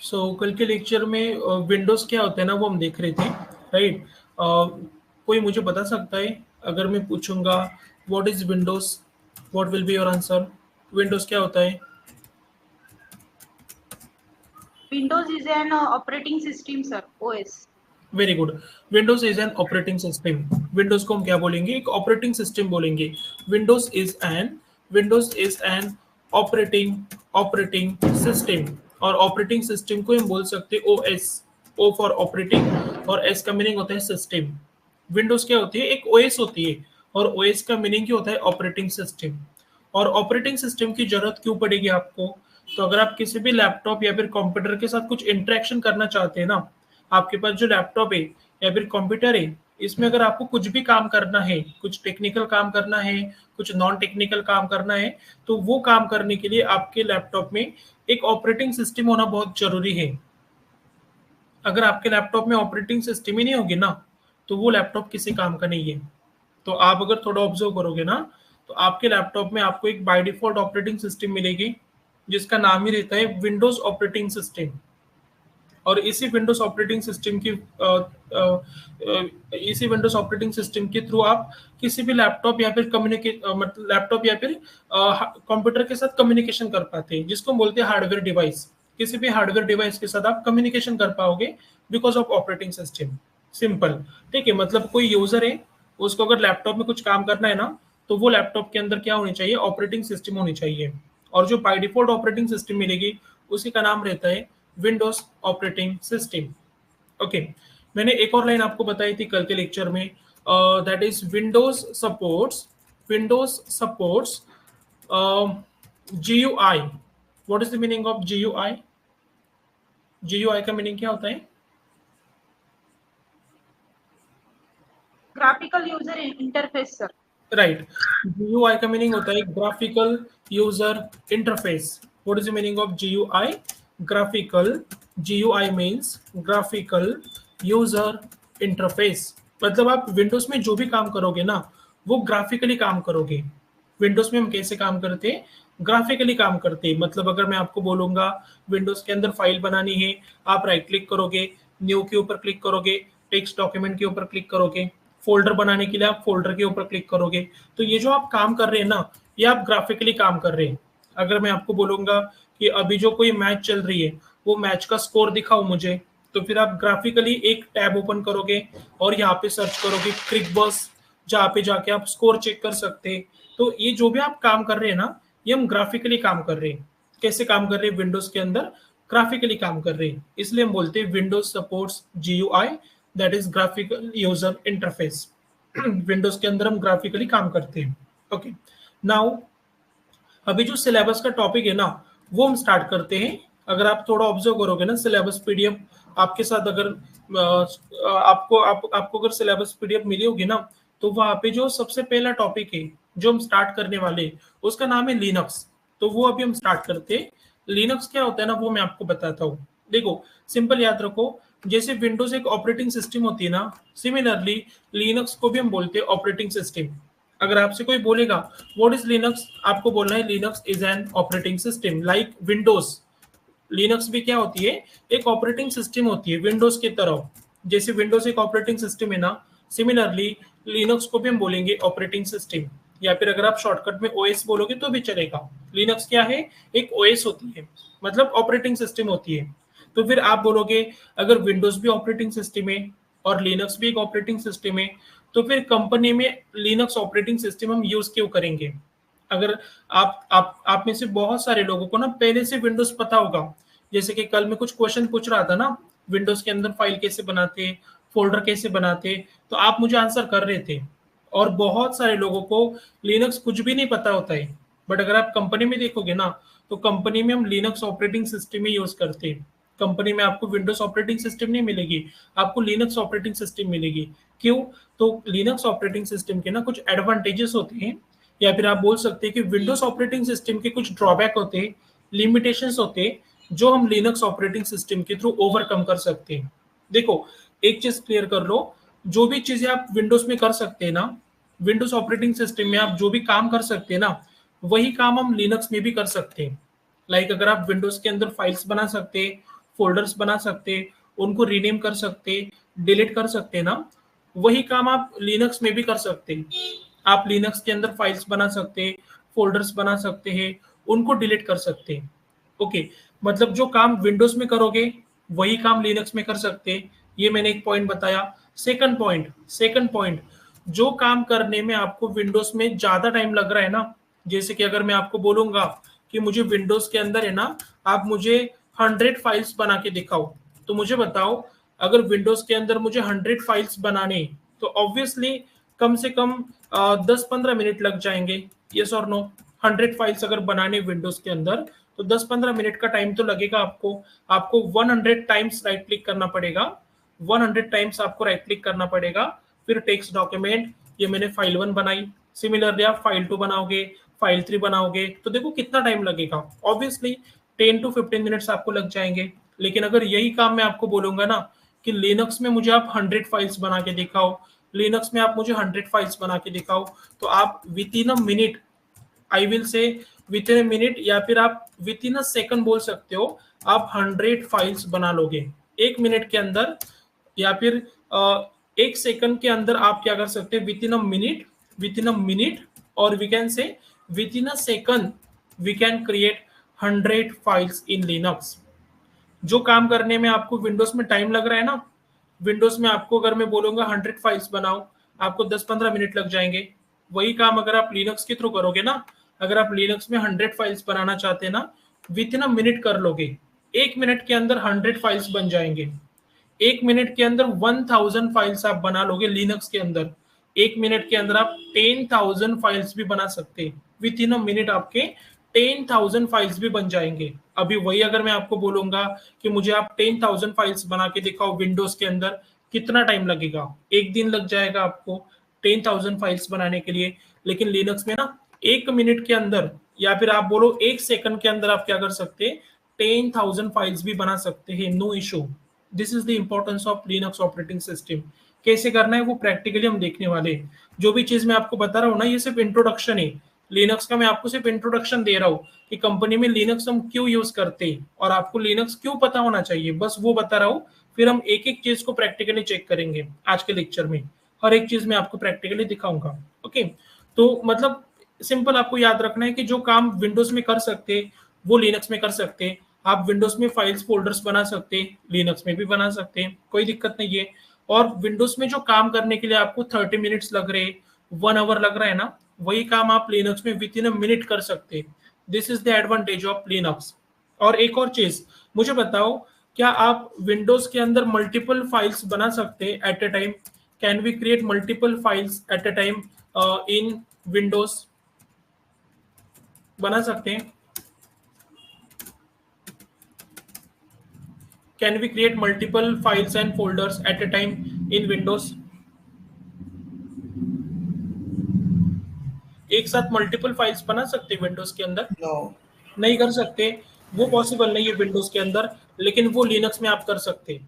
कल के लेक्चर में विंडोज क्या होता है ना वो हम देख रहे थे, राइट। कोई मुझे बता सकता है, अगर मैं पूछूंगा what is Windows, what will be your answer? Windows क्या होता है? Windows is an operating system, sir. OS. Very good. Windows is an operating system. Windows को हम क्या बोलेंगे? एक ऑपरेटिंग सिस्टम बोलेंगे। Windows is an Windows is an operating operating system. और ऑपरेटिंग सिस्टम को हम बोल सकते हैं ओएस। ओ फॉर ऑपरेटिंग और एस का मीनिंग होता है सिस्टम। विंडोज क्या होती है? एक ओएस होती है। और ओएस का मीनिंग क्या होता है? Operating system. और ऑपरेटिंग सिस्टम की जरूरत क्यों पड़ेगी आपको? तो अगर आप किसी भी लैपटॉप या फिर कंप्यूटर के साथ कुछ इंटरेक्शन करना चाहते हैं ना, आपके पास जो लैपटॉप है या फिर कंप्यूटर है, इसमें अगर आपको कुछ भी काम करना है, कुछ टेक्निकल काम करना है, कुछ नॉन टेक्निकल काम करना है, तो वो काम करने के लिए आपके लैपटॉप में एक ऑपरेटिंग सिस्टम होना बहुत जरूरी है। अगर आपके लैपटॉप में ऑपरेटिंग सिस्टम ही नहीं होगी ना, तो वो लैपटॉप किसी काम का नहीं है। तो आप अगर थोड़ा ऑब्जर्व करोगे ना, तो आपके लैपटॉप में आपको एक बाय डिफॉल्ट ऑपरेटिंग सिस्टम मिलेगी, जिसका नाम ही रहता है विंडोज ऑपरेटिंग सिस्टम। और इसी विंडोज ऑपरेटिंग सिस्टम के थ्रू आप किसी भी लैपटॉप या फिर मतलब लैपटॉप या फिर कंप्यूटर के साथ कम्युनिकेशन कर पाते हैं, जिसको हम बोलते हैं हार्डवेयर डिवाइस। किसी भी हार्डवेयर डिवाइस के साथ आप कम्युनिकेशन कर पाओगे because of operating system. Simple. ठीक है, मतलब कोई यूजर है, उसको अगर लैपटॉप में कुछ काम करना है ना, तो वो लैपटॉप के अंदर क्या होनी चाहिए? ऑपरेटिंग सिस्टम होनी चाहिए। और जो बाय डिफॉल्ट ऑपरेटिंग सिस्टम मिलेगी, उसी का नाम रहता है विंडोज ऑपरेटिंग सिस्टम। ओके। मैंने एक और लाइन आपको बताई थी कल के लेक्चर में, that is Windows supports GUI। What is the meaning of GUI? GUI का मीनिंग क्या होता है? Graphical user interface, sir. Right. GUI का मीनिंग होता है graphical user interface. What is the meaning of GUI? Graphical. GUI means graphical user interface. मतलब आप Windows में जो भी काम करोगे ना, वो ग्राफिकली काम करोगे। विंडोज में हम कैसे काम करते हैं? ग्राफिकली काम करते हैं। मतलब अगर मैं आपको बोलूंगा विंडोज के अंदर फाइल बनानी है, आप राइट क्लिक करोगे, न्यू के ऊपर क्लिक करोगे, टेक्स्ट डॉक्यूमेंट के ऊपर क्लिक करोगे, फोल्डर बनाने के लिए आप फोल्डर के ऊपर क्लिक करोगे। तो ये जो आप काम कर रहे हैं ना, ये आप ग्राफिकली काम कर रहे हैं। अगर मैं आपको बोलूंगा कि अभी जो कोई मैच चल रही है, वो मैच का स्कोर दिखाओ मुझे, तो फिर आप ग्राफिकली एक टैब ओपन करोगे और यहाँ पे सर्च करोगे क्रिक बस, जहाँ पे जाके आप स्कोर चेक कर सकते हैं। तो ये जो भी आप काम कर रहे हैं ना, ये हम ग्राफिकली काम कर रहे हैं। कैसे काम कर रहे हैं? विंडोज के अंदर ग्राफिकली काम कर रहे हैं, इसलिए हम बोलते हैं Windows supports GUI, that is graphical user interface. Windows के अंदर हम ग्राफिकली काम करते हैं। ओके। नाउ अभी जो सिलेबस का टॉपिक है ना, वो हम स्टार्ट करते हैं। अगर आप थोड़ा ऑब्जर्व करोगे ना, सिलेबस PDF आपके साथ अगर आपको अगर सिलेबस PDF मिली होगी ना, तो वहां पे जो सबसे पहला टॉपिक है जो हम स्टार्ट करने वाले हैं, उसका नाम है लिनक्स। तो वो अभी हम स्टार्ट करते हैं। लिनक्स क्या होता है ना, वो मैं आपको बताता हूँ। देखो, सिंपल याद रखो, जैसे विंडोज एक ऑपरेटिंग सिस्टम होती है ना, सिमिलरली लिनक्स को भी हम बोलते हैं ऑपरेटिंग सिस्टम। अगर आपसे कोई बोलेगा व्हाट इज लिनक्स, आपको बोलना है Linux is an operating system like Windows. Linux भी क्या होती है? एक ऑपरेटिंग सिस्टम होती है विंडोज की तरह। जैसे विंडोज एक ऑपरेटिंग सिस्टम है ना, सिमिलरली लिनक्स को भी हम बोलेंगे ऑपरेटिंग सिस्टम। या फिर अगर आप शॉर्टकट में ओएस बोलोगे तो भी चलेगा। लिनक्स क्या है? एक ओएस होती है, मतलब ऑपरेटिंग सिस्टम होती है। तो फिर आप बोलोगे अगर विंडोज भी ऑपरेटिंग सिस्टम है और लिनक्स भी एक ऑपरेटिंग सिस्टम है, तो फिर कंपनी में लिनक्स ऑपरेटिंग सिस्टम हम यूज क्यों करेंगे? अगर आप में से बहुत सारे लोगों को ना पहले से विंडोज पता होगा। जैसे कि कल मैं कुछ क्वेश्चन पूछ रहा था ना, विंडोज के अंदर फाइल कैसे बनाते, फोल्डर कैसे बनाते, तो आप मुझे आंसर कर रहे थे। और बहुत सारे लोगों को लिनक्स कुछ भी नहीं पता होता है। बट अगर आप कंपनी में देखोगे ना, तो कंपनी में हम लिनक्स ऑपरेटिंग सिस्टम ही यूज करते हैं। कंपनी में आपको विंडोज ऑपरेटिंग सिस्टम नहीं मिलेगी, आपको लिनक्स ऑपरेटिंग सिस्टम मिलेगी। क्यों? तो लिनक्स ऑपरेटिंग सिस्टम के ना कुछ एडवांटेजेस होते हैं, या फिर आप बोल सकते हैं कि विंडोज ऑपरेटिंग सिस्टम के कुछ ड्रॉबैक होते हैं, लिमिटेशंस होते हैं, जो हम लिनक्स ऑपरेटिंग सिस्टम के थ्रू ओवरकम कर सकते हैं। देखो, एक चीज क्लियर कर लो, जो भी चीजें आप विंडोज में कर सकते हैं ना, विंडोज ऑपरेटिंग सिस्टम में आप जो भी काम कर सकते हैं ना, वही काम हम लिनक्स में भी कर सकते हैं। लाइक अगर आप विंडोज के अंदर फाइल्स बना सकते हैं, फोल्डर्स बना सकते, उनको रीनेम कर सकते, डिलीट कर सकते ना, वही काम आप लिनक्स में भी कर सकते। आप लिनक्स के अंदर फाइल्स बना सकते, फोल्डर्स बना सकते हैं, उनको डिलीट कर सकते। ओके, मतलब जो काम विंडोज में करोगे वही काम लिनक्स में कर सकते। ये मैंने एक पॉइंट बताया। सेकंड पॉइंट, जो काम करने में आपको विंडोज में ज्यादा टाइम लग रहा है ना, जैसे कि अगर मैं आपको बोलूंगा कि मुझे विंडोज के अंदर है ना, आप मुझे 100 फाइल्स बना के दिखाओ, तो मुझे बताओ, अगर विंडोज के अंदर मुझे 100 फाइल्स बनाने, तो ऑब्वियसली कम से कम 10-15 मिनट लग जाएंगे। यस और नो? 100 फाइल्स अगर बनाने विंडोज के अंदर, तो 10-15 मिनट का टाइम तो लगेगा आपको। आपको 100 टाइम्स राइट क्लिक करना पड़ेगा, 100 टाइम्स आपको राइट क्लिक करना पड़ेगा, फिर टेक्स्ट डॉक्यूमेंट, ये मैंने फाइल 1 बनाई, सिमिलरली आप फाइल 2 बनाओगे, फाइल 3 बनाओगे, तो देखो कितना टाइम लगेगा। ऑब्वियसली 10 to 15 मिनट्स आपको लग जाएंगे। लेकिन अगर यही काम मैं आपको बोलूंगा ना कि लिनक्स में मुझे आप 100 फाइल्स बना के दिखाओ, लिनक्स में आप मुझे 100 फाइल्स बना के दिखाओ, तो आप with in a minute, I will say with in minute, या फिर आप विद इन सेकंड बोल सकते हो, आप 100 फाइल्स बना लोगे 1 मिनट के अंदर, या फिर 1 सेकंड के अंदर। आप क्या कर सकते हैं, विद इन अ मिनट, और we can say within a second we can create 100 files in Linux. जो काम करने में आपको विंडोज में टाइम लग रहा है ना, विंडोज में आपको अगर मैं बोलूंगा 100 फाइल्स बनाओ, आपको 10-15 मिनट लग जाएंगे। वही काम अगर आप लिनक्स के थ्रू करोगे ना, अगर आप लिनक्स में 100 फाइल्स बनाना चाहते हैं ना, विद इन अ मिनट कर लोगे। 1 मिनट के अंदर 100 फाइल्स बन जाएंगे। 1 मिनट के अंदर 1000 फाइल्स आप बना लोगे लिनक्स के अंदर। 1 मिनट के अंदर आप 10,000 फाइल्स भी बना सकते हैं। विद इन अ मिनट आपके 10,000 फाइल्स भी बन जाएंगे। अभी वही अगर मैं आपको बोलूंगा कि मुझे आप 10,000 फाइल्स बना के दिखाओ विंडोज के अंदर, कितना टाइम लगेगा? 1 दिन लग जाएगा आपको 10,000 फाइल्स बनाने के लिए। लेकिन लिनक्स में ना 1 मिनट के अंदर, या फिर आप बोलो 1 सेकंड के अंदर, आप क्या कर सकते हैं, 10,000 फाइल्स भी बना सकते हैं, no issue. This is the importance of Linux operating system. कैसे करना है वो प्रैक्टिकली हम देखने वाले हैं। जो भी चीज मैं आपको बता रहा हूँ ना, ये सिर्फ इंट्रोडक्शन है लिनक्स का। मैं आपको सिर्फ इंट्रोडक्शन दे रहा हूँ कि कंपनी में लिनक्स हम क्यों यूज करते हैं और आपको लिनक्स क्यों पता होना चाहिए, बस वो बता रहा हूँ। फिर हम एक एक चीज को प्रैक्टिकली चेक करेंगे आज के लेक्चर में। हर एक चीज मैं आपको प्रैक्टिकली दिखाऊंगा। ओके, तो मतलब सिंपल आपको याद रखना है कि जो काम विंडोज में कर सकते वो लिनक्स में कर सकते। आप विंडोज में फाइल्स फोल्डर्स बना सकते, लिनक्स में भी बना सकते हैं, कोई दिक्कत नहीं है। और विंडोज में जो काम करने के लिए आपको 30 मिनट्स लग रहे, 1 आवर लग रहा है ना, वही काम आप लिनक्स में विद इन अ मिनट कर सकते। This is the advantage of Linux. और एक और चीज मुझे बताओ, क्या आप विंडोज के अंदर मल्टीपल फाइल्स बना सकते at a time? Can we create multiple files at a time in Windows? बना सकते हैं? Can we create multiple files and folders at a time in Windows? एक साथ मल्टीपल फाइल्स बना सकते विंडोज के अंदर? नो, नहीं कर सकते, वो पॉसिबल नहीं है विंडोज के अंदर। लेकिन वो लिनक्स में आप कर सकते।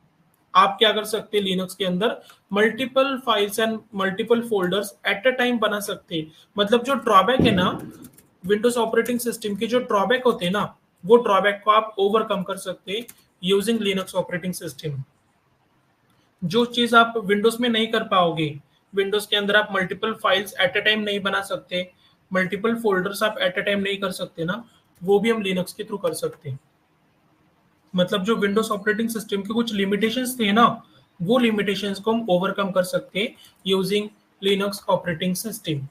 आप क्या कर सकते लिनक्स के अंदर? Multiple files and multiple folders at a time बना सकते। मतलब जो ड्रॉबैक है ना विंडोज ऑपरेटिंग सिस्टम के, जो ड्रॉबैक होते हैं ना, वो ड्रॉबैक को आप ओवरकम कर सकते यूजिंग लिनक्स ऑपरेटिंग सिस्टम। जो चीज आप विंडोज में नहीं कर पाओगे, विंडोज के अंदर आप multiple files at a time नहीं बना सकते, मल्टीपल फोल्डर्स आप एट अ टाइम नहीं कर सकते ना, वो भी हम लिनक्स के थ्रू कर सकते हैं। मतलब जो विंडोज ऑपरेटिंग सिस्टम के कुछ लिमिटेशंस थे ना, वो लिमिटेशंस को हम ओवरकम कर सकते हैं यूजिंग लिनक्स ऑपरेटिंग सिस्टम।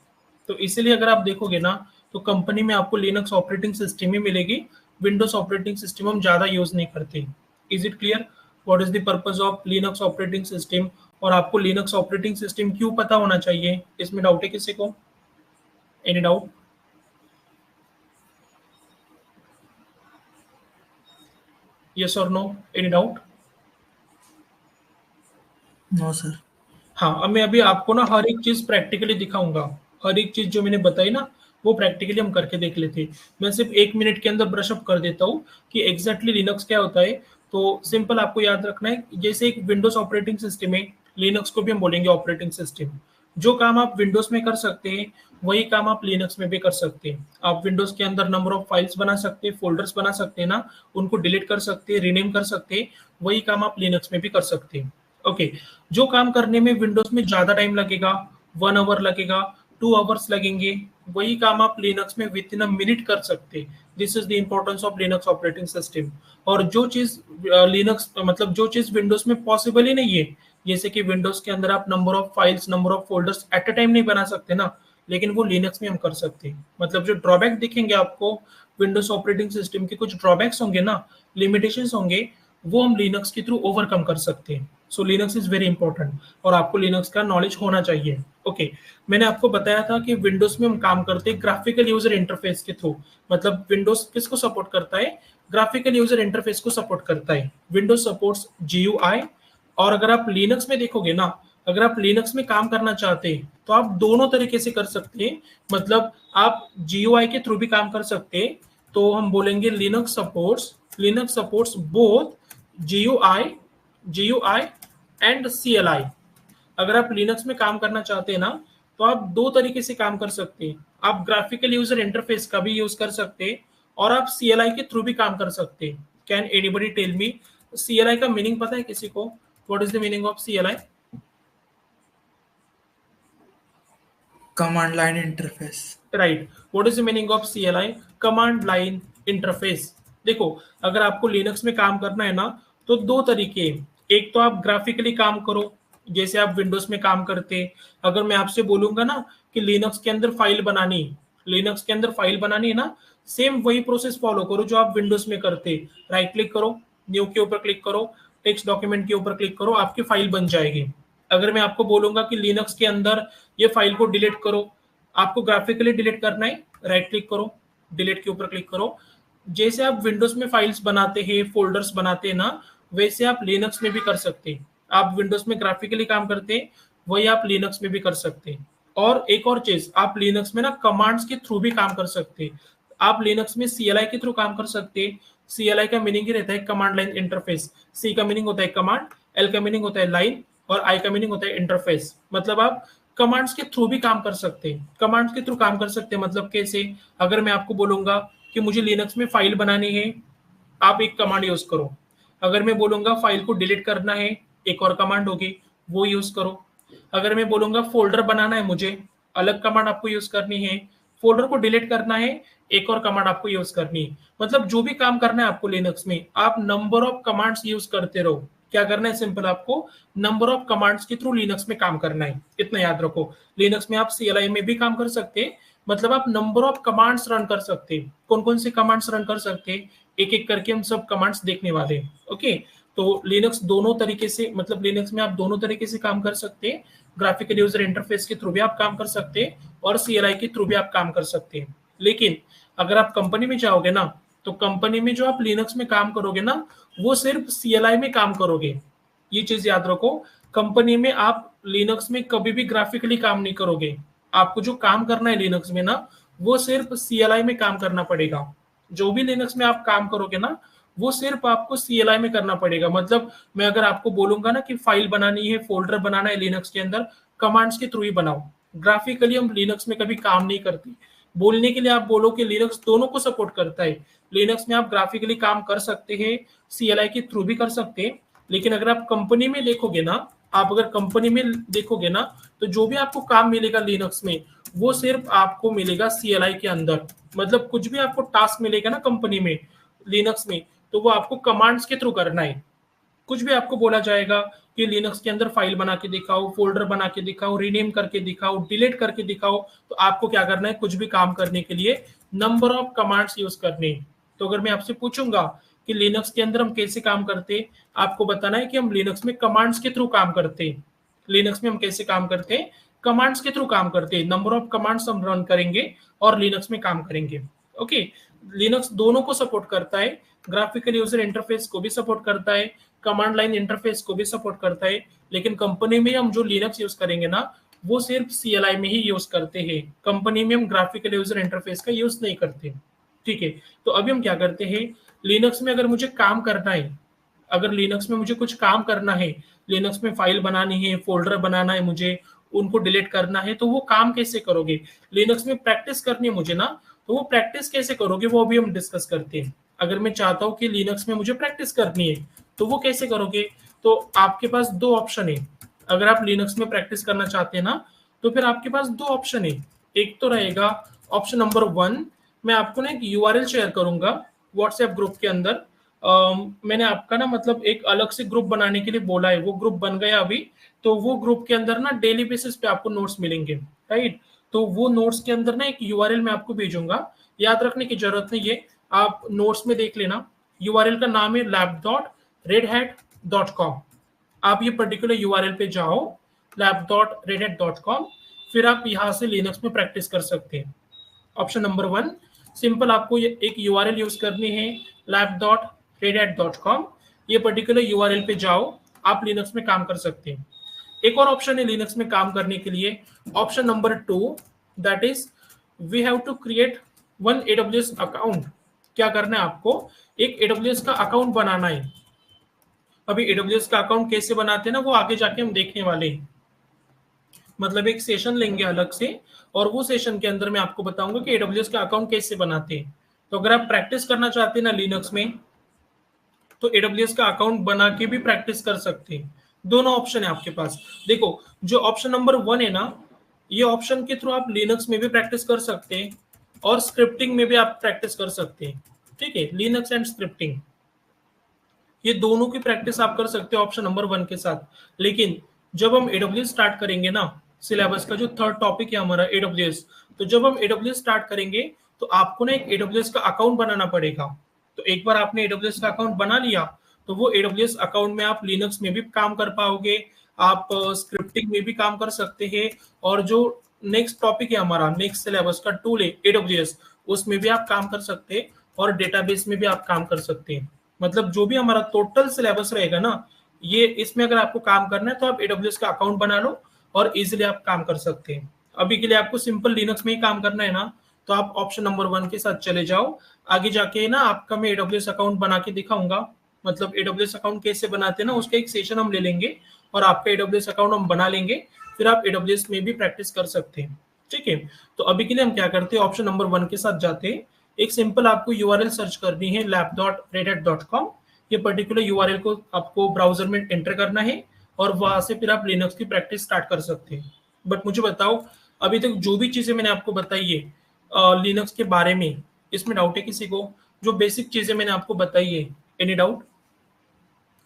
तो इसीलिए अगर आप देखोगे ना, तो कंपनी में आपको लिनक्स ऑपरेटिंग सिस्टम ही मिलेगी। विंडोज ऑपरेटिंग सिस्टम हम ज्यादा यूज नहीं करते। Is it clear what is the purpose of Linux operating system? और आपको लिनक्स ऑपरेटिंग सिस्टम क्यों पता होना चाहिए, इसमें डाउट है किसी को? Any doubt? यस और no? Any doubt? No sir. हाँ, अब मैं अभी आपको ना हर एक चीज प्रैक्टिकली दिखाऊंगा। हर एक चीज जो मैंने बताई ना, वो प्रैक्टिकली हम करके देख लेते हैं। मैं सिर्फ 1 मिनट के अंदर ब्रश अप कर देता हूँ कि एग्जैक्टली लिनक्स क्या होता है। तो सिंपल आपको याद रखना है, जैसे एक विंडोज ऑपरेटिंग सिस्टम है, लिनक्स को भी हम बोलेंगे ऑपरेटिंग सिस्टम। जो काम आप विंडोज में कर सकते हैं वही काम आप लिनक्स में भी कर सकते हैं। आप विंडोज के अंदर नंबर ऑफ फाइल्स बना सकते हैं, फोल्डर्स बना सकते हैं ना, उनको डिलीट कर सकते हैं, रीनेम कर सकते हैं, वही काम आप लिनक्स में भी कर सकते हैं। ओके, जो काम करने में विंडोज में ज्यादा टाइम लगेगा, 1 आवर लगेगा, 2 आवर्स लगेंगे, वही काम आप लिनक्स में विद इन अ मिनट कर सकते हैं। This is the importance of Linux operating system. और जो चीज लिनक्स मतलब जो चीज विंडोज में पॉसिबल ही नहीं है, जैसे कि विंडोज के अंदर आप number of files, number of folders at a time नहीं बना सकते ना, लेकिन वो लिनक्स में हम कर सकते हैं। मतलब जो ड्रॉबैक दिखेंगे आपको विंडोज ऑपरेटिंग सिस्टम के, कुछ ड्रॉबैक्स होंगे ना, लिमिटेशंस होंगे, वो हम लिनक्स के थ्रू ओवरकम कर सकते हैं। सो लिनक्स इज वेरी इंपॉर्टेंट और आपको लिनक्स का नॉलेज होना चाहिए। ओके, मैंने आपको बताया था कि विंडोज में हम काम करते हैं ग्राफिकल यूजर इंटरफेस के थ्रू। मतलब विंडोज किसको सपोर्ट करता है? ग्राफिकल यूजर इंटरफेस को सपोर्ट करता है। Windows supports GUI। और अगर आप लिनक्स में देखोगे ना, अगर आप लिनक्स में काम करना चाहते हैं तो आप दोनों तरीके से कर सकते हैं। मतलब आप GUI के थ्रू भी काम कर सकते हैं, तो हम बोलेंगे Linux supports both GUI and CLI। अगर आप लिनक्स में काम करना चाहते हैं ना, तो आप दो तरीके से काम कर सकते हैं। आप ग्राफिकल यूजर इंटरफेस का भी यूज कर सकते हैं और आप CLI के थ्रू भी काम कर सकते हैं। Can anybody tell me CLI का मीनिंग पता है किसी को? What is the meaning of CLI? Command line interface. Right, what is the meaning of CLI? Command line interface. देखो, अगर आपको लिनक्स में काम करना है ना, तो दो तरीके हैं। एक तो आप ग्राफिकली काम करो, जैसे आप विंडोज में काम करते। अगर मैं आपसे बोलूंगा ना कि लिनक्स के अंदर फाइल बनानी, लिनक्स के अंदर फाइल बनानी है ना, सेम वही प्रोसेस फॉलो करो जो आप विंडोज में करते। राइट क्लिक करो, न्यू के ऊपर क्लिक करो, टेक्स्ट डॉक्यूमेंट के ऊपर क्लिक करो, आपकी फाइल बन जाएगी। अगर मैं आपको बोलूंगा कि लिनक्स के अंदर ये फाइल को डिलीट करो, आपको ग्राफिकली डिलीट करना है, राइट क्लिक करो, डिलीट के ऊपर क्लिक करो। जैसे आप विंडोज में फाइल्स बनाते हैं, फोल्डर्स बनाते हैं ना, वैसे आप लिनक्स में भी कर सकते हैं। आप विंडोज में ग्राफिकली काम करते हैं, वही आप लिनक्स में भी कर सकते हैं। और एक और चीज, आप लिनक्स में ना कमांड्स के थ्रू भी काम कर सकते हैं। आप लिनक्स में CLI के थ्रू काम कर सकते हैं। CLI का मीनिंग ही रहता है कमांड लाइन इंटरफेस। C का मीनिंग होता है कमांड, L का मीनिंग होता है लाइन, और I का मीनिंग होता है इंटरफेस। मतलब आप कमांड्स के थ्रू भी काम कर सकते हैं। कमांड्स के थ्रू काम कर सकते हैं मतलब कैसे? अगर मैं आपको बोलूंगा कि मुझे लिनक्स में फाइल बनानी है, आप एक कमांड यूज करो। अगर मैं बोलूंगा फाइल को डिलीट करना है, एक और कमांड होगी, वो यूज करो। अगर मैं बोलूंगा फोल्डर बनाना है मुझे, अलग कमांड आपको यूज करनी है। फोल्डर को डिलीट करना है, एक और कमांड आपको यूज करनी है। मतलब जो भी काम करना है आपको लिनक्स में, आप नंबर ऑफ कमांड्स यूज करते रहो। क्या करना है? सिंपल, आपको नंबर ऑफ कमांड्स के थ्रू लिनक्स में काम करना है, इतना याद रखो। लिनक्स में आप CLI में भी काम कर सकते हैं, मतलब आप नंबर ऑफ कमांड्स रन कर सकते हैं। कौन कौन से कमांड्स रन कर सकते हैं, एक एक करके हम सब कमांड्स देखने वाले हैं। ओके, तो लिनक्स दोनों तरीके से, मतलब लिनक्स में आप दोनों तरीके से काम कर सकते हैं। ग्राफिकल यूजर इंटरफेस के थ्रू भी आप काम कर सकते हैं और CLI के थ्रू भी आप काम कर सकते हैं। लेकिन अगर आप कंपनी में जाओगे ना, तो कंपनी में जो आप लिनक्स में काम करोगे ना, वो सिर्फ CLI में काम करोगे। ये चीज याद रखो, कंपनी में आप लिनक्स में कभी भी ग्राफिकली काम नहीं करोगे। आपको जो काम करना है लिनक्स में ना, वो सिर्फ CLI में काम करना पड़ेगा। जो भी लिनक्स में आप काम करोगे ना, वो सिर्फ आपको CLI में करना पड़ेगा। मतलब मैं अगर आपको बोलूंगा ना कि फाइल बनानी है, फोल्डर बनाना है लिनक्स के अंदर, कमांड्स के थ्रू ही बनाओ। ग्राफिकली हम लिनक्स में कभी काम नहीं करते। बोलने के लिए आप बोलो कि लिनक्स दोनों को सपोर्ट करता है। लिनक्स में आप ग्राफिकली काम कर सकते हैं, CLI के थ्रू भी कर सकते हैं। लेकिन अगर आप कंपनी में देखोगे ना, आप अगर कंपनी में देखोगे ना, तो जो भी आपको काम मिलेगा लिनक्स में, वो सिर्फ आपको मिलेगा CLI के अंदर। मतलब कुछ भी आपको टास्क मिलेगा ना कंपनी में लिनक्स में, तो वो आपको कमांड्स के थ्रू करना है। कुछ भी आपको बोला जाएगा कि लिनक्स के अंदर फाइल बना के दिखाओ, फोल्डर बना के दिखाओ, रीनेम करके दिखाओ, डिलीट करके दिखाओ, तो आपको क्या करना है? कुछ भी काम करने के लिए नंबर ऑफ कमांड्स यूज करने हैं। तो अगर मैं आपसे पूछूंगा कि लिनक्स के अंदर हम कैसे काम करते हैं, आपको बताना है कि हम लिनक्स में कमांड्स के थ्रू काम करते हैं। लिनक्स में हम कैसे काम करते हैं? कमांड्स के थ्रू काम करते हैं। नंबर ऑफ कमांड्स हम रन करेंगे और लिनक्स में काम करेंगे। ओके, लिनक्स दोनों को सपोर्ट करता है, ग्राफिकल यूजर इंटरफेस को भी सपोर्ट करता है, कमांड लाइन इंटरफेस को भी सपोर्ट करता है। लेकिन कंपनी में हम जो लिनक्स यूज करेंगे ना, वो सिर्फ CLI में ही यूज करते हैं। कंपनी में हम ग्राफिकल यूजर इंटरफेस का यूज नहीं करते। ठीक है, तो अभी हम क्या करते हैं, लिनक्स में अगर मुझे काम करना है, अगर लिनक्स में मुझे कुछ काम करना है, लिनक्स में फाइल बनानी है, फोल्डर बनाना है मुझे, उनको डिलीट करना है, तो वो काम कैसे करोगे, लिनक्स में प्रैक्टिस करनी है मुझे ना, तो वो प्रैक्टिस कैसे करोगे वो अभी हम डिस्कस करते हैं। अगर मैं चाहता हूँ कि लिनक्स में मुझे प्रैक्टिस करनी है तो वो कैसे करोगे, तो आपके पास दो ऑप्शन है। अगर आप लिनक्स में प्रैक्टिस करना चाहते हैं ना, तो फिर आपके पास दो ऑप्शन है। एक तो रहेगा ऑप्शन नंबर 1, मैं आपको ना एक यूआरएल शेयर करूंगा व्हाट्सएप ग्रुप के अंदर। मैंने आपका ना मतलब एक अलग से ग्रुप बनाने के लिए बोला है, वो ग्रुप बन गया अभी। तो वो ग्रुप के अंदर ना डेली बेसिस पे आपको नोट्स मिलेंगे, राइट। तो वो नोट्स के अंदर ना एक यूआरएल मैं आपको भेजूंगा, याद रखने की जरूरत नहीं है, आप नोट्स में देख लेना। यूआरएल का नाम है lab.redhat.com। आप ये पर्टिकुलर यूआरएल पे जाओ, lab.redhat.com, फिर आप यहाँ से लिनक्स में प्रैक्टिस कर सकते हैं। ऑप्शन नंबर 1, सिंपल आपको ये एक यूआरएल यूज करनी है, lab.redhat.com। ये पर्टिकुलर यूआरएल पे जाओ, आप लिनक्स में काम कर सकते हैं। एक और ऑप्शन है लिनक्स में काम करने के लिए, option number 2, that is we have to create one AWS account. क्या करना है आपको, एक AWS का अकाउंट बनाना है। अभी AWS का अकाउंट कैसे बनाते हैं ना, वो आगे जाके हम देखने वाले हैं। मतलब एक सेशन लेंगे अलग से, और वो सेशन के अंदर मैं आपको बताऊंगा कि AWS का अकाउंट कैसे बनाते हैं। तो अगर आप प्रैक्टिस करना चाहते हैं ना लिनक्स में, तो AWS का अकाउंट बना के भी प्रैक्टिस कर सकते हैं। दोनों ऑप्शन है आपके पास। देखो, जो ऑप्शन नंबर 1 है ना, ये ऑप्शन के थ्रू आप लिनक्स में भी प्रैक्टिस कर सकते हैं और स्क्रिप्टिंग में भी आप प्रैक्टिस कर सकते हैं। ठीक है, लिनक्स एंड स्क्रिप्टिंग, ये दोनों की प्रैक्टिस आप कर सकते हो ऑप्शन नंबर 1 के साथ। लेकिन जब हम AWS स्टार्ट करेंगे ना, सिलेबस का जो थर्ड टॉपिक है हमारा AWS, तो जब हम AWS स्टार्ट करेंगे तो आपको ना एक AWS का अकाउंट बनाना पड़ेगा। तो एक बार आपने AWS का अकाउंट बना लिया, तो वो AWS अकाउंट में आप लिनक्स में भी काम कर पाओगे, आप स्क्रिप्टिंग में भी काम कर सकते हैं, और जो नेक्स्ट टॉपिक है हमारा, नेक्स्ट सिलेबस का टूल है AWS, उसमें भी आप काम कर सकते हैं, और डेटाबेस में भी आप काम कर सकते हैं। मतलब जो भी हमारा टोटल सिलेबस रहेगा ना, ये इसमें अगर आपको काम करना है तो आप AWS का अकाउंट बना लो और इजीली आप काम कर सकते हैं। अभी के लिए आपको सिंपल लिनक्स में ही काम करना है ना, तो आप ऑप्शन नंबर 1 के साथ चले जाओ। आगे जाके ना आपका मैं AWS अकाउंट बना के दिखाऊंगा, मतलब AWS अकाउंट कैसे बनाते हैं ना, उसका एक सेशन हम ले लेंगे और आपका AWS अकाउंट हम बना लेंगे, फिर आप AWS में भी प्रैक्टिस कर सकते हैं। ठीक है, तो अभी के लिए हम क्या करते हैं, ऑप्शन नंबर 1 के साथ जाते हैं। एक सिंपल आपको यूआरएल सर्च करनी है lab.redhat.com। ये पर्टिकुलर यूआरएल को आपको ब्राउजर में एंटर करना है और वहां से फिर आप लिनक्स की प्रैक्टिस स्टार्ट कर सकते हैं। बट मुझे बताओ, अभी तक जो भी चीजें मैंने आपको बताई है लिनक्स के बारे में, इसमें डाउट है किसी को? जो बेसिक चीजें मैंने आपको बताई है, एनी डाउट?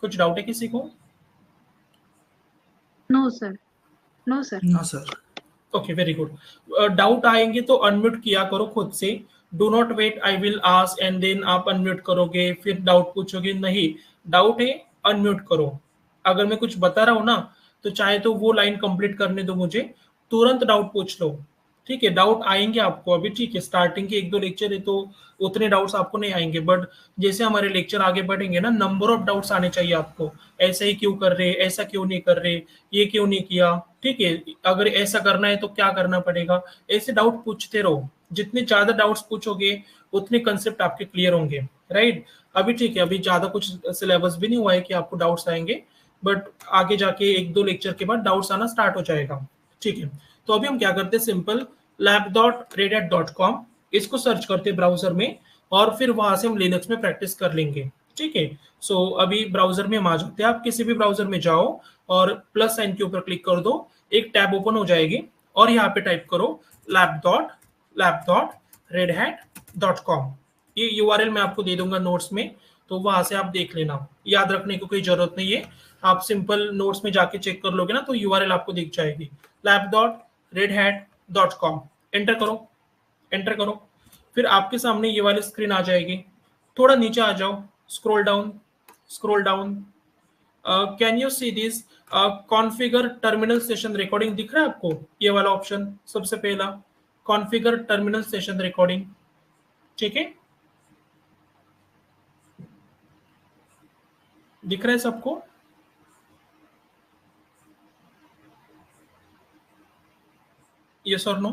कुछ डाउट है किसी को? No sir, no sir. No sir. Okay, very good. Doubt आएंगे तो अनम्यूट किया करो खुद से। Do not wait I will ask and then आप अनम्यूट करोगे फिर डाउट पूछोगे, नहीं। डाउट है, अनम्यूट करो। अगर मैं कुछ बता रहा हूँ ना, तो चाहे तो वो लाइन कंप्लीट करने दो मुझे, तुरंत डाउट पूछ लो। ठीक है, डाउट आएंगे आपको अभी, ठीक है, स्टार्टिंग के 1-2 लेक्चर है तो उतने डाउट्स आपको नहीं आएंगे, बट जैसे हमारे लेक्चर आगे बढ़ेंगे ना, नंबर ऑफ डाउट्स आने चाहिए आपको। ऐसा ही क्यों कर रहे, ऐसा क्यों नहीं कर रहे, ये क्यों नहीं किया, ठीक है, अगर ऐसा करना है तो क्या करना पड़ेगा, ऐसे डाउट पूछते रहो। जितने ज्यादा डाउट्स पूछोगे उतने कंसेप्ट आपके क्लियर होंगे, राइट। अभी ठीक है, अभी ज्यादा कुछ सिलेबस भी नहीं हुआ है कि आपको डाउट्स आएंगे, बट आगे जाके 1-2 लेक्चर के बाद डाउट्स आना स्टार्ट हो जाएगा। ठीक है, तो अभी हम क्या करते हैं, सिंपल lab.redhat.com इसको सर्च करते हैं ब्राउजर में, और फिर वहां से हम लिनक्स में प्रैक्टिस कर लेंगे। ठीक है, सो अभी ब्राउजर में हम आ जाते हैं। आप किसी भी ब्राउजर में जाओ और प्लस साइन के ऊपर क्लिक कर दो, एक टैब ओपन हो जाएगी, और यहाँ पे टाइप करो lab.redhat.com। ये यूआरएल मैं आपको दे दूंगा नोट्स में, तो वहां से आप देख लेना, याद रखने की कोई जरूरत नहीं है। आप सिंपल नोट्स में जाके चेक कर लोगे ना, तो यूआरएल आपको दिख जाएगी lab.redhat.com। एंटर करो, एंटर करो, फिर आपके सामने ये वाली स्क्रीन आ जाएगी। थोड़ा नीचे आ जाओ, scroll down, scroll down. Can you see this configure terminal session recording, दिख रहा है आपको ये वाला ऑप्शन? सबसे पहला कॉन्फ़िगर टर्मिनल सेशन रिकॉर्डिंग, ठीक है, दिख रहा है सबको? यस और नो?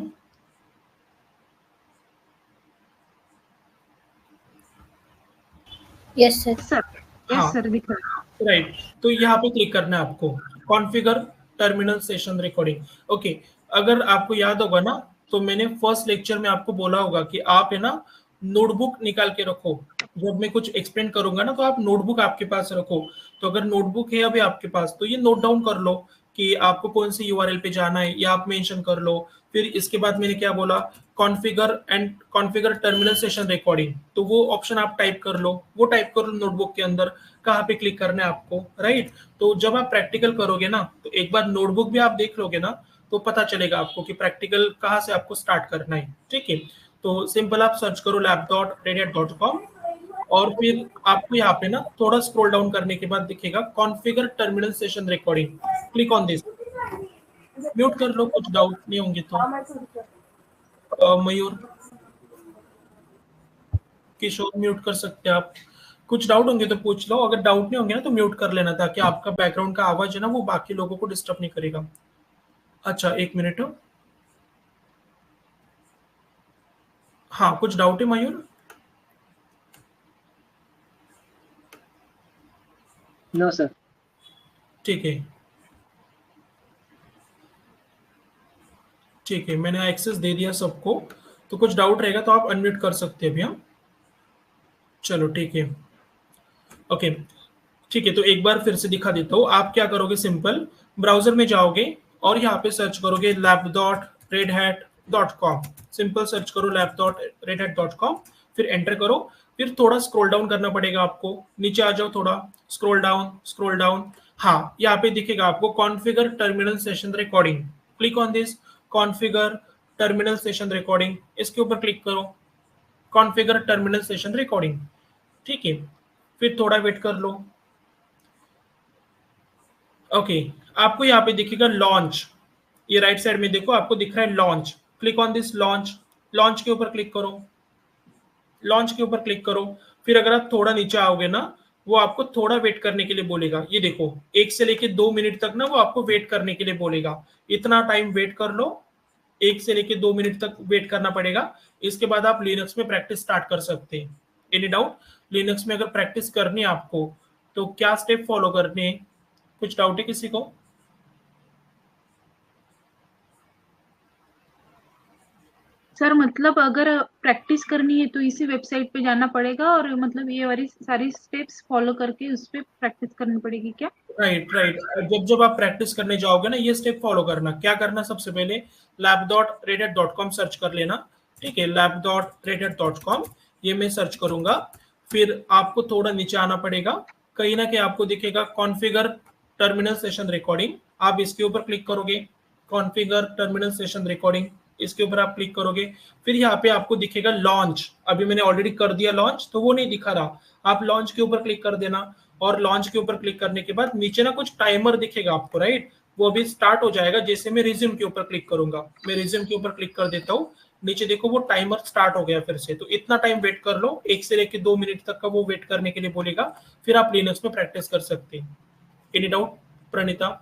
यस सर, हाँ, यस सर, दिख रहा है। राइट। तो यहाँ पे क्लिक करना है आपको, configure terminal session recording. Okay, अगर आपको याद होगा ना, तो मैंने फर्स्ट लेक्चर में आपको बोला होगा कि आप है ना नोटबुक निकाल के रखो। जब मैं कुछ एक्सप्लेन करूंगा ना, तो आप नोटबुक आपके पास रखो। तो अगर नोटबुक है अभी आपके पास, तो ये नोट डाउन कर लो कि आपको कौन सी यूआरएल पे जाना है, या आप मेंशन कर लो। फिर इसके बाद मैंने क्या बोला, कॉन्फ़िगर टर्मिनल सेशन रिकॉर्डिंग, तो वो ऑप्शन आप टाइप कर लो, वो टाइप कर लो नोटबुक के अंदर, कहाँ पे क्लिक करना है आपको, राइट। तो जब आप प्रैक्टिकल करोगे ना, तो एक बार नोटबुक भी आप देख लोगे ना, तो पता चलेगा आपको कि प्रैक्टिकल कहाँ से आपको स्टार्ट करना है, ठीक है। तो सिंपल आप सर्च करो lab.redhat.com, और फिर आपको यहाँ पे ना थोड़ा स्क्रॉल डाउन करने के बाद दिखेगा configure terminal session recording, click on this. Mute कर लो, कुछ डाउट नहीं होंगे तो। मयूर, किशोर, म्यूट कर सकते हैं आप। कुछ डाउट होंगे तो पूछ लो, अगर डाउट नहीं होंगे ना तो म्यूट कर लेना, ताकि आपका बैकग्राउंड का आवाज है ना वो बाकी लोगों को डिस्टर्ब नहीं करेगा। अच्छा, एक मिनट। हाँ, कुछ डाउट है मयूर? No sir. ठीक है, ठीक है, मैंने एक्सेस दे दिया सबको। तो कुछ डाउट रहेगा तो आप अनम्यूट कर सकते हैं अभी। हाँ, चलो ठीक है, ओके, ठीक है। तो एक बार फिर से दिखा देता हूँ। आप क्या करोगे, सिंपल ब्राउजर में जाओगे और यहाँ पे सर्च करोगे lab.redhat.com। सिंपल सर्च करो lab.redhat.com, फिर एंटर करो। फिर थोड़ा स्क्रॉल डाउन करना पड़ेगा आपको, नीचे आ जाओ, थोड़ा स्क्रॉल डाउन, स्क्रॉल डाउन। हाँ, यहाँ पे दिखेगा आपको configure terminal session recording, click on this. Configure terminal session recording, इसके ऊपर क्लिक करो, कॉन्फ़िगर टर्मिनल सेशन रिकॉर्डिंग, ठीक है। फिर थोड़ा वेट कर लो। ओके, आपको यहाँ पे दिखेगा लॉन्च, ये राइट साइड में देखो आपको दिख रहा है launch, click on this launch. Launch के ऊपर क्लिक करो, लॉन्च के ऊपर क्लिक करो। फिर अगर आप थोड़ा नीचे आओगे ना, वो आपको थोड़ा वेट करने के लिए बोलेगा। ये देखो, 1 से लेके 2 मिनट तक ना वो आपको वेट करने के लिए बोलेगा। इतना टाइम वेट कर लो, 1 से लेके 2 मिनट तक वेट करना पड़ेगा। इसके बाद आप लिनक्स में प्रैक्टिस स्टार्ट कर सकते हैं। Any doubt? लिनक्स में अगर प्रैक्टिस करनी है आपको, तो क्या स्टेप फॉलो करने हैं? कुछ डाउट है किसी को? सर मतलब अगर प्रैक्टिस करनी है तो इसी वेबसाइट पे जाना पड़ेगा, और मतलब ये वाली सारी स्टेप्स फॉलो करके उस पे प्रैक्टिस करनी पड़ेगी क्या? Right, right. जब जब आप प्रैक्टिस करने जाओगे ना, ये स्टेप फॉलो करना। क्या करना, सबसे पहले lab.redhat.com सर्च कर लेना, ठीक है। lab.redhat.com, ये मैं सर्च करूंगा। फिर आपको थोड़ा नीचे आना पड़ेगा, कहीं ना कहीं आपको दिखेगा कॉन्फ़िगर टर्मिनल सेशन रिकॉर्डिंग, आप इसके ऊपर क्लिक करोगे। कॉन्फ़िगर टर्मिनल सेशन रिकॉर्डिंग, इसके ऊपर आप क्लिक करोगे। फिर यहाँ पे आपको दिखेगा लॉन्च, अभी मैंने ऑलरेडी कर दिया लॉन्च, तो वो नहीं दिखा रहा। आप लॉन्च के ऊपर क्लिक कर देना, और लॉन्च के ऊपर क्लिक करने के बाद नीचे ना कुछ टाइमर दिखेगा आपको, राइट। वो अभी स्टार्ट हो जाएगा जैसे मैं रिज्यूम के ऊपर क्लिक करूंगा। मैं रिज्यूम के ऊपर क्लिक कर देता हूँ, नीचे देखो वो टाइमर स्टार्ट हो गया फिर से। तो इतना टाइम वेट कर लो, 1 से लेके 2 मिनट तक का वो वेट करने के लिए बोलेगा। फिर आप लिनक्स में प्रैक्टिस कर सकते हैं। Any doubt, Praneeta?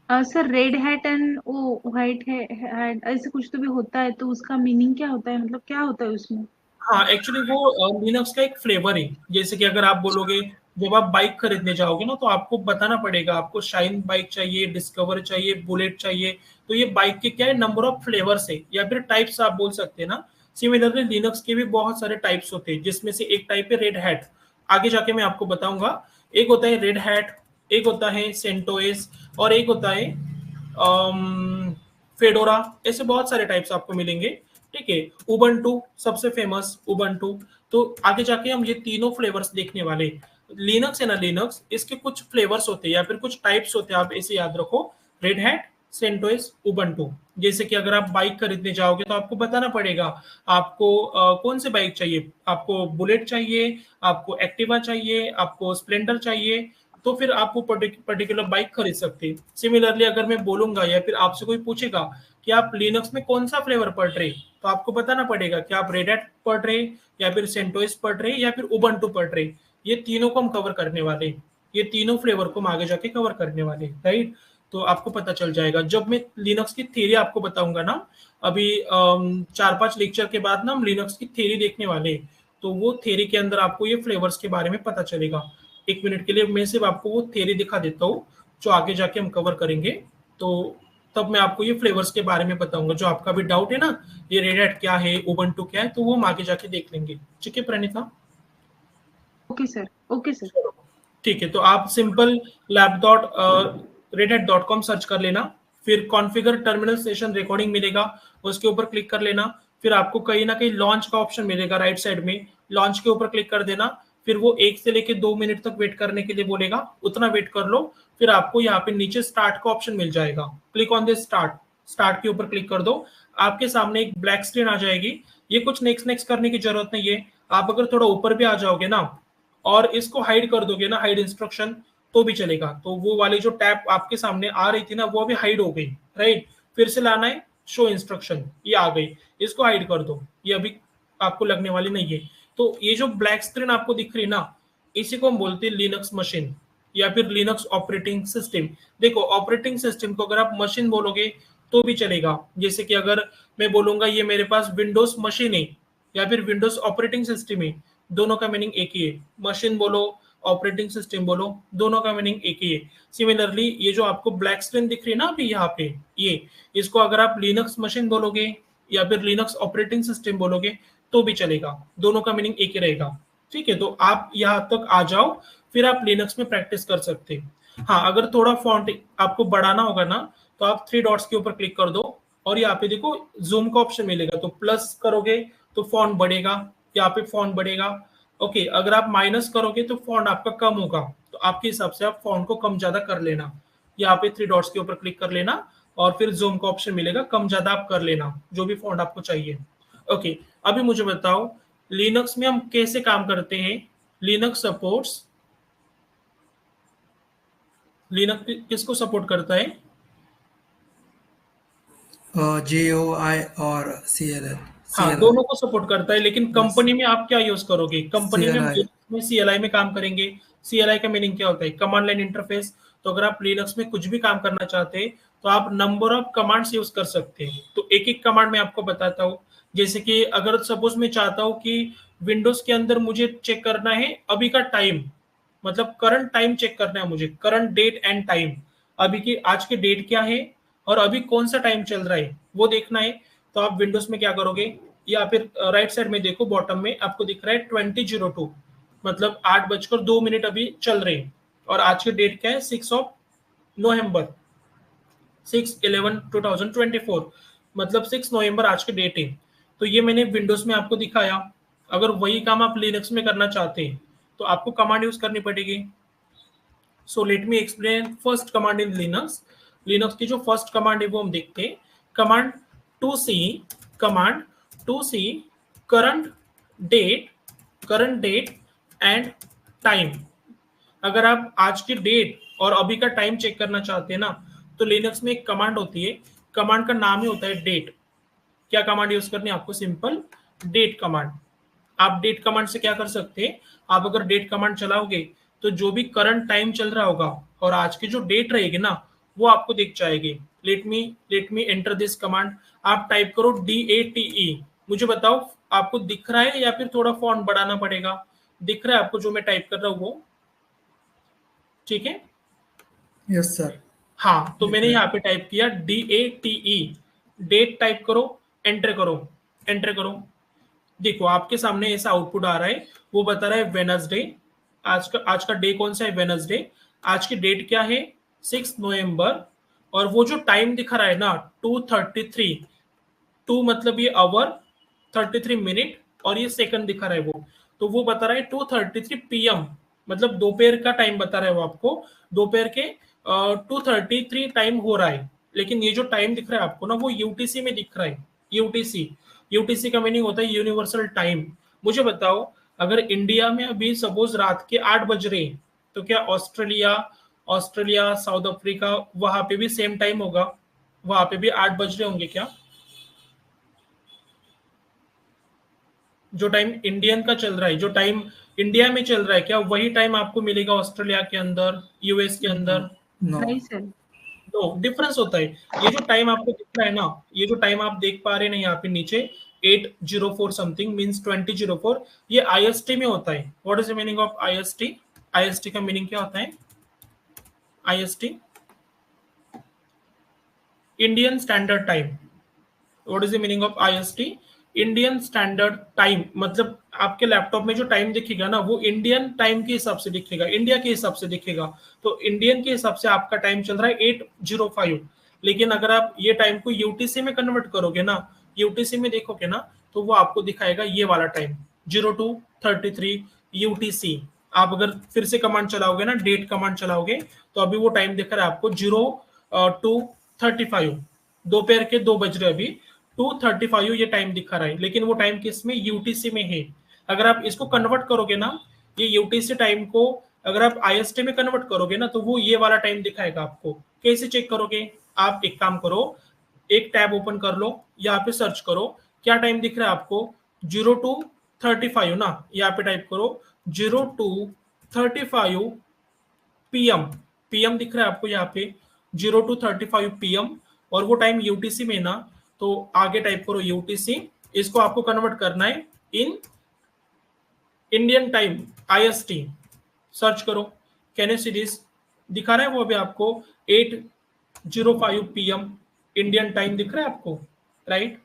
Sir Red Hat and वो व्हाइट हैट ऐसे कुछ तो भी होता है, तो उसका मीनिंग क्या होता है, मतलब क्या होता है उसमें? हाँ, एक्चुअली वो लिनक्स का एक फ्लेवर है। जैसे कि अगर आप बोलोगे, जब आप बाइक खरीदने जाओगे ना, तो आपको बताना पड़ेगा आपको शाइन बाइक चाहिए, डिस्कवर चाहिए, बुलेट चाहिए। तो ये बाइक के क्या है, नंबर ऑफ फ्लेवर्स है, या फिर टाइप्स आप बोल सकते हैं ना। सिमिलरली लिनक्स के भी बहुत सारे टाइप्स होते हैं, जिसमें से एक टाइप है रेड हैट। आगे जाके मैं आपको बताऊंगा। एक होता है रेड हैट, एक होता है सेंटोस, और एक होता है फेडोरा। ऐसे बहुत सारे टाइप्स आपको मिलेंगे, ठीक है। उबंटू सबसे फेमस, उबंटू। तो आगे जाके हम ये तीनों फ्लेवर्स देखने वाले। लिनक्स है ना, लिनक्स, इसके कुछ फ्लेवर्स होते हैं या फिर कुछ टाइप्स होते हैं, आप ऐसे याद रखो। Red Hat, CentOS, Ubuntu. जैसे कि अगर आप बाइक खरीदने जाओगे तो आपको बताना पड़ेगा आपको कौन से बाइक चाहिए। आपको बुलेट चाहिए, आपको एक्टिवा चाहिए, आपको स्प्लेंडर चाहिए, तो फिर आप वो पर्टिकुलर बाइक खरीद सकते हैं। सिमिलरली अगर मैं बोलूंगा या फिर आपसे कोई पूछेगा कि आप लिनक्स में कौन सा फ्लेवर पढ़ रहे, तो आपको बताना पड़ेगा कि आप रेड हैट पढ़ रहे, या फिर सेंटोस पढ़ रहे, या फिर उबंटू पढ़ रहे। ये तीनों को हम कवर करने वाले, ये तीनों फ्लेवर को हम आगे जाके कवर करने वाले, राइट। तो आपको पता चल जाएगा जब मैं लिनक्स की थ्योरी आपको बताऊंगा ना। अभी 4-5 लेक्चर के बाद ना हम लिनक्स की थ्योरी देखने वाले हैं। तो वो थ्योरी के अंदर आपको ये फ्लेवर्स के बारे में पता चलेगा। 1 मिनट के लिए मैं सिर्फ आपको वो थ्योरी दिखा देता हूँ, जो आगे जाके हम कवर करेंगे। तो तब मैं आपको ये फ्लेवर्स के बारे में बताऊंगा। जो आपका भी डाउट है ना, ये रेड हैट क्या है, उबंटू क्या है, तो वो हम आगे जाके देख लेंगे। ठीक है Praneeta? Okay sir, okay sir. चलो, ठीक है। तो आप simple lab dot redhat.com search कर लेना, फिर कॉन्फ़िगर टर्मिनल सेशन रिकॉर्डिंग मिलेगा, उसके ऊपर क्लिक कर लेना। फिर आपको कहीं ना कहीं लॉन्च का ऑप्शन मिलेगा राइट साइड में, लॉन्च के ऊपर क्लिक कर देना। फिर वो 1 से लेके 2 मिनट तक वेट करने के लिए बोलेगा, उतना वेट कर लो। फिर आपको यहाँ पे नीचे स्टार्ट का ऑप्शन मिल जाएगा, click on this start. Start के ऊपर क्लिक कर दो, आपके सामने एक ब्लैक स्क्रीन आ जाएगी। ये कुछ नेक्स्ट नेक्स्ट करने की जरूरत नहीं है। आप अगर थोड़ा ऊपर भी आ जाओगे ना और इसको हाइड कर दोगे ना, हाइड इंस्ट्रक्शन, तो भी चलेगा। तो वो वाली जो टैब आपके सामने आ रही थी ना, वो अभी हाइड हो गई, राइट। फिर से लाना है, शो इंस्ट्रक्शन, ये आ गई, इसको हाइड कर दो, ये अभी आपको लगने वाली नहीं है। तो ये जो ब्लैक स्क्रीन आपको दिख रही ना, इसी को हम बोलते हैं लिनक्स मशीन या फिर लिनक्स ऑपरेटिंग सिस्टम। देखो, ऑपरेटिंग सिस्टम को अगर आप मशीन बोलोगे तो भी चलेगा। जैसे कि अगर मैं बोलूंगा ये मेरे पास विंडोज मशीन है या फिर विंडोज ऑपरेटिंग सिस्टम है, दोनों का मीनिंग एक ही है। मशीन बोलो, ऑपरेटिंग सिस्टम बोलो, दोनों का मीनिंग एक ही है। सिमिलरली ये जो आपको ब्लैक स्क्रीन दिख रही है ना अभी यहाँ पे, ये इसको अगर आप लिनक्स मशीन बोलोगे या फिर लिनक्स ऑपरेटिंग सिस्टम बोलोगे तो भी चलेगा, दोनों का मीनिंग एक ही रहेगा। ठीक है, तो आप यहाँ तक आ जाओ, फिर आप लिनक्स में प्रैक्टिस कर सकते हैं। हाँ, अगर थोड़ा फॉन्ट आपको बढ़ाना होगा ना, तो आप 3 डॉट्स के ऊपर क्लिक कर दो और यहाँ पे देखो जूम का ऑप्शन मिलेगा, तो प्लस करोगे तो फॉन्ट बढ़ेगा, यहाँ पे फॉन्ट बढ़ेगा। ओके, अगर आप माइनस करोगे तो फॉन्ट आपका कम होगा। तो आपके हिसाब से आप फॉन्ट को कम ज्यादा कर लेना। यहाँ पे 3 डॉट्स के ऊपर क्लिक कर लेना और फिर जूम का ऑप्शन मिलेगा, कम ज्यादा आप कर लेना जो भी फॉन्ट आपको चाहिए। ओके, अभी मुझे बताओ लिनक्स में हम कैसे काम करते हैं। लिनक्स सपोर्ट्स, लिनक्स किसको सपोर्ट करता है? JOI और CLI हाँ, CLI दोनों को सपोर्ट करता है, लेकिन यस कंपनी में आप क्या यूज करोगे? कंपनी में हम CLI लिनक्स में CLI में काम करेंगे। CLI का मीनिंग क्या होता है? Command line interface. तो अगर आप लिनक्स में कुछ भी काम करना चाहते हैं तो आप नंबर ऑफ कमांड्स यूज कर सकते हैं। तो एक एक कमांड मैं आपको बताता हूँ। जैसे कि अगर सपोज मैं चाहता हूँ कि विंडोज के अंदर मुझे चेक करना है अभी का टाइम, मतलब करंट टाइम चेक करना है मुझे, करंट डेट एंड टाइम, अभी की आज की डेट क्या है और अभी कौन सा टाइम चल रहा है वो देखना है। तो आप विंडोज में क्या करोगे, या फिर राइट साइड में देखो, बॉटम में आपको दिख रहा है 20:02, मतलब 8:02 अभी चल रहे हैं। और आज की डेट क्या है? 6 नवंबर, 6/11/2024, मतलब 6 नवंबर आज की डेट है। तो ये मैंने विंडोज में आपको दिखाया। अगर वही काम आप लिनक्स में करना चाहते हैं तो आपको कमांड यूज करनी पड़ेगी। So let me explain first command in Linux. Linux की जो फर्स्ट कमांड है वो हम देखते हैं। Command to see, command to see current date, current date and time. अगर आप आज की डेट और अभी का टाइम चेक करना चाहते हैं ना, तो लिनक्स में एक कमांड होती है, कमांड का नाम ही होता है डेट। क्या कमांड यूज करनी है आपको? Simple date command. आप डेट कमांड से क्या कर सकते हैं, आप अगर डेट कमांड चलाओगे तो जो भी करंट टाइम चल रहा होगा और आज की जो डेट रहेगी ना, वो आपको दिख जाएगी। Let me enter this command. आप टाइप करो DATE। मुझे बताओ आपको दिख रहा है या फिर थोड़ा फॉन्ट बढ़ाना पड़ेगा? दिख रहा है आपको जो मैं टाइप कर रहा हूँ वो? ठीक है, यस सर हाँ। तो दिख मैंने रहा यहाँ है पे टाइप किया DATE, डेट टाइप करो, एंटर करो, एंटर करो। देखो आपके सामने ऐसा आउटपुट आ रहा है, वो बता रहा है वेनसडे। आज का डे कौन सा है? वेनसडे। आज की डेट क्या है? 6 नवंबर। और वो जो टाइम दिखा रहा है ना, 2:33, टू मतलब ये आवर, 33 मिनट, और ये सेकंड दिखा रहा है वो, तो वो बता रहा है 2:33 PM, मतलब दोपहर का टाइम बता रहा है वो आपको। दोपहर के 2:33 टाइम हो रहा है। लेकिन ये जो टाइम दिख रहा है आपको ना, वो यूटीसी में दिख रहा है। यूटीसी, यूटीसी का मीनिंग होता है यूनिवर्सल टाइम। मुझे बताओ, अगर इंडिया में अभी सपोज रात के 8 बज रहे हैं, तो क्या ऑस्ट्रेलिया, साउथ अफ्रीका, वहां पे भी सेम टाइम होगा? वहां पे भी 8 बज रहे होंगे क्या? जो टाइम इंडियन का चल रहा है, जो टाइम इंडिया में चल रहा है, क्या वही टाइम आपको मिलेगा ऑस्ट्रेलिया के अंदर, यूएस के अंदर? नो नहीं सर। नो, डिफरेंस होता है। ये जो टाइम आपको दिख रहा है ना, ये जो टाइम आप देख पा रहे हैं ना यहाँ पे नीचे, 8:04 समथिंग मीन्स 20:04, ये आईएसटी में होता है। What is the meaning of IST? IST का मीनिंग क्या होता है? IST Indian standard time. What is the meaning of IST? Indian standard time मतलब आपके लैपटॉप में जो टाइम दिखेगा ना वो इंडियन टाइम के हिसाब से दिखेगा, इंडिया के हिसाब से दिखेगा। तो इंडियन के हिसाब से आपका टाइम चल रहा है 8:05, लेकिन अगर आप ये टाइम को यूटीसी में कन्वर्ट करोगे ना, यूटीसी में देखोगे ना तो वो आपको दिखाएगा ये वाला टाइम 02:33 UTC। आप अगर फिर से कमांड चलाओगे ना, डेट कमांड चलाओगे तो अभी वो टाइम दिख रहा है आपको 02:35, दोपहर के 2 बज रहे अभी 2:35 ये टाइम दिखा रहा है, लेकिन वो टाइम किस में? यूटीसी में है। अगर आप इसको कन्वर्ट करोगे ना, ये यूटीसी टाइम को अगर आप IST में कन्वर्ट करोगे ना तो वो ये वाला टाइम दिखाएगा आपको। कैसे चेक करोगे? आप एक काम करो, एक टैब ओपन कर लो, यहाँ पे सर्च करो क्या टाइम दिख रहा है आपको, 02:35 ना, यहाँ पे टाइप करो 02:35 PM। PM दिख रहा है आपको यहाँ पे 02:35 PM, और वो टाइम यूटीसी में ना, तो आगे टाइप करो यूटीसी। इसको आपको कन्वर्ट करना है in Indian time IST। Search करो, कैन यू सी दिस? दिखा रहा है वो अभी आपको 8:05 PM इंडियन टाइम दिख रहा है आपको, राइट?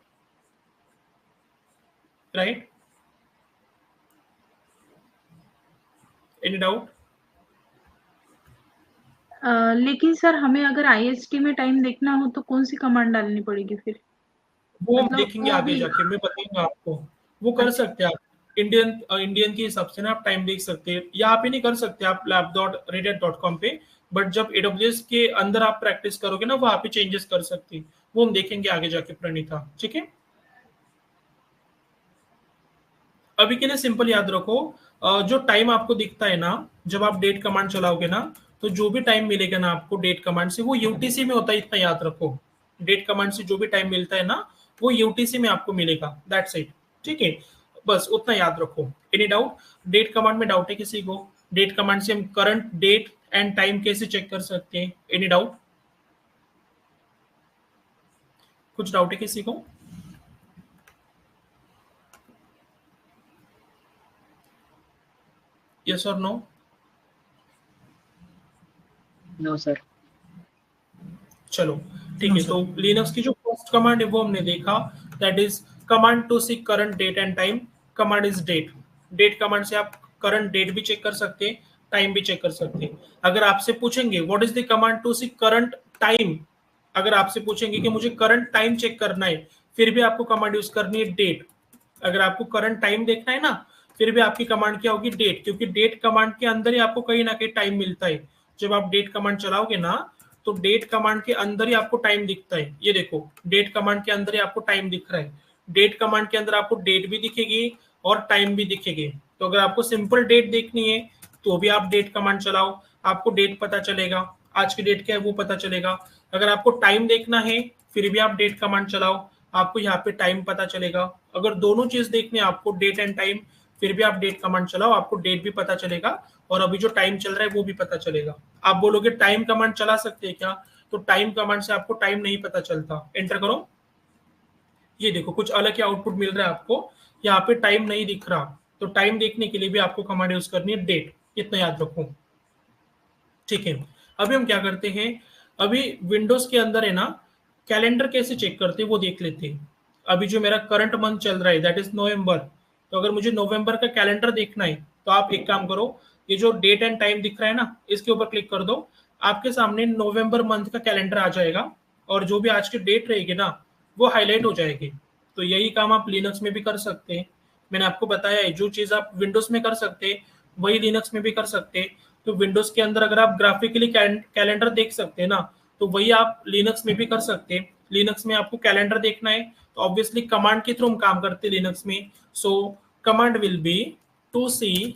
Right, any doubt? लेकिन सर हमें अगर IST में टाइम देखना हो तो कौन सी कमांड डालनी पड़ेगी फिर? वो हम मतलब देखेंगे वो आगे भी जाके, मैं बताऊंगा आपको। वो कर अच्छा। सकते हैं आप इंडियन के हिसाब से ना आप टाइम देख सकते हैं। यहाँ पे नहीं कर सकते आप lab.radiant.com पे, बट जब AWS के अंदर आप प्रैक्टिस करोगे ना वहां पे चेंजेस कर सकते हैं। वो हम देखेंगे आगे जाके प्रणीता, ठीक है? अभी के लिए सिंपल याद रखो, जो टाइम आपको दिखता है ना जब आप डेट कमांड चलाओगे ना, तो जो भी टाइम मिलेगा ना आपको डेट कमांड से वो यूटीसी में होता है, इतना याद रखो। डेट कमांड से जो भी टाइम मिलता है ना वो यूटीसी में आपको मिलेगा, दैट्स इट, ठीक है? बस उतना याद रखो। Any doubt? डेट कमांड में डाउट है किसी को? डेट कमांड से हम करंट डेट एंड टाइम कैसे चेक कर सकते हैं? Any doubt? कुछ डाउट है किसी को? यस और नो? No sir. चलो ठीक No, है। sir. तो लिनक्स की जो फर्स्ट कमांड है वो हमने देखा, that is command to see current date and time. Command is date. Date command से आप करंट डेट भी चेक कर सकते हैं, टाइम भी चेक कर सकते हैं। अगर आपसे पूछेंगे what is the command to see current time, अगर आपसे पूछेंगे कि मुझे करंट टाइम चेक करना है, फिर भी आपको कमांड यूज करनी है डेट। अगर आपको करंट टाइम देखना है ना, फिर भी आपकी कमांड क्या होगी? डेट, क्योंकि डेट कमांड के अंदर ही आपको कहीं ना कहीं टाइम मिलता है। जब आप डेट कमांड चलाओगे ना तो डेट कमांड के अंदर ही आपको टाइम दिखता है। ये देखो, डेट कमांड के अंदर ही आपको टाइम दिख रहा है। डेट कमांड के अंदर आपको डेट भी दिखेगी और टाइम भी दिखेगी। तो अगर आपको सिंपल डेट देखनी है तो भी आप डेट कमांड चलाओ, आपको डेट पता चलेगा, आज की डेट क्या है वो पता चलेगा। अगर आपको टाइम देखना है फिर भी आप डेट कमांड चलाओ, आपको यहाँ पे टाइम पता चलेगा। अगर दोनों चीज देखनी है आपको, डेट एंड टाइम, फिर भी आप डेट कमांड चलाओ, आपको डेट भी पता चलेगा और अभी जो टाइम चल रहा है वो भी पता चलेगा। आप बोलोगे टाइम कमांड चला सकते हैं क्या? तो टाइम कमांड से आपको टाइम नहीं पता चलता। एंटर करो, ये देखो कुछ अलग ही आउटपुट मिल रहा है आपको, यहाँ पे टाइम नहीं दिख रहा। तो टाइम देखने के लिए भी आपको कमांड यूज करनी है डेट, इतना याद रखो, ठीक है? अभी हम क्या करते हैं, अभी विंडोज के अंदर है ना कैलेंडर कैसे चेक करते हैं वो देख लेते हैं। अभी जो मेरा करंट मंथ चल रहा है दैट इज नवंबर, तो अगर मुझे नवंबर का कैलेंडर देखना है तो आप एक काम करो, ये जो डेट एंड टाइम दिख रहा है ना इसके ऊपर क्लिक कर दो, आपके सामने नवंबर मंथ का कैलेंडर आ जाएगा और जो भी आज की डेट रहेगी ना वो हाईलाइट हो जाएगी। तो यही काम आप लिनक्स में भी कर सकते हैं। मैंने आपको बताया है जो चीज आप विंडोज में कर सकते हैं वही लिनक्स में भी कर सकते हैं। तो विंडोज के अंदर अगर आप ग्राफिकली कैलेंडर देख सकते हैं ना, तो वही आप लिनक्स में भी कर सकते हैं। लिनक्स में आपको कैलेंडर देखना है तो ऑब्वियसली कमांड के थ्रू हम काम करते हैं लिनक्स में। So command will be to see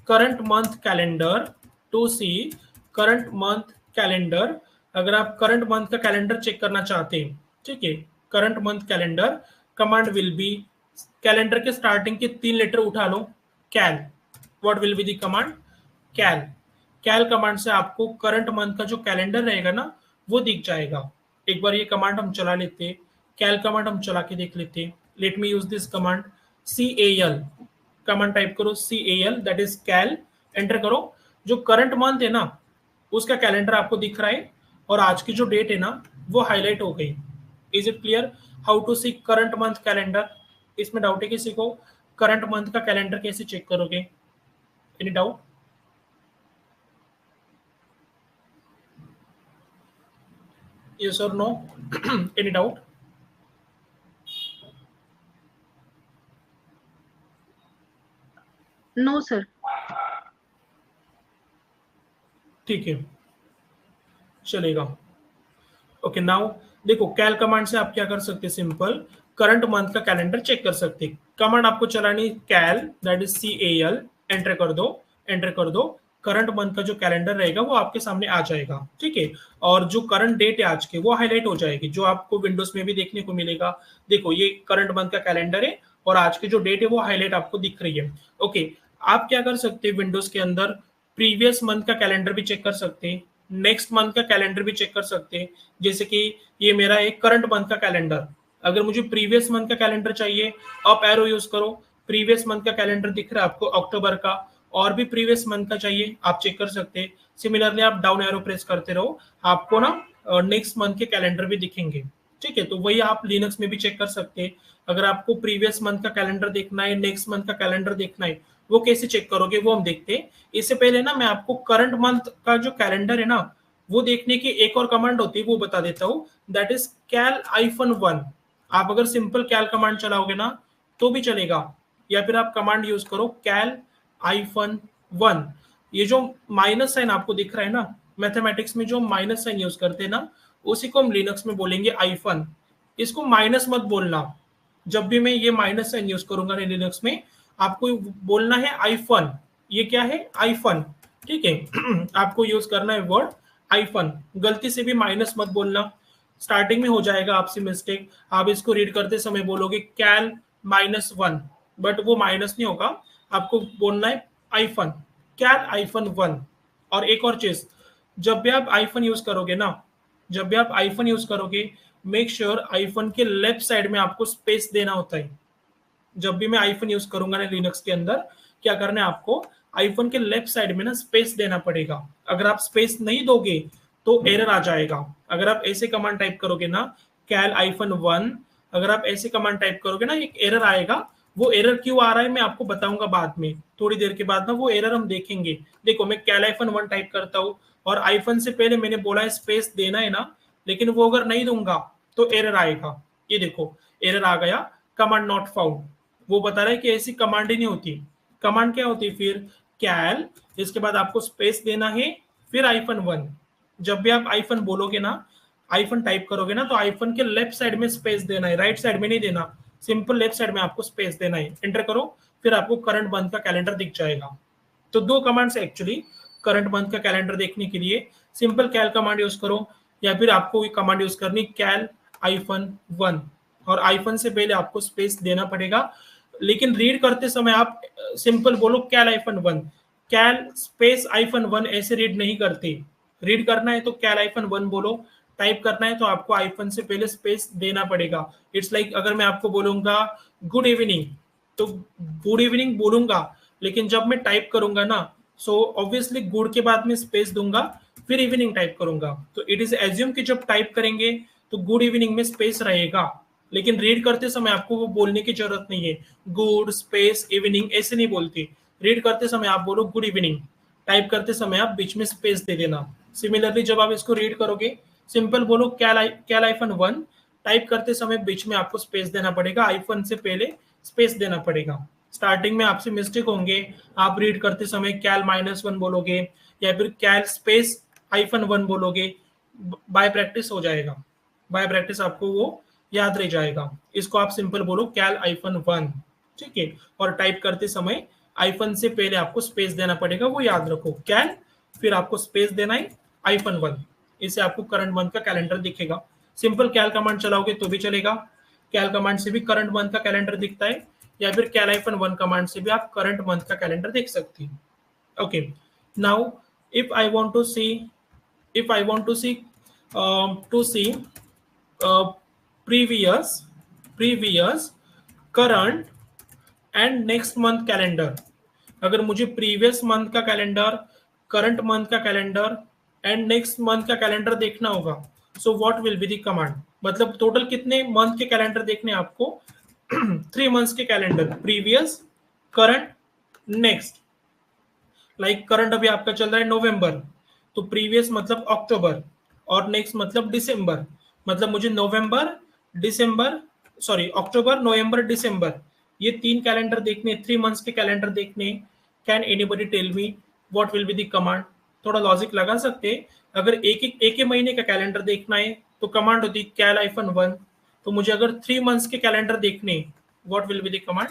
current month calendar, to see current month calendar. अगर आप करंट मंथ का कैलेंडर चेक करना चाहते हैं, ठीक है, current month calendar, command will be, calendar के स्टार्टिंग के 3 लेटर उठा लो, cal. What will be the command? Cal. Cal command से आपको करंट मंथ का जो कैलेंडर रहेगा ना वो दिख जाएगा। एक बार ये कमांड हम चला लेते हैं, कैल कमांड हम चला के देख लेते हैं। Let me use this command, CAL command type करो, CAL that is cal, enter करो। जो करंट मंथ है ना उसका कैलेंडर आपको दिख रहा है और आज की जो डेट है ना वो हाईलाइट हो गई। Is it clear how to see current month calendar? इसमें डाउट है किसी को? करंट मंथ का कैलेंडर कैसे चेक करोगे? Any doubt? yes or no? any doubt? No sir. ठीक है, चलेगा। ओके नाउ देखो, कैल कमांड से आप क्या कर सकते हैं, सिंपल करंट मंथ का कैलेंडर चेक कर सकते हैं। कमांड आपको चलानी कैल, दैट इज CAL, एंटर कर दो, एंटर कर दो। करंट मंथ का जो कैलेंडर रहेगा वो आपके सामने आ जाएगा, ठीक है। और जो करंट डेट है आज के, वो हाईलाइट हो जाएगी, जो आपको विंडोज में भी देखने को मिलेगा। देखो ये करंट मंथ का कैलेंडर है और आज की जो डेट है वो हाईलाइट आपको दिख रही है। ओके, आप क्या कर सकते हैं विंडोज के अंदर, प्रीवियस मंथ का कैलेंडर भी चेक कर सकते हैं, नेक्स्ट मंथ का कैलेंडर भी चेक कर सकते हैं। जैसे कि ये मेरा एक करंट मंथ का कैलेंडर, अगर मुझे प्रीवियस मंथ का कैलेंडर चाहिए, अप एरो यूज करो, प्रीवियस मंथ का कैलेंडर दिख रहा है आपको अक्टूबर का, और भी प्रीवियस मंथ का चाहिए आप चेक कर सकते हैं। सिमिलरली आप डाउन एरो प्रेस करते रहो, आपको ना नेक्स्ट मंथ के कैलेंडर भी दिखेंगे, ठीक है। तो वही आप लिनक्स में भी चेक कर सकते हैं। अगर आपको प्रीवियस मंथ का कैलेंडर देखना है, नेक्स्ट मंथ का कैलेंडर देखना है, वो कैसे चेक करोगे वो हम देखते हैं। इससे पहले ना मैं आपको करंट मंथ का जो कैलेंडर है ना, वो देखने की एक और कमांड होती है, वो बता देता हूँ, दैट इज cal-1। आप अगर सिंपल कैल कमांड चलाओगे ना तो भी चलेगा, या फिर आप कमांड यूज करो cal-1। ये जो माइनस साइन आपको दिख रहा है ना, मैथमेटिक्स में जो माइनस साइन यूज करते हैं ना, उसी को हम लिनक्स में बोलेंगे आइफन। इसको माइनस मत बोलना, जब भी मैं ये माइनस साइन यूज करूंगा लिनक्स में, आपको बोलना है आइफन। ये क्या है? आइफन, ठीक है। आपको यूज करना है वर्ड आइफन, गलती से भी माइनस मत बोलना, स्टार्टिंग में हो जाएगा आपसे मिस्टेक, आप इसको रीड करते समय बोलोगे cal-1, बट वो माइनस नहीं होगा, आपको बोलना है आइफन, cal-1। और एक और चीज, जब भी आप आइफन यूज करोगे ना, जब भी आप आइफन यूज करोगे, मेक श्योर आइफन के लेफ्ट साइड में आपको स्पेस देना होता है। जब भी मैं आइफन यूज करूंगा ना लिनक्स के अंदर, क्या करना है आपको, आइफन के लेफ्ट साइड में ना स्पेस देना पड़ेगा। अगर आप स्पेस नहीं दोगे तो एरर आ जाएगा। अगर आप ऐसे कमांड टाइप करोगे ना cal-1, अगर आप ऐसे कमांड टाइप करोगे ना, एक एरर आएगा। वो एरर क्यों आ रहा है मैं आपको बताऊंगा बाद में, थोड़ी देर के बाद ना वो एरर हम देखेंगे। देखो मैं cal-1 टाइप करता हूँ और आइफन से पहले मैंने बोला है स्पेस देना है ना, लेकिन वो अगर नहीं दूंगा तो एरर आएगा। ये देखो एरर आ गया, कमांड नॉट फाउंड। वो बता रहा है कि ऐसी कमांड ही नहीं होती। कमांड क्या होती है फिर? कैल, इसके बाद आपको स्पेस देना है, फिर -1। जब भी आप आइफन बोलोगे ना, आइफन टाइप करोगे ना, तो आइफन के लेफ्ट साइड में स्पेस देना है, राइट साइड में नहीं देना, सिंपल लेफ्ट साइड में आपको स्पेस देना है। एंटर करो, फिर आपको करंट मंथ का कैलेंडर दिख जाएगा। तो दो कमांड्स है एक्चुअली करंट मंथ का कैलेंडर देखने के लिए, सिंपल कैल कमांड यूज करो, या फिर आपको कमांड यूज करनी cal-1, और आइफन से पहले आपको स्पेस देना पड़ेगा। लेकिन रीड करते समय आप सिंपल बोलो cal-1, कैल स्पेस -1 ऐसे रीड नहीं करते। रीड करना है तो cal-1 बोलो, टाइप करना है तो आपको आइफन से पहले स्पेस देना पड़ेगा। इट्स लाइक अगर मैं आपको बोलूंगा गुड इवनिंग, तो गुड इवनिंग बोलूंगा, लेकिन जब मैं टाइप करूंगा ना, सो ऑब्वियसली गुड के बाद में स्पेस दूंगा, फिर इवनिंग टाइप करूंगा। तो इट इज एज्यूम कि जब टाइप करेंगे तो गुड इवनिंग में स्पेस रहेगा, लेकिन रीड करते समय आपको वो बोलने की जरूरत नहीं है, गुड स्पेस इवनिंग ऐसे नहीं बोलते। रीड करते समय आप बोलो गुड इवनिंग, टाइप करते समय आप बीच में स्पेस दे देना। सिमिलरली जब आप इसको रीड करोगे, सिंपल बोलो cal-1, टाइप करते समय बीच में आपको स्पेस देना पड़ेगा, आइफन से पहले स्पेस देना पड़ेगा। स्टार्टिंग में आपसे मिस्टेक होंगे, आप रीड करते समय cal-1 बोलोगे या फिर कैल स्पेस -1 बोलोगे, बाय प्रैक्टिस हो जाएगा, बाय प्रैक्टिस आपको वो याद रह जाएगा। इसको आप सिंपल बोलो cal-1, ठीक है। और टाइप करते समय आइफन से पहले आपको स्पेस देना पड़ेगा, वो याद रखो, कैल फिर आपको स्पेस देना है -1। इससे आपको करंट मंथ का कैलेंडर दिखेगा। सिंपल कैल कमांड चलाओगे तो भी चलेगा, कैल कमांड से भी करंट मंथ का कैलेंडर दिखता है, या फिर cal-1 कमांड से भी आप करंट मंथ का कैलेंडर देख सकते हैं। Okay now if I want to see, if I want to see previous current and next month calendar, अगर मुझे प्रीवियस मंथ का कैलेंडर, करंट मंथ का कैलेंडर एंड नेक्स्ट मंथ का कैलेंडर देखना होगा, so what will be the command, मतलब total कितने month के कैलेंडर देखने हैं आपको 3 मंथ्स के calendar, previous, current, next. Like current अभी आपका चल रहा है नवंबर, तो प्रीवियस मतलब अक्टूबर और नेक्स्ट मतलब दिसंबर, मतलब मुझे नवंबर, दिसंबर, सॉरी अक्टूबर, नवंबर, दिसंबर, ये 3 कैलेंडर देखने, 3 मंथ्स के कैलेंडर देखने। Can anybody tell me what will be the command? थोड़ा लॉजिक लगा सकते हैं। अगर एक ही महीने का कैलेंडर देखना है तो कमांड होती है कैल -1। तो मुझे अगर 3 मंथ्स के कैलेंडर देखने, what will be the command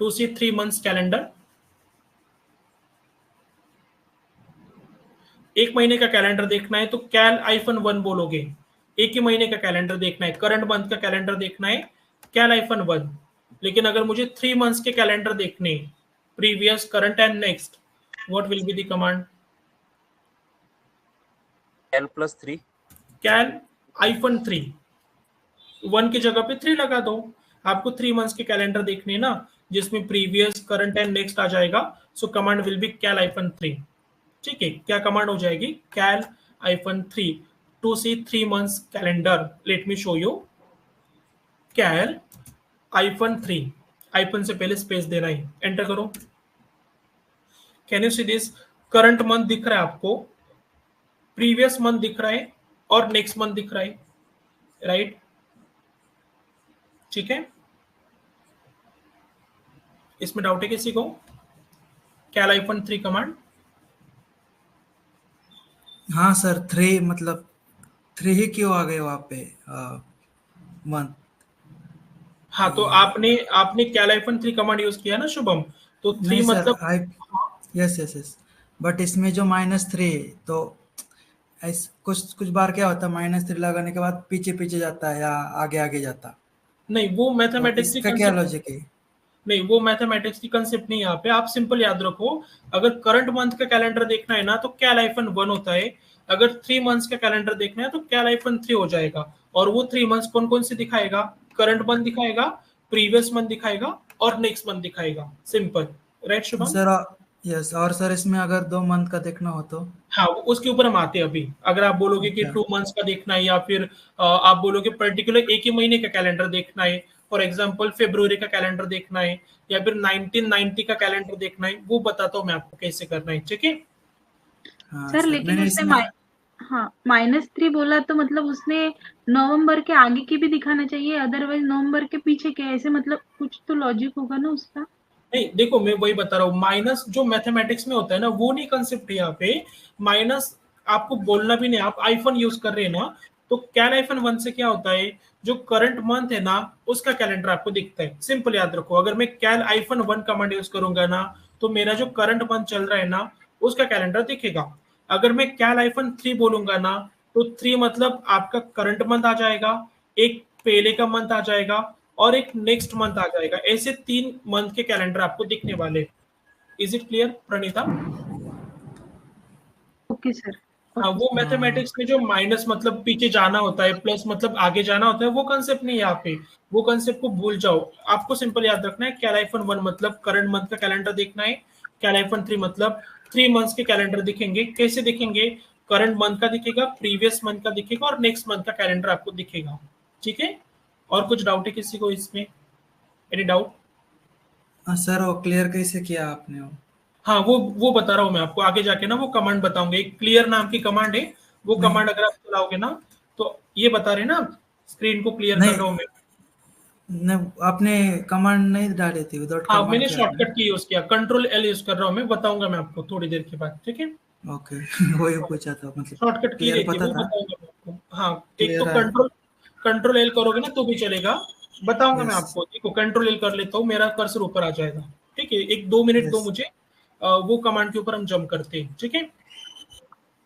to see 3 months calendar? एक महीने का कैलेंडर देखना है तो कैल -1 बोलोगे। एक ही महीने का कैलेंडर देखना है, करंट मंथ का कैलेंडर देखना है, कैल -1। लेकिन अगर मुझे 3 मंथ्स के कैलेंडर देखने, previous, current and next, what will be the command? Cal +3। Cal -3, 1 की जगह पे 3 लगा दो। आपको 3 मंथ्स के कैलेंडर देखने ना, जिसमें प्रीवियस, करंट एंड नेक्स्ट आ जाएगा। So command will be cal -3। ठीक है, क्या कमांड हो जाएगी? Cal -3 to see 3 months calendar. Let me show you. Cal -3, hyphen से पहले स्पेस देना है, एंटर करो। Can you see this? Current month दिख रहा है आपको, प्रीवियस मंथ दिख रहा है और नेक्स्ट मंथ दिख रहा है, राइट? ठीक है, इसमें डाउट है किसी को? कैल -3 कमांड। हाँ सर, 3 मतलब 3 ही क्यों आ गए वहाँ पे मंथ? हाँ, तो आपने आपने कैल -3 कमांड यूज किया ना शुभम, तो 3 नहीं सर, मतलब यस यस यस, बट इसमें जो -3, तो कुछ बार क्या होता है, -3 लगाने के बाद पीछे पीछे जाता है या आगे आगे जाता, नहीं, वो तो मैथमेटिक्स की इसका क्या कंसेप्ट लॉजिक है? नहीं, वो मैथमेटिक्स की कंसेप्ट नहीं है यहाँ पे। आप सिंपल याद रखो, अगर करंट मंथ का कैलेंडर देखना है ना तो कैल -1 होता है। अगर 3 मंथ्स का कैलेंडर देखना है तो कैल -3 हो जाएगा। और वो 3 मंथ्स कौन कौन से दिखाएगा? करंट मंथ दिखाएगा, प्रीवियस मंथ दिखाएगा और नेक्स्ट मंथ दिखाएगा। Simple, right Shubham? Sir yes, और सर इसमें अगर 2 मंथ का देखना हो तो? हाँ, उसके ऊपर हम आते हैं अभी। अगर आप बोलोगे कि अच्छा। 2 मंथ्स का देखना है या फिर आप बोलोगे पर्टिकुलर एक ही महीने का कैलेंडर देखना है, फॉर एग्जांपल फरवरी का कैलेंडर देखना है या फिर 1990 का कैलेंडर देखना है, वो बताता हूँ मैं आपको कैसे करना है। ठीक है? हाँ सर सर, लेकिन मैंने उसने इसमें हाँ -3 बोला तो मतलब उसने नवंबर के आगे की भी दिखाना चाहिए, अदरवाइज नवंबर के पीछे क्या, ऐसे मतलब कुछ तो लॉजिक होगा ना उसका। नहीं, देखो मैं वही बता रहा हूँ, माइनस जो मैथमेटिक्स में होता है ना, वो नहीं कंसेप्ट है यहाँ पे। माइनस आपको बोलना भी नहीं, आप आईफोन यूज कर रहे हैं ना, तो कैल -1 से क्या होता है, जो करंट मंथ है ना उसका कैलेंडर आपको दिखता है। सिंपल याद रखो, अगर मैं कैल -1 कमांड यूज करूंगा ना तो मेरा जो करंट मंथ चल रहा है ना उसका कैलेंडर दिखेगा। अगर मैं कैल -3 बोलूंगा ना तो 3 मतलब आपका करंट मंथ आ जाएगा, एक पहले का मंथ आ जाएगा और एक नेक्स्ट मंथ आ जाएगा। ऐसे 3 मंथ के कैलेंडर आपको दिखने वाले। Is it clear Praneeta? Okay sir. हाँ, वो मैथमेटिक्स में जो माइनस मतलब पीछे जाना होता है, प्लस मतलब आगे जाना होता है, वो कंसेप्ट नहीं है यहाँ पे। वो कंसेप्ट को भूल जाओ। आपको सिंपल याद रखना है, कैल -1 मतलब करंट मंथ का कैलेंडर देखना है, कैल -3 मतलब 3 मंथ्स के कैलेंडर दिखेंगे। कैसे दिखेंगे? करंट मंथ का दिखेगा, प्रीवियस मंथ का दिखेगा और नेक्स्ट मंथ का कैलेंडर आपको दिखेगा। ठीक है? और कुछ डाउट है किसी को इसमें? Any doubt? सर वो क्लियर कैसे किया आपने वो? हाँ, वो बता रहा हूँ मैं आपको, आगे जाके ना वो कमांड बताऊंगा। एक क्लियर नाम की कमांड है, वो नहीं कमांड अगर आप चलाओगे ना तो ये बता रहे ना, स्क्रीन को क्लियर कर नहीं रहा हूँ मैं। नहीं, आपने कमांड नहीं डाली थी, विदाउट हाँ, कमांड मैंने किया आपने? शॉर्टकट की यूज किया, कंट्रोल L यूज कर रहा हूँ मैं, बताऊंगा मैं आपको थोड़ी देर के बाद। ठीक है? ओके वही पूछा था, मतलब शॉर्टकट की क्लियर रहती है, पता वो था। बताऊंगा मैं आपको। हाँ, एक तो क्लियर है। कंट्रोल L करोगे ना तो भी चलेगा, बताऊंगा मैं यस आपको। देखो कंट्रोल L कर लेता हूँ, मेरा कर्सर ऊपर आ जाएगा। ठीक है, 1-2 मिनट दो यस। मुझे। वो कमांड के ऊपर हम जंप करते हैं। ठीक है?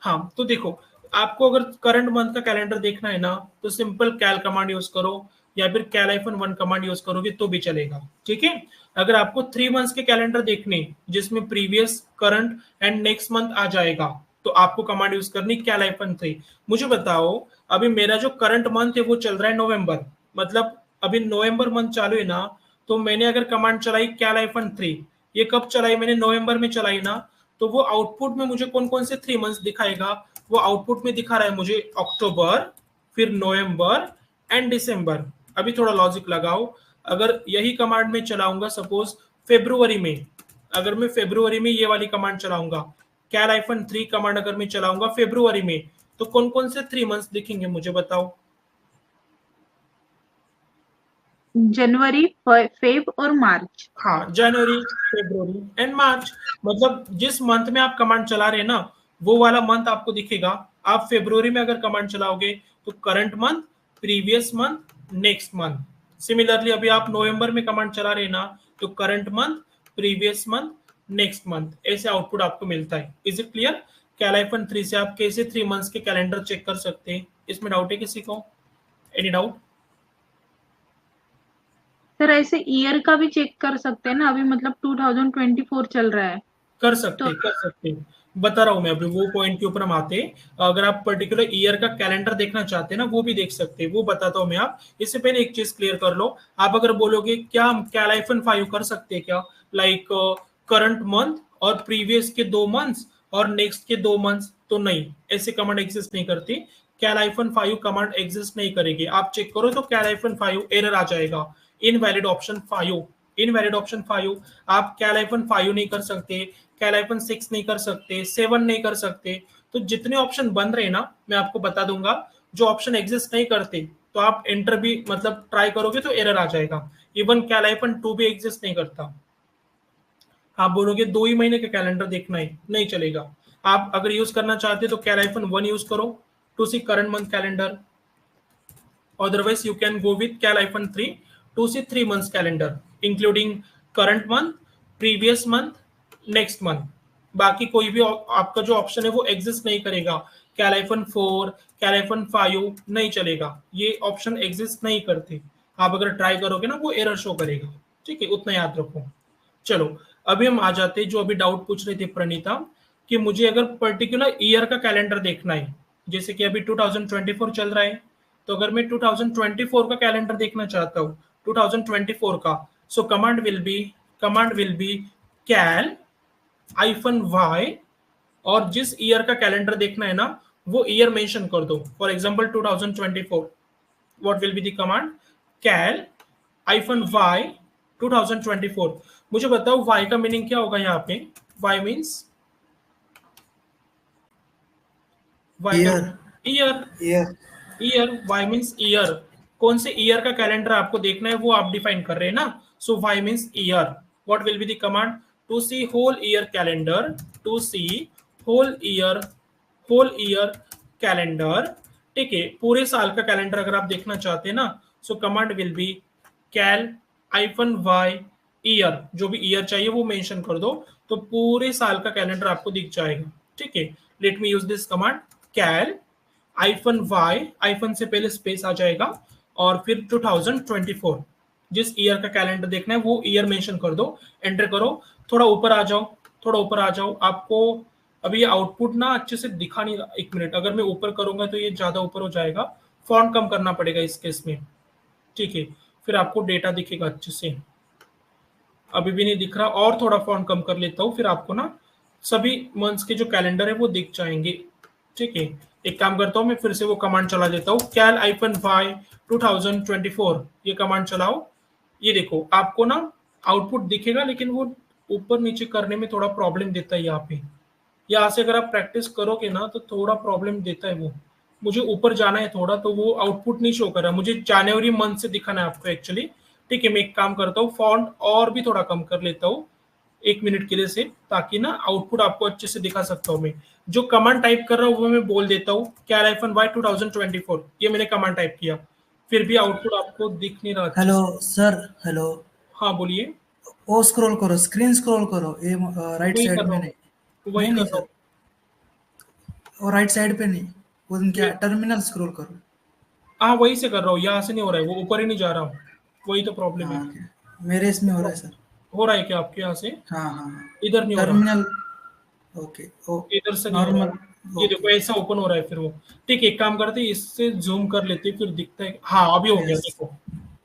हाँ, तो देखो, आपको अगर करंट मंथ का कैलेंडर देखना है ना तो सिंपल कैल कमांड यूज करो या फिर कैल -1 कमांड यूज करोगे तो भी चलेगा। ठीक है? अगर आपको 3 मंथ्स के कैलेंडर देखने जिसमें previous, current and next month आ जाएगा तो आपको कमांड यूज करनी कैल -3। मुझे बताओ, अभी मेरा जो करंट मंथ है वो चल रहा है नवंबर, मतलब अभी नवंबर मंथ चालू है ना, तो मैंने अगर कमांड चलाई कैल -3, ये कब चलाई? मैंने नवंबर में चलाई ना, तो वो आउटपुट में मुझे कौन कौन से 3 मंथ्स दिखाएगा? वो आउटपुट में दिखा रहा है मुझे अक्टूबर, फिर नवंबर एंड दिसंबर। अभी थोड़ा लॉजिक लगाओ, अगर यही कमांड में चलाऊंगा सपोज फेब्रुवरी में, अगर मैं फेब्रुवरी में ये वाली कमांड चलाऊंगा, cal-3 कमांड अगर मैं चलाऊंगा फेब्रुवरी में, तो कौन कौन से 3 मंथ्स दिखेंगे मुझे बताओ? जनवरी, फेब और मार्च। हाँ, जनवरी, फरवरी एंड मार्च। मतलब जिस मंथ में आप कमांड चला रहे हैं ना, वो वाला मंथ आपको दिखेगा। आप फरवरी में अगर कमांड चलाओगे तो current month, previous month, next month. Similarly अभी आप नवंबर में कमांड चला रहे हैं ना, तो current month, previous month, next month, ऐसे आउटपुट आपको मिलता है। Is it clear? cal-3 से आप कैसे 3 मंथ्स के कैलेंडर चेक कर सकते हैं? इसमें डाउट है किसी को? Any doubt? सर ऐसे ईयर का भी चेक कर सकते हैं ना, अभी मतलब 2024 चल रहा है। कर सकते बता रहा हूं मैं, अभी वो पॉइंट के ऊपर हम आते हैं। अगर आप पर्टिकुलर ईयर का कैलेंडर देखना चाहते हैं ना, वो भी देख सकते हैं, वो बताता हूं मैं। आप इससे पहले एक चीज क्लियर कर लो। आप अगर बोलोगे क्या हम cal-5 कर सकते हैं क्या, लाइक करंट मंथ और प्रीवियस के 2 मंथ्स और नेक्स्ट के 2 मंथ्स, तो नहीं, ऐसे कमांड एग्जिस्ट नहीं करती। cal-5 कमांड एग्जिस्ट नहीं करेगी। आप चेक करो तो cal-5 एरर आ जाएगा, इनवैलिड ऑप्शन 5, इनवैलिड ऑप्शन 5। आप cal-5 नहीं कर सकते, cal-6 नहीं कर सकते, 7 नहीं कर सकते। तो जितने ऑप्शन बन रहे हैं ना, मैं आपको बता दूंगा। जो ऑप्शन एग्जिस्ट नहीं करते तो आप एंटर भी मतलब ट्राई करोगे तो एरर आ जाएगा। इवन cal-2 भी एग्जिस्ट नहीं करता। आप बोलोगे 2 ही महीने का कैलेंडर देखना है, नहीं चलेगा। आप अगर यूज करना चाहते हो तो cal-1 यूज करो to see current month calendar, otherwise you can go with cal-3 to see 3 months calendar including current month, previous month, next month। बाकी कोई भी आपका जो ऑप्शन है वो एग्जिस्ट नहीं करेगा। cal-4, cal-5 नहीं चलेगा, ये ऑप्शन एग्जिस्ट नहीं करते। आप अगर ट्राई करोगे ना, वो एरर शो करेगा। ठीक है, उतना याद रखो। चलो अभी हम आ जाते हैं, जो अभी डाउट पूछ रहे थे प्रणीता, कि मुझे अगर पर्टिकुलर ईयर का कैलेंडर देखना है, जैसे कि अभी 2024 चल रहा है, तो अगर मैं 2024 का कैलेंडर देखना चाहता हूँ, 2024 का, सो कमांड विल बी cal-y, और जिस ईयर का कैलेंडर देखना है ना, वो ईयर मेंशन कर दो। For example 2024, what will be the command? cal-y 2024। मुझे बताओ y का मीनिंग क्या होगा यहाँ पे? y means year, y means year. कौन से ईयर का कैलेंडर आपको देखना है वो आप डिफाइन कर रहे हैं ना, so y means year. What will be the command? To see whole year calendar, to see whole year calendar. ठीक है, पूरे साल का कैलेंडर अगर आप देखना चाहते हैं ना, so command will be cal-y year, जो भी ईयर चाहिए वो मेंशन कर दो, तो पूरे साल का कैलेंडर आपको दिख जाएगा। ठीक है, late me use this command cal-y, iPhone से पहले स्पेस आ जाएगा, और फिर 2024, जिस ईयर का कैलेंडर देखना है वो ईयर मेंशन कर दो, एंटर करो। थोड़ा ऊपर आ जाओ, आपको अभी ये आउटपुट ना अच्छे से दिखा नहीं रहा। एक मिनट, अगर मैं ऊपर करूंगा तो ये ज्यादा ऊपर हो जाएगा, फॉन्ट कम करना पड़ेगा इस केस में। ठीक है, फिर आपको डेटा दिखेगा अच्छे से। अभी भी नहीं दिख रहा, और थोड़ा फॉन्ट कम कर लेता हूँ, फिर आपको ना सभी मंथ्स के जो कैलेंडर है वो दिख जाएंगे। ठीक है, एक काम करता हूँ, मैं फिर से वो कमांड चला देता हूँ, cal-y 2024, ये कमांड चलाओ। ये देखो आपको ना आउटपुट दिखेगा, लेकिन वो ऊपर नीचे करने में थोड़ा प्रॉब्लम देता है। यहाँ पे यहाँ से अगर आप प्रैक्टिस करोगे ना तो थोड़ा प्रॉब्लम देता है वो। मुझे ऊपर जाना है थोड़ा, तो वो आउटपुट नहीं शो कर रहा। मुझे जनवरी मंथ से दिखाना है आपको एक्चुअली। ठीक है, मैं एक काम करता हूँ, फॉन्ट और भी थोड़ा कम कर लेता हूँ 1 मिनट के लिए से, ताकि ना आउटपुट आपको अच्छे से दिखा सकता हूँ। मैं जो कमांड टाइप कर रहा हूँ वो मैं बोल देता हूँ, cal-y 2024, ये मैंने कमांड टाइप किया, फिर भी आउटपुट आपको दिख नहीं रहा। Hello sir, hello. हाँ बोलिए। वो स्क्रॉल करो, स्क्रीन स्क्रॉल करो, ये राइट साइड में नहीं, वही नहीं कर सर, वो राइट साइड पे नहीं, वो क्या टर्मिनल स्क्रॉल करो। हाँ वही से कर रहा हूँ, यहाँ से नहीं हो रहा है, वो ऊपर ही नहीं जा रहा हूँ, वही तो प्रॉब्लम है। हाँ, मेरे इसमें हो रहा है सर। हो रहा है क्या आपके यहाँ से? हाँ, इधर नहीं हो रहा, टर्मिनल। ओके, इधर से नहीं हो नॉर्मल। रहा। ये देखो ऐसा ओपन हो रहा है फिर वो। ठीक है, एक काम करते हैं, इससे जूम कर लेते हैं, फिर दिखता है। हाँ अभी हो गया, देखो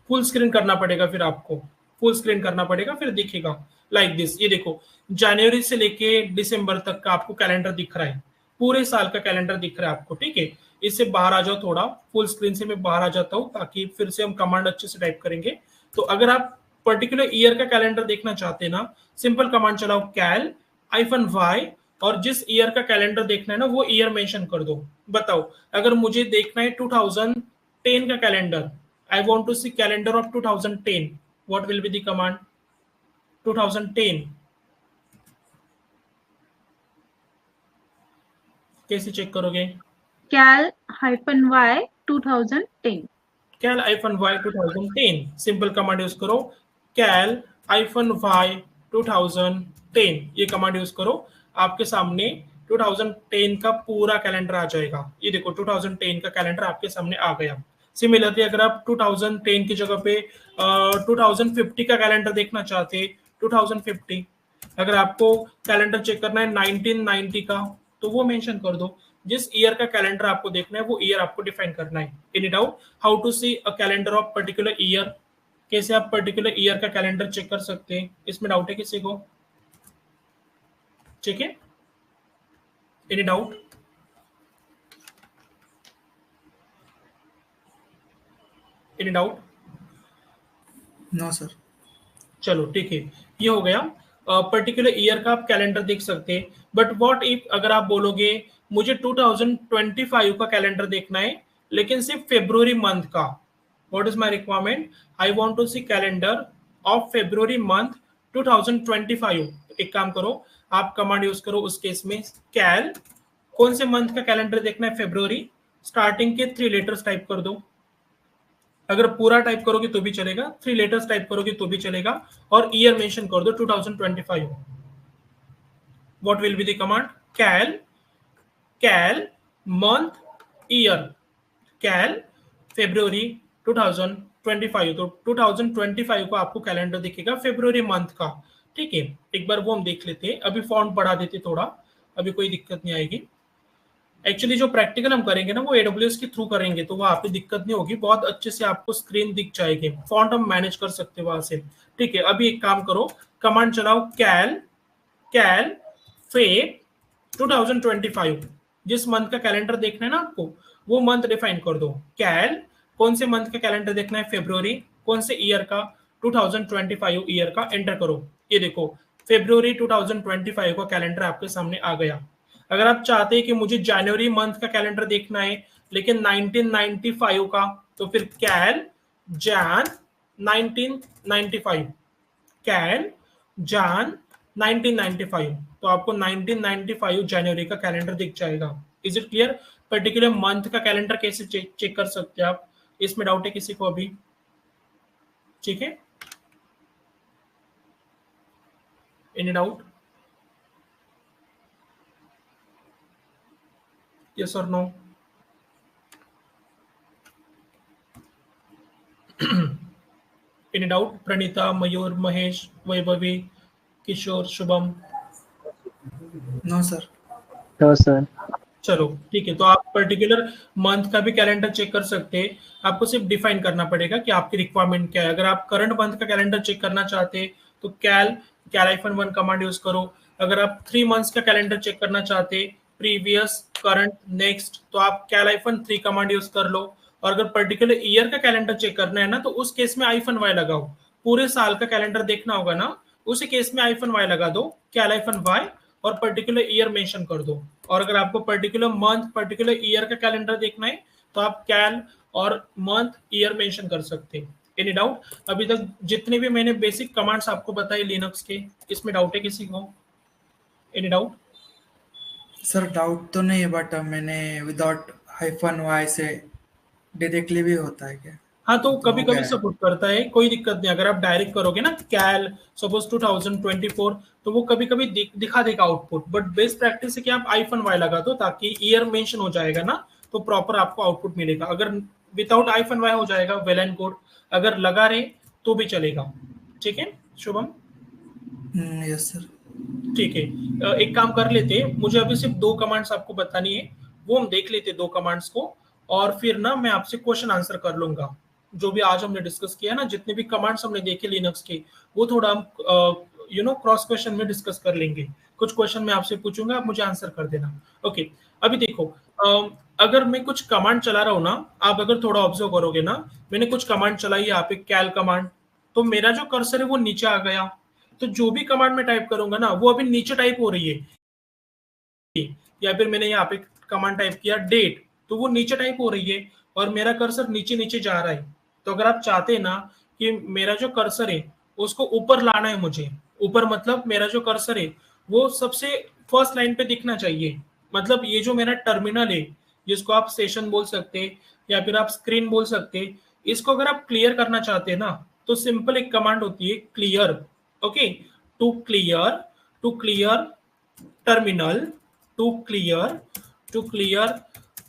फुल स्क्रीन करना पड़ेगा फिर आपको, फुल स्क्रीन करना पड़ेगा, फिर दिखेगा लाइक दिस। ये देखो जनवरी से लेके दिसंबर तक का आपको कैलेंडर दिख रहा है, पूरे साल का कैलेंडर दिख रहा है आपको, ठीक है। इससे बाहर आ जाओ, थोड़ा फुल स्क्रीन से मैं बाहर आ जाता हूँ ताकि फिर से हम कमांड अच्छे से टाइप करेंगे। तो अगर आप पर्टिकुलर ईयर का कैलेंडर देखना चाहते हैं ना, सिंपल कमांड चलाओ कैल -y, और जिस ईयर का कैलेंडर देखना है ना वो ईयर मेंशन कर दो। बताओ अगर मुझे देखना है 2010 का calendar, I want to see calendar of 2010, what will be the command? 2010 कैसे चेक करोगे? cal -y 2010, cal -y 2010, simple command use करो, कैल -y 2010, ये कमांड यूज करो, आपके सामने 2010 का पूरा कैलेंडर आ जाएगा। ये देखो 2010 का कैलेंडर आपके सामने आ गया। सिमिलरली अगर आप 2010 की जगह पे 2050 का कैलेंडर देखना चाहते, 2050, अगर आपको कैलेंडर चेक करना है 1990 का, तो वो मेंशन कर दो। जिस ईयर का कैलेंडर आपको देखना है वो ईयर आपको डिफाइन करना है। Any doubt how to see a calendar of particular year? कैसे आप पर्टिकुलर ईयर का कैलेंडर चेक कर सकते हैं? इसमें डाउट है किसी को? ठीक है, any doubt? Any doubt? No sir. चलो ठीक है, ये हो गया। पर्टिकुलर ईयर का आप कैलेंडर देख सकते हैं। बट व्हाट इफ अगर आप बोलोगे मुझे 2025 का कैलेंडर देखना है लेकिन सिर्फ फरवरी मंथ का, what is my requirement? I want to see calendar of February month 2025। एक काम करो, आप कमांड यूज करो उस केस में, कैल, कौन से मंथ का कैलेंडर देखना है? फरवरी, स्टार्टिंग के 3 लेटर्स टाइप कर दो। अगर पूरा टाइप करोगे तो भी चलेगा, 3 लेटर्स टाइप करोगे तो भी चलेगा, और ईयर मेंशन कर दो 2025। What will be the command? Cal month year, cal February 2025। तो 2025 को आपको कैलेंडर दिखेगा फरवरी मंथ का, ठीक है। एक बार वो हम देख लेते हैं, अभी फॉन्ट बढ़ा देते थोड़ा, अभी कोई दिक्कत नहीं आएगी। एक्चुअली जो प्रैक्टिकल हम करेंगे ना वो AWS के थ्रू करेंगे, तो वहां पे दिक्कत नहीं होगी, बहुत अच्छे से आपको स्क्रीन दिख जाएगी, फॉन्ट हम मैनेज कर सकते हैं वहां से, ठीक है। अभी एक काम करो, कमांड चलाओ कैल फेब 2025, जिस मंथ का कैलेंडर देखना है ना आपको वो मंथ डिफाइन कर दो। कैल, कौन से मंथ का कैलेंडर देखना है? फरवरी, कौन से ईयर का? 2025 ईयर का, एंटर करो। ये देखो फरवरी 2025 का कैलेंडर आपके सामने आ गया। अगर आप चाहते हैं कि मुझे जनवरी मंथ का कैलेंडर देखना है लेकिन 1995 का, तो फिर कैल जैन 1995, कैल जैन 1995, तो आपको 1995 जनवरी का कैलेंडर दिख जाएगा। Is it clear? Particular month का कैलेंडर कैसे चेक कर सकते हैं आप? इसमें डाउट है किसी को अभी? ठीक है, any doubt? Yes or no? Any doubt? Praneeta, Mayur, Mahesh, Vaibhavi, Kishore, Shubham? No sir. No sir. चलो ठीक है, तो आप पर्टिकुलर मंथ का भी कैलेंडर चेक कर सकते हैं। आपको सिर्फ डिफाइन करना पड़ेगा कि आपकी रिक्वायरमेंट क्या है। अगर आप करंट मंथ का कैलेंडर चेक करना चाहते हैं तो कैल -1 कमांड यूज करो। अगर आप 3 मंथ्स का कैलेंडर चेक करना चाहते हैं, प्रीवियस, करंट, नेक्स्ट, तो आप कैल-3 कमांड यूज कर लो। और अगर पर्टिकुलर ईयर का कैलेंडर चेक करना है ना तो उस केस में -y लगाओ। पूरे साल का कैलेंडर देखना होगा ना, उसी केस में -y लगा दो, कैल-y, और पर्टिकुलर ईयर मेंशन कर दो। और अगर आपको पर्टिकुलर मंथ, पर्टिकुलर ईयर का कैलेंडर देखना है तो आप कैल और मंथ, ईयर मेंशन कर सकते हैं। Any doubt? अभी तक जितने भी मैंने बेसिक कमांड्स आपको बताए लिनक्स के, इसमें डाउट है किसी को? Any doubt? सर डाउट तो नहीं है, बट मैंने विदाउट -y से डायरेक्टली भी होता है क्या? हाँ, तो कभी कभी सपोर्ट करता है, कोई दिक्कत नहीं। अगर आप डायरेक्ट करोगे ना कैल सपोज 2024, तो वो कभी कभी दिखा देगा आउटपुट, बट बेस्ट प्रैक्टिस है कि आप -y लगा दो ताकि ईयर मेंशन हो जाएगा ना, तो प्रॉपर आपको आउटपुट मिलेगा। अगर विदाउट -y हो जाएगा वेल एंड गुड, अगर लगा रहे तो भी चलेगा। ठीक है शुभम? Yes sir. ठीक है, एक काम कर लेते, मुझे अभी सिर्फ 2 कमांड्स आपको बतानी है, वो हम देख लेते 2 कमांड्स को, और फिर ना मैं आपसे क्वेश्चन आंसर कर लूंगा। जो भी आज हमने डिस्कस किया ना, जितने भी कमांड्स हमने देखे लिनक्स के, वो थोड़ा हम क्रॉस क्वेश्चन में डिस्कस कर लेंगे। कुछ क्वेश्चन मैं आपसे पूछूंगा, आप मुझे आंसर कर देना। ओके, अभी देखो, अगर मैं कुछ कमांड चला रहा हूँ ना, आप अगर थोड़ा ऑब्जर्व करोगे ना, मैंने कुछ कमांड चलाई यहाँ पे, कैल कमांड, तो मेरा जो कर्सर है वो नीचे आ गया। तो जो भी कमांड में टाइप करूंगा ना, वो अभी नीचे टाइप हो रही है। या फिर मैंने यहाँ पे कमांड टाइप किया डेट, तो वो नीचे टाइप हो रही है और मेरा कर्सर नीचे नीचे जा रहा है। तो अगर आप चाहते हैं ना कि मेरा जो कर्सर है उसको ऊपर लाना है मुझे, ऊपर मतलब मेरा जो कर्सर है वो सबसे फर्स्ट लाइन पे दिखना चाहिए। मतलब ये जो मेरा टर्मिनल है, जिसको आप सेशन बोल सकते हैं या फिर आप स्क्रीन बोल सकते हैं, इसको अगर आप क्लियर करना चाहते हैं ना, तो सिंपल एक कमांड होती है clear. Okay, to clear terminal, to clear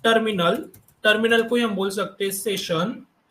terminal, terminal को हम बोल सकते हैं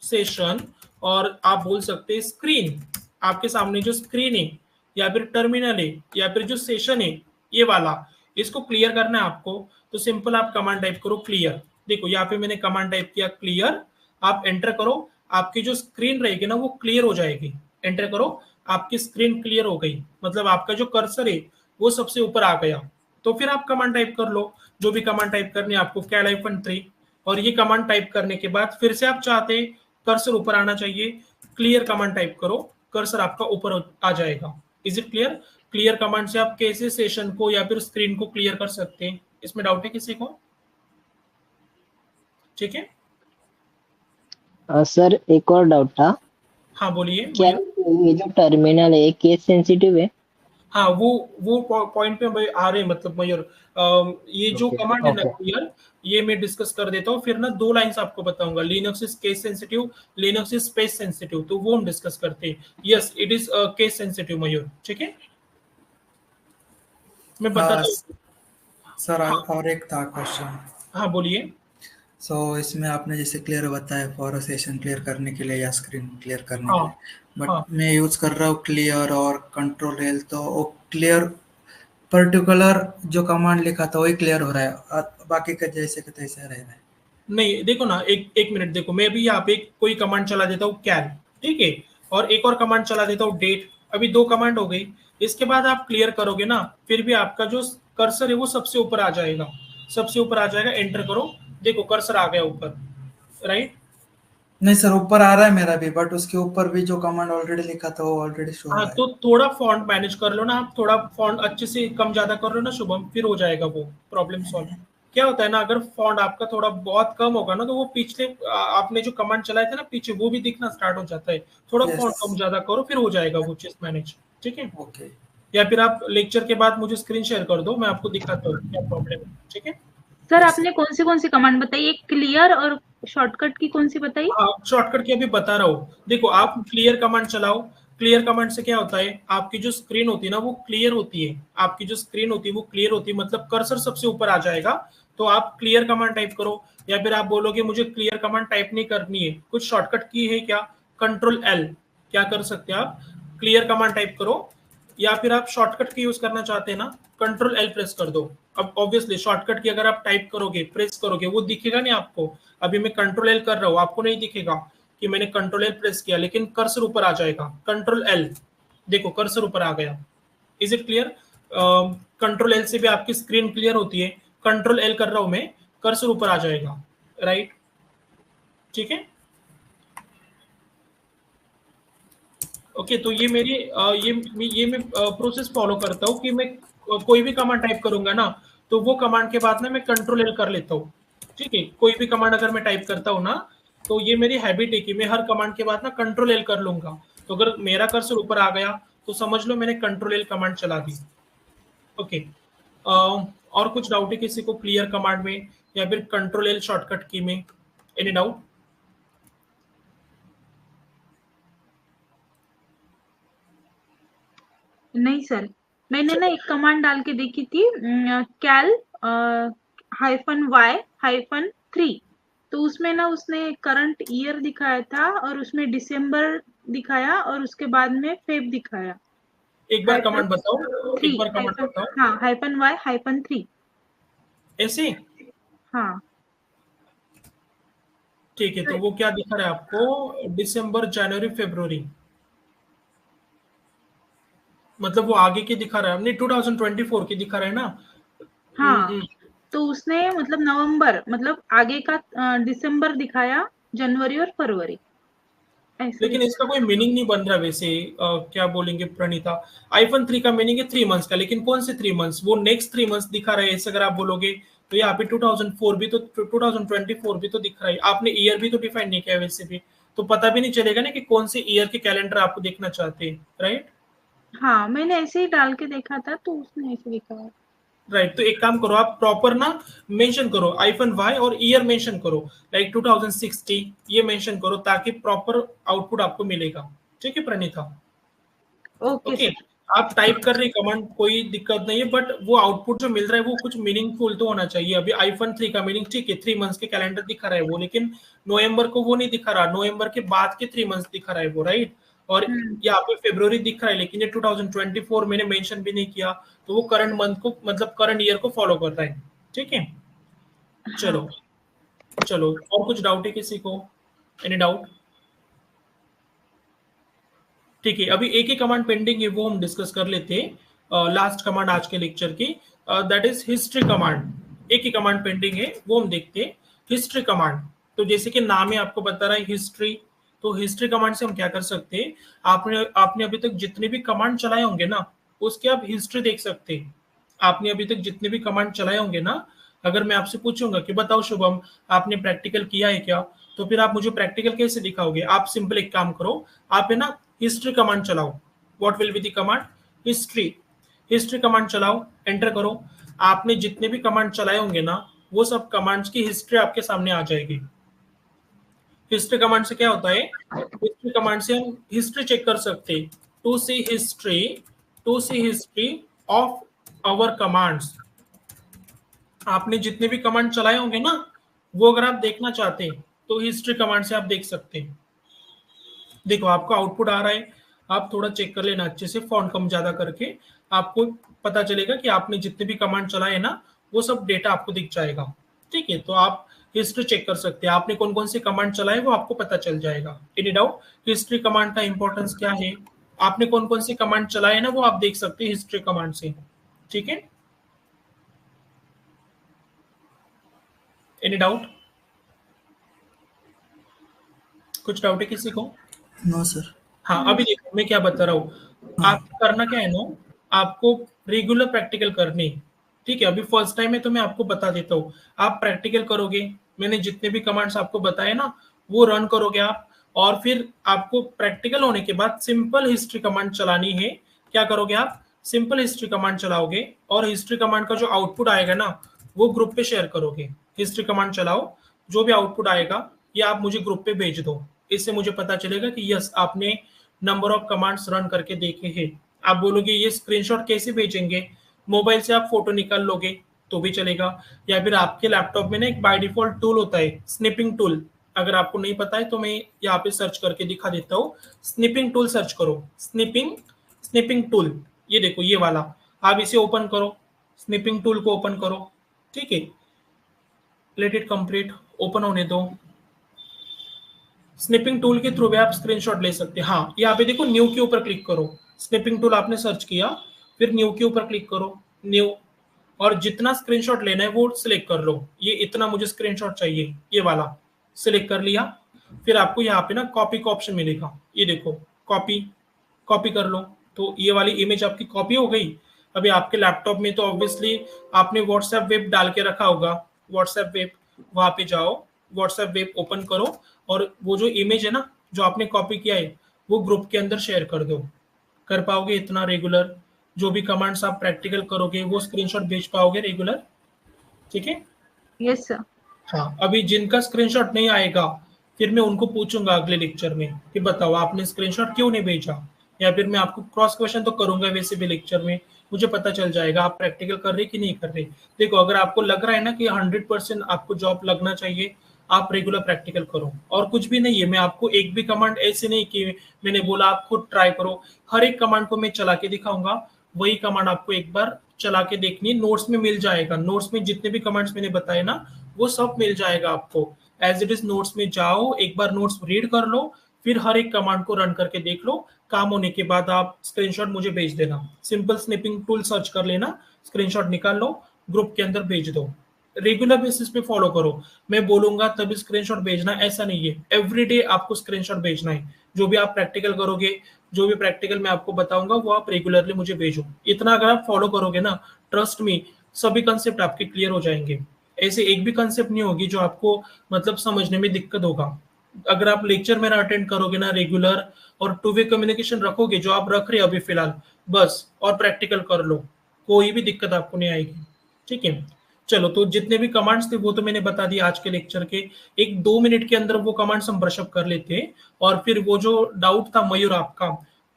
सेशन, और आप बोल सकते हैं स्क्रीन। आपके सामने जो स्क्रीन है या फिर टर्मिनल है या फिर जो सेशन है, ये वाला, इसको क्लियर करना है आपको। तो सिंपल आप कमांड टाइप करो क्लियर। देखो यहाँ पे मैंने कमांड टाइप किया क्लियर, आप एंटर करो, आपकी जो स्क्रीन रहेगी ना वो क्लियर हो जाएगी। एंटर करो, आपकी स्क्रीन क्लियर हो गई, मतलब आपका जो कर्सर है वो सबसे ऊपर आ गया। तो फिर आप कमांड टाइप कर लो, जो भी कमांड टाइप करनी है आपको, cal-3, और ये कमांड टाइप करने के बाद फिर से आप चाहते कर्सर ऊपर आना चाहिए, क्लियर कमांड टाइप करो, कर्सर आपका ऊपर आ जाएगा। Is it clear? Clear command से आप कैसे सेशन को या फिर स्क्रीन को क्लियर कर सकते हैं, इसमें डाउट है किसी को? ठीक है सर, एक और डाउट था। हाँ बोलिए। क्या ये जो टर्मिनल है केस सेंसिटिव है? हाँ, वो पॉइंट पे आ रहे हैं, मतलब मयूर, ये जो कमांड है ना क्लियर, ये मैं डिस्कस कर देता हूँ, फिर ना 2 लाइंस आपको बताऊंगा। Linux is case sensitive, Linux is space sensitive, तो वो हम डिस्कस करते हैं। Yes, it is case sensitive Mayur, ठीक है, मैं बताता हूँ। सर और एक था क्वेश्चन। हाँ बोलिए। इसमें आपने जैसे क्लियर बताया फॉर सेशन क्लियर करने के लिए या स्क्रीन क्लियर करने के हाँ लिए, बट हाँ मैं यूज कर रहा हूँ क्लियर और कंट्रोल एल, तो वो क्लियर पर्टिकुलर जो कमांड लिखा था वही क्लियर हो रहा है और बाकी का जैसे का तैसे रह रहा है। नहीं, देखो ना, एक मिनट देखो, मैं भी यहाँ पे कोई कमांड चला देता हूँ कैल, ठीक है, और एक और कमांड चला देता हूँ डेट, अभी 2 कमांड हो गई। इसके बाद आप क्लियर करोगे ना, फिर भी आपका जो कर्सर है वो सबसे ऊपर आ जाएगा, सबसे ऊपर आ जाएगा। एंटर करो, देखो कर्सर आ गया ऊपर, राइट? नहीं सर, ऊपर आ रहा है मेरा भी, बट उसके ऊपर भी जो कमांड ऑलरेडी लिखा था वो ऑलरेडी शो हो हाँ, रहा है। तो थोड़ा फॉन्ट मैनेज कर लो ना आप, थोड़ा फॉन्ट अच्छे से कम ज्यादा कर लो ना शुभम, फिर हो जाएगा वो प्रॉब्लम सॉल्व। क्या होता है ना, अगर फॉन्ट आपका थोड़ा बहुत कम होगा ना, तो वो पिछले आपने जो कमांड चलाए थे ना पीछे, वो भी दिखना स्टार्ट हो जाता है। थोड़ा फॉन्ट कम यस, ज्यादा करो, फिर हो जाएगा वो चीज मैनेज, ठीक है? ओके। या फिर आप लेक्चर के बाद मुझे स्क्रीन शेयर कर दो, मैं आपको दिखाता हूँ क्या प्रॉब्लम है, ठीक है? सर यस आपने कौन सी कमांड बताई? एक क्लियर और शॉर्टकट की कौन सी बताई? हाँ, शॉर्टकट की अभी बता रहा हूँ। देखो, आप क्लियर कमांड चलाओ, क्लियर कमांड से क्या होता है, आपकी जो स्क्रीन होती है ना वो क्लियर होती है, आपकी जो स्क्रीन होती है वो क्लियर होती है, मतलब कर्सर सबसे ऊपर आ जाएगा। तो आप क्लियर कमांड टाइप करो, या फिर आप बोलोगे मुझे क्लियर कमांड टाइप नहीं करनी है, कुछ शॉर्टकट की है क्या, कंट्रोल एल, क्या कर सकते हैं आप, क्लियर कमांड टाइप करो। या फिर आप शॉर्टकट की यूज करना चाहते हैं ना, कंट्रोल एल प्रेस कर दो। अब ऑब्वियसली शॉर्टकट की अगर आप टाइप करोगे, प्रेस करोगे, वो दिखेगा नहीं आपको। अभी मैं कंट्रोल एल कर रहा हूँ, आपको नहीं दिखेगा कि मैंने कंट्रोल एल प्रेस किया, लेकिन कर्सर ऊपर आ जाएगा। कंट्रोल एल, देखो कर्सर ऊपर आ गया। Is it clear? Control L से भी आपकी स्क्रीन क्लियर होती है। कंट्रोल एल कर रहा हूं मैं, कर्सर ऊपर आ जाएगा, राइट? ठीक है, ओके। तो ये मेरी ये मैं प्रोसेस फॉलो करता हूँ कि मैं कोई भी कमांड टाइप करूंगा ना, तो वो कमांड के बाद ना मैं कंट्रोल एल कर लेता हूँ, ठीक है? कोई भी कमांड अगर मैं टाइप करता हूँ ना, तो ये मेरी हैबिट है कि मैं हर कमांड के बाद ना कंट्रोल एल कर लूंगा। तो अगर मेरा कर्सर ऊपर आ गया तो समझ लो मैंने कंट्रोल एल कमांड चला दी। ओके, और कुछ डाउट है किसी को क्लियर कमांड में या फिर कंट्रोल एल शॉर्टकट की में? Any doubt? नहीं सर, मैंने ना एक कमांड डाल के देखी थी, कैल -y-3, तो उसमें ना उसने करंट ईयर दिखाया था और उसमें दिसंबर दिखाया और उसके बाद में फेब दिखाया। एक बार कमांड बताओ, एक बार कमांड हाइफन, बताओ हाँ, -y-3। ऐसे। हाँ ठीक है, तो वो क्या दिखा रहा है आपको, दिसंबर, जनवरी, फरवरी, मतलब वो आगे की दिखा रहा है, नहीं 2024 की दिखा रहा है ना। हाँ, तो उसने मतलब नवंबर, मतलब आगे का दिसंबर दिखाया, जनवरी और फरवरी ऐसे लेकिन इसका कोई मीनिंग नहीं बन रहा वैसे। क्या बोलेंगे प्रणीता, आईफोन 3 का मीनिंग है 3 मंथ्स का, लेकिन कौन से 3 मंथ्स, वो नेक्स्ट 3 मंथ्स दिखा रहे हैं ऐसे अगर आप बोलोगे तो यहाँ पे 2004 भी तो 2024 भी तो दिख रहा है, आपने ईयर भी तो डिफाइन नहीं किया वैसे भी, तो पता भी नहीं चलेगा ना कि कौन से ईयर के कैलेंडर आपको देखना चाहते हैं, राइट। हाँ, मैंने ऐसे ही डाल के देखा था तो उसने ऐसे दिखाया। राइट, तो एक काम करो आप प्रॉपर ना मेंशन करो आईफोन वाई और ईयर मेंशन करो, लाइक 2060 ये मेंशन करो ताकि प्रॉपर आउटपुट आपको मिलेगा। ठीक है प्रणीता, ओके ओके। सर। आप टाइप कर रहे कमांड कोई दिक्कत नहीं है, बट वो आउटपुट जो मिल रहा है वो कुछ मीनिंगफुल तो होना चाहिए। अभी आईफोन 3 का मीनिंग ठीक है 3 मंथ्स के कैलेंडर दिखा रहा है वो, लेकिन नवंबर को वो नहीं दिखा रहा, नवंबर के बाद के 3 मंथ्स दिखा रहा है वो, राइट। और यहाँ पे फरवरी दिख रहा है, लेकिन ये 2024 मैंने मेंशन भी नहीं किया, तो वो करंट मंथ को मतलब करंट ईयर को फॉलो कर रहा है। ठीक है, चलो चलो, और कुछ डाउट है किसी को, एनी डाउट? ठीक है, अभी एक ही कमांड पेंडिंग है, वो हम डिस्कस कर लेते हैं, लास्ट कमांड आज के लेक्चर की, दैट इज हिस्ट्री कमांड। एक ही कमांड पेंडिंग है, वो हम देखते हैं, हिस्ट्री कमांड। तो जैसे कि नाम है आपको बता रहा है हिस्ट्री, तो हिस्ट्री कमांड से हम क्या कर सकते हैं, आपने अभी तक जितने भी कमांड चलाए होंगे ना, उसके आप हिस्ट्री देख सकते हैं। आपने अभी तक जितने भी कमांड चलाए होंगे ना, अगर मैं आपसे पूछूंगा कि बताओ शुभम आपने प्रैक्टिकल किया है क्या, तो फिर आप मुझे प्रैक्टिकल कैसे दिखाओगे? आप सिंपल एक काम करो, आप है ना हिस्ट्री कमांड चलाओ। What will be the command? History. History command चलाओ, एंटर करो। आपने जितने भी कमांड चलाए होंगे ना, वो सब कमांड्स की हिस्ट्री आपके सामने आ जाएगी। हिस्ट्री कमांड से क्या होता है, हिस्ट्री कमांड से हम हिस्ट्री चेक कर सकते हैं। To see history, to see history of our commands. आपने जितने भी कमांड चलाए होंगे ना, वो अगर आप देखना चाहते हैं तो हिस्ट्री कमांड से आप देख सकते हैं। देखो आपको आउटपुट आ रहा है, आप थोड़ा चेक कर लेना अच्छे से, फॉन्ट कम ज्यादा करके, आपको पता चलेगा कि आपने जितने भी कमांड चलाए ना, वो सब डेटा आपको दिख जाएगा। ठीक है, तो आप हिस्ट्री चेक कर सकते हैं, आपने कौन कौन से कमांड चलाए वो आपको पता चल जाएगा। Any doubt? हिस्ट्री कमांड का इंपॉर्टेंस क्या है, आपने कौन कौन से कमांड चलाए ना, वो आप देख सकते हैं हिस्ट्री कमांड से। ठीक है, एनी डाउट? कुछ डाउट है किसी को? No sir. हाँ, अभी देखो मैं क्या बता रहा हूँ, आपको करना क्या है ना, आपको रेगुलर प्रैक्टिकल करनी। ठीक है, अभी फर्स्ट टाइम है तो मैं आपको बता देता हूँ, आप प्रैक्टिकल करोगे, मैंने जितने भी कमांड्स आपको बताए ना, वो रन करोगे आप, और फिर आपको प्रैक्टिकल होने के बाद सिंपल हिस्ट्री कमांड चलानी है। क्या करोगे आप, सिंपल हिस्ट्री कमांड चलाओगे, और हिस्ट्री कमांड का जो आउटपुट आएगा ना, वो ग्रुप पे शेयर करोगे। हिस्ट्री कमांड चलाओ, जो भी आउटपुट आएगा ये आप मुझे ग्रुप पे भेज दो, इससे मुझे पता चलेगा कि यस आपने नंबर ऑफ कमांड्स रन करके देखे हैं। आप बोलोगे ये स्क्रीनशॉट कैसे भेजेंगे, मोबाइल से आप फोटो निकाल लोगे तो भी चलेगा, या फिर आपके लैपटॉप में ना एक बाय डिफॉल्ट टूल होता है स्निपिंग टूल। अगर आपको नहीं पता है तो मैं यहाँ पे सर्च करके दिखा देता हूँ, स्निपिंग टूल सर्च करो, स्निपिंग स्निपिंग टूल, ये देखो ये वाला, आप इसे ओपन करो, स्निपिंग टूल को ओपन करो। ठीक है, लेट इट कंप्लीट, ओपन होने दो। स्निपिंग टूल के थ्रू भी आप स्क्रीनशॉट ले सकते हैं। हाँ, यहाँ पे देखो न्यू के ऊपर क्लिक करो, स्निपिंग टूल आपने सर्च किया, फिर न्यू के ऊपर क्लिक करो, न्यू, और जितना स्क्रीनशॉट लेना है वो सिलेक्ट कर लो। ये इतना मुझे स्क्रीनशॉट चाहिए, ये वाला सिलेक्ट कर लिया। फिर आपको यहाँ पे ना कॉपी का ऑप्शन मिलेगा, ये देखो कॉपी, कॉपी कर लो, तो ये वाली इमेज आपकी कॉपी हो गई। अभी आपके लैपटॉप में तो ऑब्वियसली आपने व्हाट्सएप वेब डाल के रखा होगा, व्हाट्सएप वेब, वहां पे जाओ, व्हाट्सएप वेब ओपन करो, और वो जो इमेज है ना जो आपने कॉपी किया है, वो ग्रुप के अंदर शेयर कर दो। कर पाओगे इतना रेगुलर, जो भी कमांड्स आप प्रैक्टिकल करोगे वो स्क्रीनशॉट भेज पाओगे रेगुलर? ठीक है, यस सर। हाँ। अभी जिनका स्क्रीनशॉट नहीं आएगा, फिर मैं उनको पूछूंगा अगले लेक्चर में कि बताओ आपने स्क्रीनशॉट क्यों नहीं भेजा, या फिर मैं आपको क्रॉस क्वेश्चन तो करूंगा वैसे भी लेक्चर में, मुझे पता चल जाएगा आप प्रैक्टिकल कर रहे कि नहीं कर रहे। देखो अगर आपको लग रहा है ना कि 100% आपको जॉब लगना चाहिए, आप रेगुलर प्रैक्टिकल करो, और कुछ भी नहीं है। मैं आपको एक भी कमांड ऐसे नहीं कि मैंने बोला आप खुद ट्राई करो, हर एक कमांड को मैं चला के दिखाऊंगा, वही कमांड आपको एक बार चला के देखनी है, नोट्स में मिल जाएगा। नोट्स में जितने भी कमांड्स मैंने बताए ना वो सब मिल जाएगा आपको। एज इट इज नोट्स में जाओ, एक बार नोट्स रीड कर लो, फिर हर एक कमांड को रन करके देख लो। काम होने के बाद आप स्क्रीनशॉट मुझे भेज देना। सिंपल स्निपिंग टूल सर्च कर लेना, स्क्रीनशॉट निकाल लो, ग्रुप के अंदर भेज दो। रेगुलर बेसिस पे फॉलो करो, मैं बोलूंगा तभी स्क्रीनशॉट भेजना, ऐसा नहीं है। एवरीडे आपको स्क्रीनशॉट भेजना है। जो भी आप प्रैक्टिकल करोगे, जो भी प्रैक्टिकल मैं आपको बताऊंगा वो आप रेगुलरली मुझे भेजो। इतना अगर आप फॉलो करोगे ना, ट्रस्ट मी, सभी कंसेप्ट आपके क्लियर हो जाएंगे। ऐसे एक भी कंसेप्ट नहीं होगी जो आपको मतलब समझने में दिक्कत होगा। अगर आप लेक्चर मेरा अटेंड करोगे ना रेगुलर, और टू वे कम्युनिकेशन रखोगे जो आप रख रहे हो अभी फिलहाल, बस, और प्रैक्टिकल कर लो, कोई भी दिक्कत आपको नहीं आएगी। ठीक है, चलो, तो जितने भी कमांड्स थे वो तो मैंने बता दिया आज के लेक्चर के। एक 2 मिनट के अंदर वो कमांड्स हम ब्रशअप कर लेते हैं, और फिर वो जो डाउट था मयूर आपका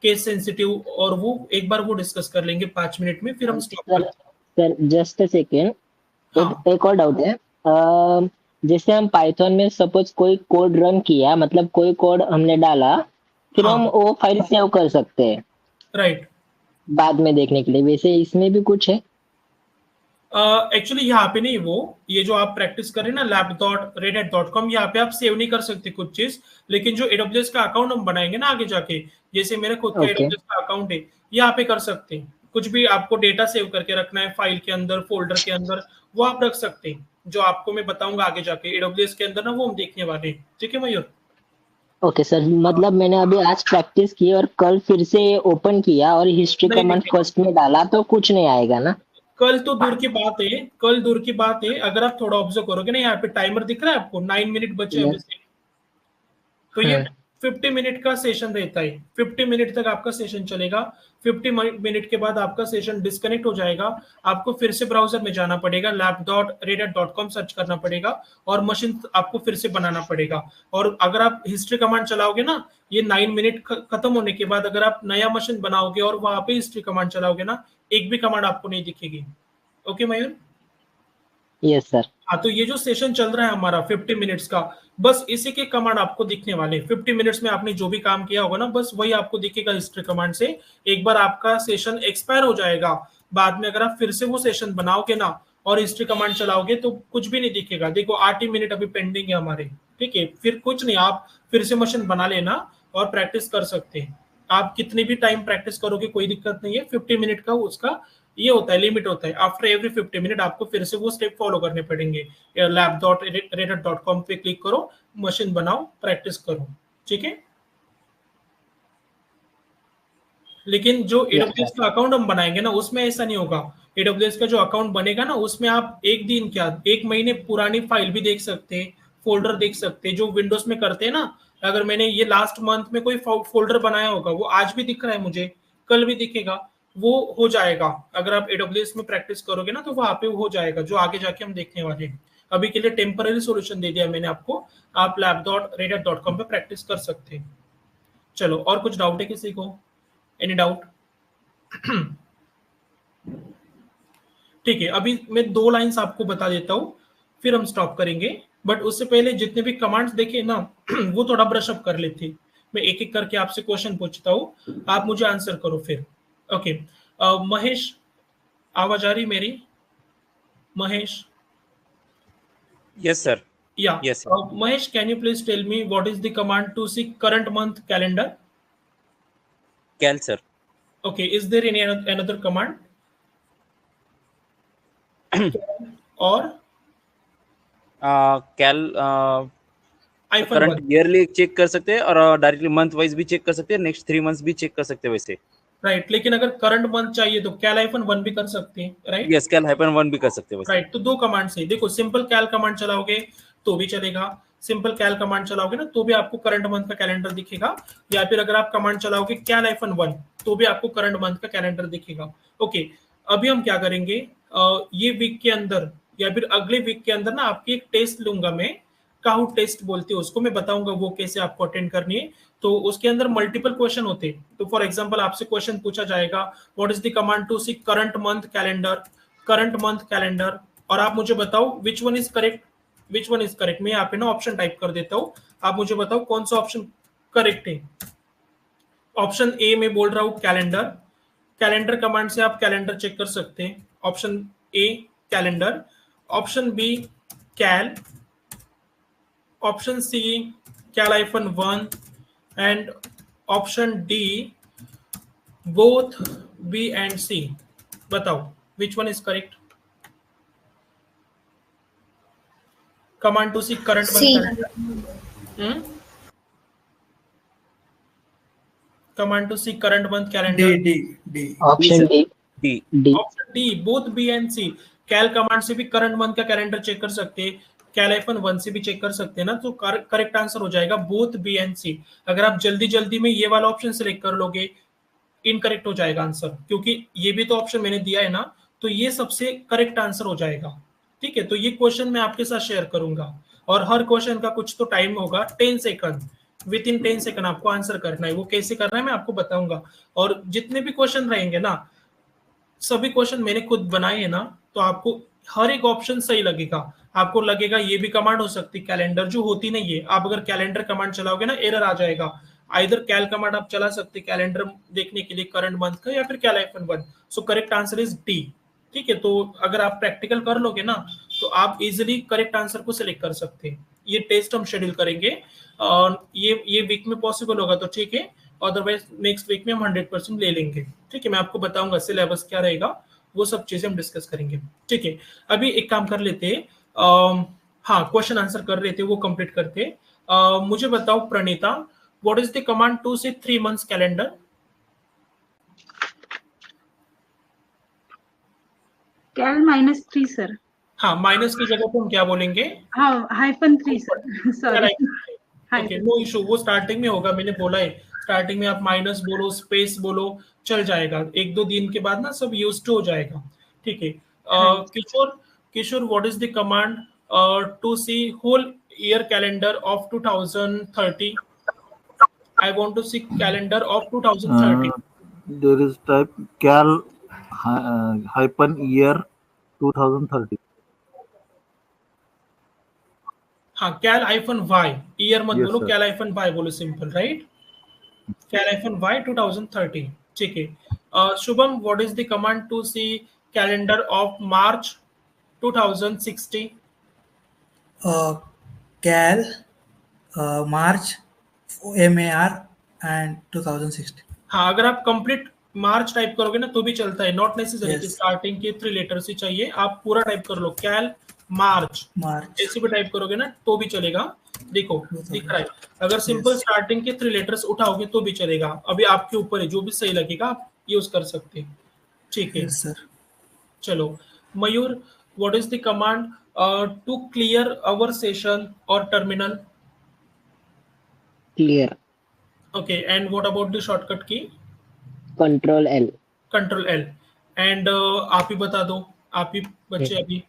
केस सेंसिटिव, और वो एक बार वो डिस्कस कर लेंगे 5 मिनट में, फिर हम स्टॉप सर करते सर जस्ट अ सेकेंड, हाँ एक और डाउट है। जैसे हम पाइथन में सपोज कोई कोड रन किया, मतलब कोई कोड हमने डाला, फिर हाँ हम वो फाइल सेव कर सकते हैं राइट। बाद में देखने के लिए, वैसे इसमें भी कुछ है? एक्चुअली यहाँ पे नहीं, वो ये जो आप प्रैक्टिस कर रहे हैं ना lab.redhat.com, यहाँ पे आप सेव नहीं कर सकते कुछ चीज, लेकिन जो AWS का अकाउंट हम बनाएंगे ना आगे जाके, जैसे मेरे खुद का ओके AWS का अकाउंट है, यहाँ पे कर सकते हैं। कुछ भी आपको डेटा सेव करके रखना है फाइल के अंदर, फोल्डर के अंदर, वो आप रख सकते हैं। जो आपको मैं बताऊंगा आगे जाके AWS के अंदर ना, वो हम देखने वाले हैं। ठीक है मयूर? ओके सर, मतलब मैंने अभी आज प्रैक्टिस की और कल फिर से ओपन किया और हिस्ट्री नहीं कमांड नहीं, फर्स्ट में डाला तो कुछ नहीं आएगा ना? कल तो दूर की बात है, कल दूर की बात है। अगर आप थोड़ा ऑब्जर्व करोगे ना, यहाँ पे टाइमर दिख रहा है आपको, 9 मिनट बचे अभी से। तो ये 50 मिनट का सेशन रहता है, 50 मिनट तक आपका सेशन चलेगा। 50 मिनट के बाद आपका सेशन डिस्कनेक्ट हो जाएगा। आपको फिर से ब्राउजर में जाना पड़ेगा, lab.redhat.com सर्च करना पड़ेगा, और मशीन आपको फिर से बनाना पड़ेगा। और अगर आप हिस्ट्री कमांड चलाओगे ना, ये 9 मिनट खत्म होने के बाद अगर आप नया मशीन बनाओगे और वहां पे हिस्ट्री कमांड चलाओगे ना, एक भी कमांड आपको नहीं दिखेगी। ओके मयूर? Yes sir. हाँ, तो ये जो सेशन चल रहा है हमारा 50 मिनट्स का, बस इसी के कमांड आपको दिखने वाले। 50 मिनट्स में आपने जो भी काम किया होगा ना, बस वही आपको दिखेगा हिस्ट्री कमांड से। एक बार आपका सेशन एक्सपायर हो जाएगा, बाद में अगर आप फिर से वो सेशन बनाओगे ना और हिस्ट्री कमांड चलाओगे तो कुछ भी नहीं दिखेगा। देखो 8 ही मिनट अभी पेंडिंग है हमारे। ठीक है, फिर कुछ नहीं, आप फिर से मशीन बना लेना और प्रैक्टिस कर सकते हैं। आप कितनी भी टाइम प्रैक्टिस करोगे कोई दिक्कत नहीं है। 50 मिनट का उसका ये होता है, लिमिट होता है। आफ्टर एवरी 50 मिनट आपको फिर से वो स्टेप फॉलो करने पड़ेंगे। lab.redhat.com पे क्लिक करो, मशीन बनाओ, प्रैक्टिस करो। ठीक है, लेकिन जो AWS का अकाउंट हम बनाएंगे ना, उसमें ऐसा नहीं होगा। AWS का जो अकाउंट बनेगा ना, उसमें आप एक दिन क्या, एक महीने पुरानी फाइल भी देख सकते हैं, फोल्डर देख सकते हैं, जो विंडोज में करते हैं ना। अगर मैंने ये लास्ट मंथ में कोई फोल्डर बनाया होगा, वो आज भी दिख रहा है मुझे, कल भी दिखेगा, वो हो जाएगा। अगर आप AWS में प्रैक्टिस करोगे ना, तो वहां पे हो जाएगा, जो आगे जाके हम देखने वाले हैं। अभी के लिए टेम्पररी सॉल्यूशन दे दिया मैंने आपको, आप lab.redhat.com पे प्रैक्टिस कर सकते हैं। चलो, और कुछ डाउट है किसी को? Any doubt? ठीक है, अभी मैं 2 लाइंस आपको बता देता हूँ, फिर हम स्टॉप करेंगे। बट उससे पहले जितने भी कमांड्स देखे ना वो थोड़ा ब्रशअप कर लेते। मैं एक एक करके आपसे क्वेश्चन पूछता हूँ, आप मुझे आंसर करो फिर। ओके, महेश, आवाज आ रही मेरी? Mahesh? Yes, sir. Yeah. Yes, sir. Mahesh, can you please tell me what is the command to see current month calendar? Cal, sir. Okay, is there any another command? or Cal iPhone current 1? Yearly check कर सकते हैं और directly month wise भी check कर सकते हैं, next 3 months भी check कर सकते हैं वैसे। राइट, लेकिन अगर करंट मंथ चाहिए तो कैल -1 भी कर सकते हैं, राइट? यस, कैल -1 भी कर सकते हैं वैसे। राइट, तो 2 कमांड है। देखो, सिंपल कैल कमांड चलाओगे तो भी चलेगा, सिंपल कैल कमांड चलाओगे ना तो भी आपको करंट मंथ का कैलेंडर दिखेगा, या फिर अगर आप कमांड चलाओगे कैल -1 तो भी आपको करंट मंथ का कैलेंडर दिखेगा। ओके, अभी हम क्या करेंगे, ये वीक के अंदर या फिर अगले वीक के अंदर ना आपकी एक टेस्ट लूंगा मैं, काहूट टेस्ट बोलते हैं उसको, मैं बताऊंगा वो कैसे आपको अटेंड करनी है। तो उसके अंदर मल्टीपल क्वेश्चन होते हैं। तो फॉर एग्जांपल आपसे क्वेश्चन पूछा जाएगा, what is the command to see current month calendar, current month calendar, और आप मुझे बताओ which one is correct, which one is correct. मैं यहाँ पे ना ऑप्शन टाइप कर देता हूँ, आप मुझे बताओ कौन सा ऑप्शन करेक्ट है। ऑप्शन ए में बोल रहा हूँ कैलेंडर, कैलेंडर कमांड से आप कैलेंडर चेक कर सकते हैं। Option A calendar, option B cal, option C cal and option D both B and C. बताओ which one is correct? Command to see current C. Calendar, command to see current month D calendar, D D option D D. D option D both B and C. Cal command से भी current month का calendar check कर सकते हैं, कैल-1 से भी check कर सकते हैं ना, तो करेक्ट आंसर हो जाएगा बोथ बी एंड सी। अगर आप जल्दी जल्दी में ये वाला ऑप्शन सिलेक्ट कर लोगे, इनकरेक्ट हो जाएगा आंसर, क्योंकि ये भी तो ऑप्शन मैंने दिया है ना, तो ये सबसे करेक्ट आंसर हो जाएगा। ठीक है, तो ये क्वेश्चन मैं आपके साथ शेयर करूंगा और हर क्वेश्चन का कुछ तो टाइम होगा, 10 सेकंड, विद इन 10 सेकंड आपको आंसर करना है। वो कैसे करना है मैं आपको बताऊंगा। और जितने भी क्वेश्चन रहेंगे ना, सभी क्वेश्चन मैंने खुद बनाए हैं ना, तो आपको हर एक ऑप्शन सही लगेगा। आपको लगेगा ये भी कमांड हो सकती, कैलेंडर जो होती नहीं है, आप अगर कैलेंडर कमांड चलाओगे ना एरर आ जाएगा। आइदर कैल कमांड आप चला सकते कैलेंडर देखने के लिए करंट मंथ का, या फिर cal. So correct answer is D. ठीक है, तो अगर आप प्रैक्टिकल कर लोगे ना, तो आप इजिली करेक्ट आंसर को सिलेक्ट कर सकते हैं। ये टेस्ट हम शेड्यूल करेंगे, ये वीक में पॉसिबल होगा तो ठीक है, अदरवाइज नेक्स्ट वीक में हम 100% ले लेंगे। ठीक है, मैं आपको बताऊंगा सिलेबस क्या रहेगा, वो सब चीजें हम डिस्कस करेंगे। ठीक है, अभी एक काम कर लेते हैं, हाँ क्वेश्चन आंसर कर रहे थे वो कंप्लीट करते। मुझे बताओ Praneeta, what is the command to see 3 months calendar? Cal -3 sir. हाँ, माइनस की जगह पे हम क्या बोलेंगे? हाँ -3 sir, sorry. Okay, no issue, वो स्टार्टिंग में होगा, मैंने बोला है स्टार्टिंग में आप माइनस बोलो, स्पेस बोलो, चल जाएगा। 1-2 दिन के बाद ना सब यूज्ड टू हो जाएगा। ठीक है, Kishore what is the command to see whole year calendar of 2030? I want to see calendar of 2030. There is type cal hyphen year 2030. हाँ, cal-y, ईयर मत Yes, बोलो, sir. cal-y बोलो, सिंपल, राइट? cal-y 2030। ठीक है, Shubham what is the command to see calendar of March 2060? Cal March MAR and 2060। हाँ, अगर आप complete मार्च type करोगे ना तो भी चलता है, नॉट नेसेसरी कि Yes. स्टार्टिंग के 3 लेटर्स ही चाहिए, आप पूरा टाइप कर लो, कैल मार्च ऐसे भी टाइप करोगे ना तो भी चलेगा। देखो दिख रहा है, अगर सिंपल स्टार्टिंग के 3 लेटर्स उठाओगे तो भी चलेगा। अभी आपके ऊपर है, जो भी सही लगेगा आप यूज कर सकते हैं। ठीक है सर। चलो, Mayur what is the command to clear our session और terminal? Clear. Okay, and what about the shortcut key? Control L. Control L. And आप ही बता दो, आप ही बच्चे अभी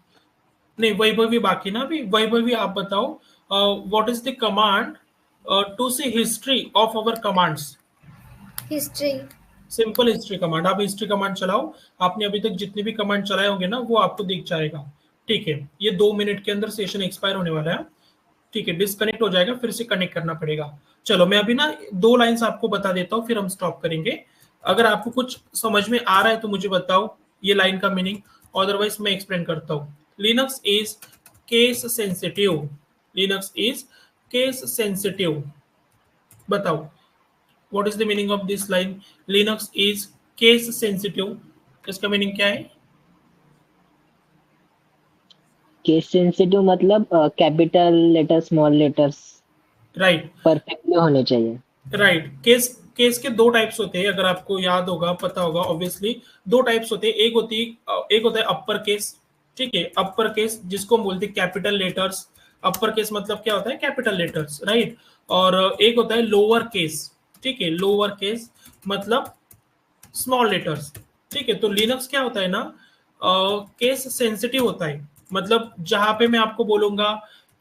नहीं, वैभवी बाकी ना, अभी वैभवी आप बताओ what is the command to see history of our commands? History. Simple history command, आप हिस्ट्री कमांड चलाओ, आपने अभी तक जितने भी कमांड चलाए होंगे ना वो आपको दिख जाएगा। ठीक है, ये 2 मिनट के अंदर सेशन एक्सपायर होने वाला है। ठीक है, डिस्कनेक्ट हो जाएगा, फिर से कनेक्ट करना पड़ेगा। चलो, मैं अभी ना 2 लाइंस आपको बता देता हूँ, फिर हम स्टॉप करेंगे। अगर आपको कुछ समझ में आ रहा है तो मुझे बताओ ये लाइन का मीनिंग, अदरवाइज मैं एक्सप्लेन करता हूँ। Linux is case sensitive, Linux is case sensitive. बताओ what is the meaning of this line? Linux is case sensitive, इसका मीनिंग क्या है? केस सेंसिटिव मतलब capital letter small letters right perfectly होने चाहिए। राइट, केस के 2 टाइप्स होते हैं, अगर आपको याद होगा, पता होगा, ऑब्वियसली 2 टाइप्स होते हैं। एक होता है अपर केस। ठीक है, अपर केस जिसको बोलते हैं कैपिटल लेटर्स। अपर केस मतलब क्या होता है? Capital letters, right. और एक होता है लोअर केस। ठीक है, लोअर केस मतलब स्मॉल लेटर्स। ठीक है, तो लिनक्स क्या होता है ना, केस सेंसिटिव होता है। मतलब जहां पे मैं आपको बोलूंगा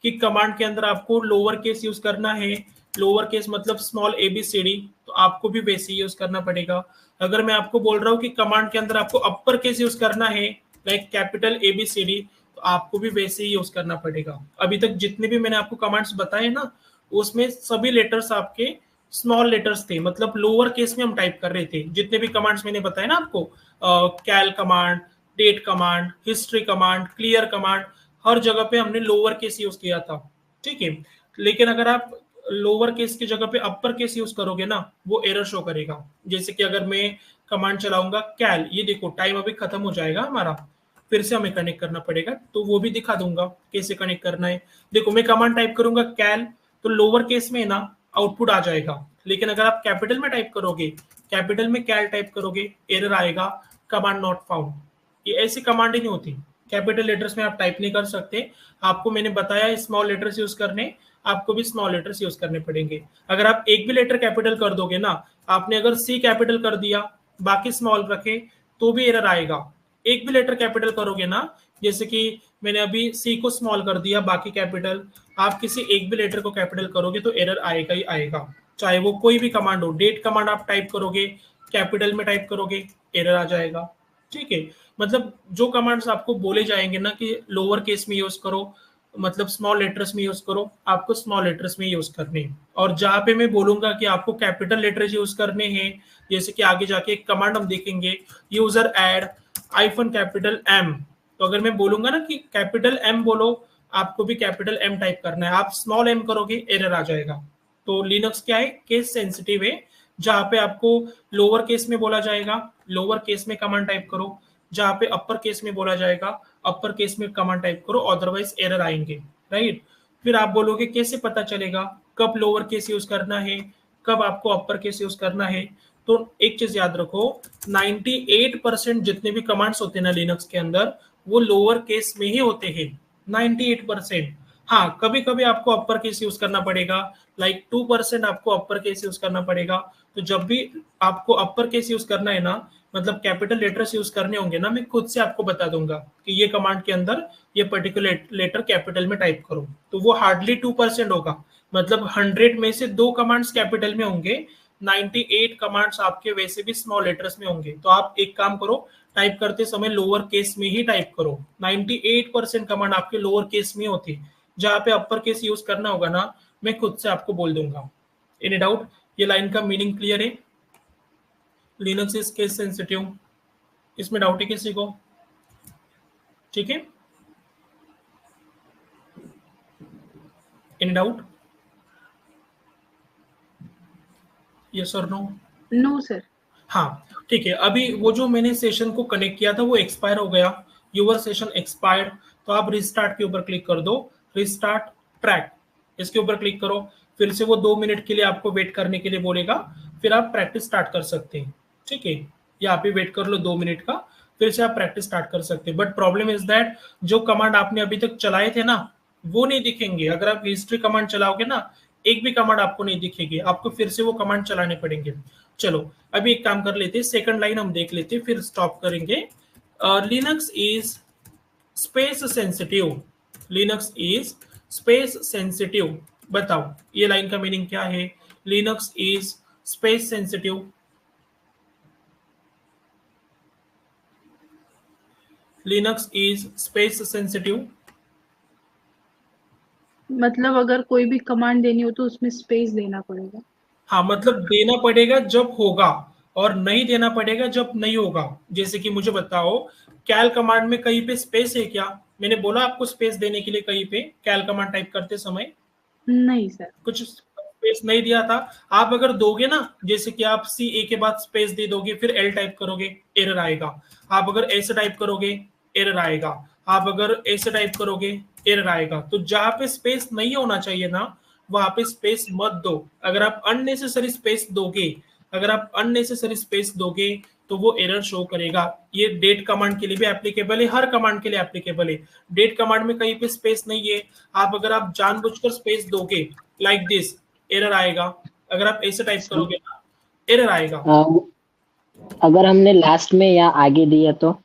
कि कमांड के अंदर आपको लोअर केस यूज करना है, लोअर केस मतलब स्मॉल ABCD, तो आपको भी वैसे यूज करना पड़ेगा। अगर मैं आपको बोल रहा हूँ कि कमांड के अंदर आपको अपर केस यूज करना है, लाइक कैपिटल ABCD, तो आपको भी वैसे ही यूज करना पड़ेगा। अभी तक जितने भी मैंने आपको कमांड्स बताए ना, उसमें सभी लेटर्स आपके स्मॉल लेटर्स थे, मतलब लोअर केस में हम टाइप कर रहे थे। जितने भी कमांड्स मैंने बताए ना आपको, cal command, date command, history command, clear command, हर जगह पे हमने लोअर केस यूज किया था, ठीक है। लेकिन अगर आप लोअर केस की जगह पे अपर केस यूज करोगे ना, वो एरर शो करेगा। जैसे कि अगर मैं कमांड चलाऊंगा कैल, ये देखो टाइम अभी खत्म हो जाएगा हमारा, फिर से हमें कनेक्ट करना पड़ेगा, तो वो भी दिखा दूंगा कैसे कनेक्ट करना है। देखो मैं कमांड टाइप करूंगा कैल, तो लोअर केस में ना आउटपुट आ जाएगा, लेकिन अगर आप कैपिटल में टाइप करोगे, कैपिटल में कैल टाइप करोगे, एरर आएगा, कमांड नॉट फाउंड। ये ऐसी कमांड ही नहीं होती, कैपिटल लेटर्स में आप टाइप नहीं कर सकते। आपको मैंने बताया स्मॉल लेटर्स यूज करने, आपको भी स्मॉल लेटर्स यूज करने पड़ेंगे। अगर आप एक भी लेटर कैपिटल कर दोगे ना, आपने अगर सी कैपिटल कर दिया बाकी स्मॉल रखे तो भी एरर आएगा। एक भी लेटर कैपिटल करोगे ना, जैसे कि मैंने अभी सी को स्मॉल कर दिया बाकी कैपिटल, आप किसी एक भी लेटर को कैपिटल करोगे तो एरर आएगा ही आएगा, चाहे वो कोई भी कमांड हो। डेट कमांड आप टाइप करोगे, कैपिटल में टाइप करोगे, एरर आ जाएगा, ठीक है। मतलब जो कमांड्स आपको बोले जाएंगे ना कि लोअर केस में यूज करो, मतलब स्मॉल लेटर्स में यूज करो, आपको स्मॉल लेटर्स में यूज करने हैं। और जहां पे मैं बोलूंगा कि आपको कैपिटल लेटर्स यूज करने हैं, जैसे कि आगे जाके एक कमांड हम देखेंगे, user add hyphen capital M, तो अगर मैं बोलूंगा ना कि कैपिटल एम बोलो, आपको भी कैपिटल एम टाइप करना है। आप स्मॉल एम करोगे, एरर आ जाएगा। तो लिनक्स क्या है, केस सेंसिटिव है। जहां पे आपको लोअर केस में बोला जाएगा, लोअर केस में कमांड टाइप करो, जहां पे अपर केस में बोला जाएगा, अपर केस में कमांड टाइप करो, अदरवाइज एरर आएंगे, राइट। फिर आप बोलोगे कैसे पता चलेगा कब लोअर केस यूज करना है, कब आपको अपर केस यूज करना है। तो एक चीज याद रखो, 98% जितने भी कमांड्स होते हैं ना लिनक्स के अंदर, वो लोअर केस में ही होते हैं, 98%। हाँ, कभी कभी आपको अपर केस यूज करना पड़ेगा, लाइक 2% आपको अपर केस यूज करना पड़ेगा। तो जब भी आपको अपर केस यूज करना है ना, मतलब कैपिटल लेटर्स यूज करने होंगे ना, मैं खुद से आपको बता दूंगा कि ये कमांड के अंदर ये पर्टिकुलर लेटर कैपिटल में टाइप करो, तो वो हार्डली 2% होगा। मतलब 100 में से 2 कमांड्स कैपिटल में होंगे, 98 कमांड्स आपके वैसे भी स्मॉल लेटर्स में होंगे। तो आप एक काम करो, टाइप करते समय लोअर केस में ही टाइप करो। 98% कमांड आपके लोअर केस में होती है। जहां पे अपर केस यूज करना होगा ना, मैं खुद से आपको बोल दूंगा। Any doubt? ये लाइन का मीनिंग क्लियर है? लिनक्स इज केस सेंसिटिव, इसमें डाउट है किसी को? ठीक है, एनी डाउट? यस और नो? No sir. हाँ ठीक है। अभी वो जो मैंने सेशन को कनेक्ट किया था वो एक्सपायर हो गया, यूर सेशन एक्सपायर्ड। तो आप रिस्टार्ट के ऊपर क्लिक कर दो, रिस्टार्ट ट्रैक, इसके ऊपर क्लिक करो। फिर से वो 2 मिनट के लिए आपको वेट करने के लिए बोलेगा, फिर आप प्रैक्टिस स्टार्ट कर सकते हैं, ठीक है। यहाँ पे वेट कर लो 2 मिनट का, फिर से आप प्रैक्टिस स्टार्ट कर सकते हैं। बट प्रॉब्लम इज दैट जो कमांड आपने अभी तक चलाए थे ना, वो नहीं दिखेंगे। अगर आप हिस्ट्री कमांड चलाओगे ना, एक भी कमांड आपको नहीं दिखेगी, आपको फिर से वो कमांड चलाने पड़ेंगे। चलो अभी एक काम कर लेते हैं, सेकंड लाइन हम देख लेते हैं, फिर स्टॉप करेंगे। Linux is space sensitive, Linux is space sensitive. बताओ ये लाइन का मीनिंग क्या है? Linux is space sensitive. Linux is space sensitive मतलब अगर कोई भी कमांड देनी हो तो उसमें स्पेस देना पड़ेगा। हाँ, मतलब देना पड़ेगा जब होगा और नहीं देना पड़ेगा जब नहीं होगा। जैसे कि मुझे बताओ, कैल कमांड में कहीं पे स्पेस है क्या? मैंने बोला आपको स्पेस देने के लिए कहीं पे कैल कमांड टाइप करते समय? नहीं सर। कुछ स्पेस नहीं दिया था। आप अगर दोगे ना, जैसे कि आप सी ए के बाद स्पेस दे दोगे, फिर एल टाइप करोगे, एरर आएगा। आप अगर ऐसे टाइप करोगे, एरर आएगा। आप अगर ऐसे टाइप करोगे, एरर आएगा। तो जहां पे स्पेस नहीं होना चाहिए ना, वहां पे स्पेस मत दो। अगर आप अननेसेसरी स्पेस दोगे, अगर आप अननेसेसरी स्पेस दोगे तो वो एरर शो करेगा। ये डेट कमांड के लिए भी एप्लीकेबल है, हर कमांड के लिए एप्लीकेबल है। डेट कमांड में कहीं पे स्पेस नहीं है, आप अगर आप जानबूझकर स्पेस दोगे लाइक दिस, एरर आएगा। अगर आप ऐसे टाइप करोगे ना, एरर आएगा। अगर हमने लास्ट में या आगे दिया तो?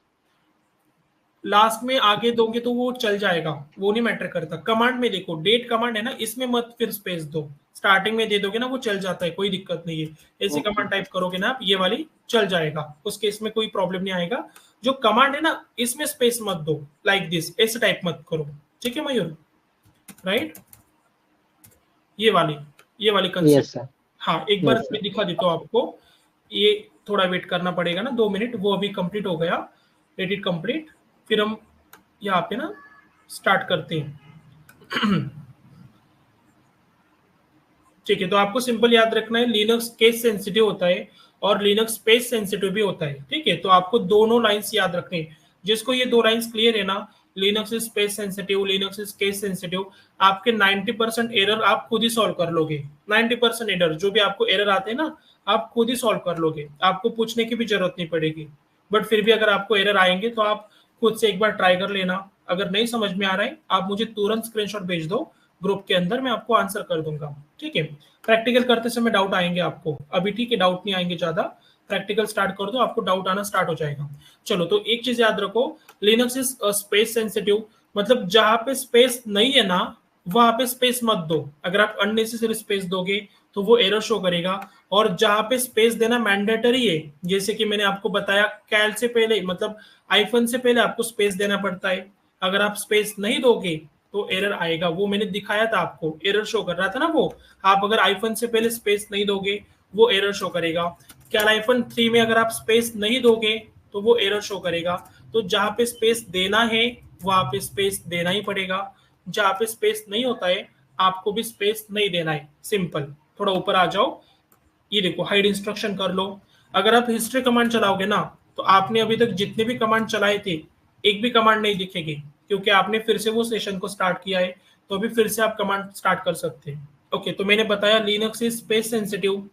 लास्ट में आगे दोगे तो वो चल जाएगा, वो नहीं मैटर करता। कमांड में देखो, डेट कमांड है ना, इसमें मत फिर स्पेस दो। स्टार्टिंग में दे दोगे ना, वो चल जाता है, कोई दिक्कत नहीं है। ऐसी कमांड टाइप करोगे ना आप, ये वाली चल जाएगा, उसके इसमें कोई प्रॉब्लम नहीं आएगा। जो कमांड है ना, इसमें स्पेस मत दो, लाइक दिस, ऐसे टाइप मत करो, ठीक है मयूर? राइट, ये वाली कंसेप्ट। हाँ, एक बार मैं दिखा देता हूँ आपको। ये थोड़ा वेट करना पड़ेगा ना, 2 मिनट, वो अभी कंप्लीट हो गया। लेट इट कंप्लीट, फिर हम यहाँ पे ना स्टार्ट करते हैं। ठीक है, तो आपको सिंपल याद रखना है लिनक्स केस सेंसिटिव होता है और लिनक्स स्पेस सेंसिटिव भी होता है। ठीक है, तो आपको दोनों लाइंस याद रखने हैं। जिसको ये दो लाइंस क्लियर है ना, Linux is space sensitive, Linux is case sensitive, आपके 90% एरर आप खुद ही सॉल्व कर लोगे। 90% एरर जो भी आपको एरर आते हैं ना, आप खुद ही सॉल्व कर लोगे, आपको पूछने की भी जरूरत नहीं पड़ेगी। बट फिर भी अगर आपको एरर आएंगे तो आप खुद से एक बार ट्राई कर लेना। अगर नहीं समझ में आ रहा है आप मुझे तुरंत स्क्रीनशॉट भेज दो ग्रुप के अंदर, मैं आपको आंसर कर दूंगा। ठीक है, प्रैक्टिकल करते समय डाउट आएंगे आपको, अभी ठीक है डाउट नहीं आएंगे ज्यादा। प्रैक्टिकल स्टार्ट कर दो, आपको डाउट आना स्टार्ट हो जाएगा। चलो, तो एक चीज याद रखो, लिनक्स इज स्पेस सेंसिटिव, मतलब जहां पे स्पेस नहीं है ना वहां पे स्पेस मत दो। अगर आप अननेसेसरी स्पेस दोगे तो वो एरर शो करेगा। और जहां पे स्पेस देना मैंडेटरी है, जैसे कि मैंने आपको बताया कैल से पहले, मतलब आईफोन से पहले आपको स्पेस देना पड़ता है। अगर आप स्पेस नहीं दोगे तो एरर आएगा, वो मैंने दिखाया था आपको, एरर शो कर रहा था ना वो। आप अगर आईफोन से पहले स्पेस नहीं दोगे वो एरर शो करेगा। क्या आईफोन 3 में अगर आप स्पेस नहीं दोगे तो वो एरर शो करेगा। तो जहां पे स्पेस देना है वहां पे स्पेस देना ही पड़ेगा, जहां पे स्पेस नहीं होता है आपको भी स्पेस नहीं देना है। सिंपल। थोड़ा ऊपर आ जाओ, ये देखो हाइड इंस्ट्रक्शन कर लो। अगर आप हिस्ट्री कमांड चलाओगे ना तो आपने अभी तक जितने भी कमांड चलाए थे एक भी कमांड नहीं दिखेगी, क्योंकि आपने फिर से वो सेशन को स्टार्ट किया है। तो अभी फिर से आप कमांड स्टार्ट कर सकते हैं। ओके, तो मैंने बताया लिनक्स इज स्पेस सेंसिटिव।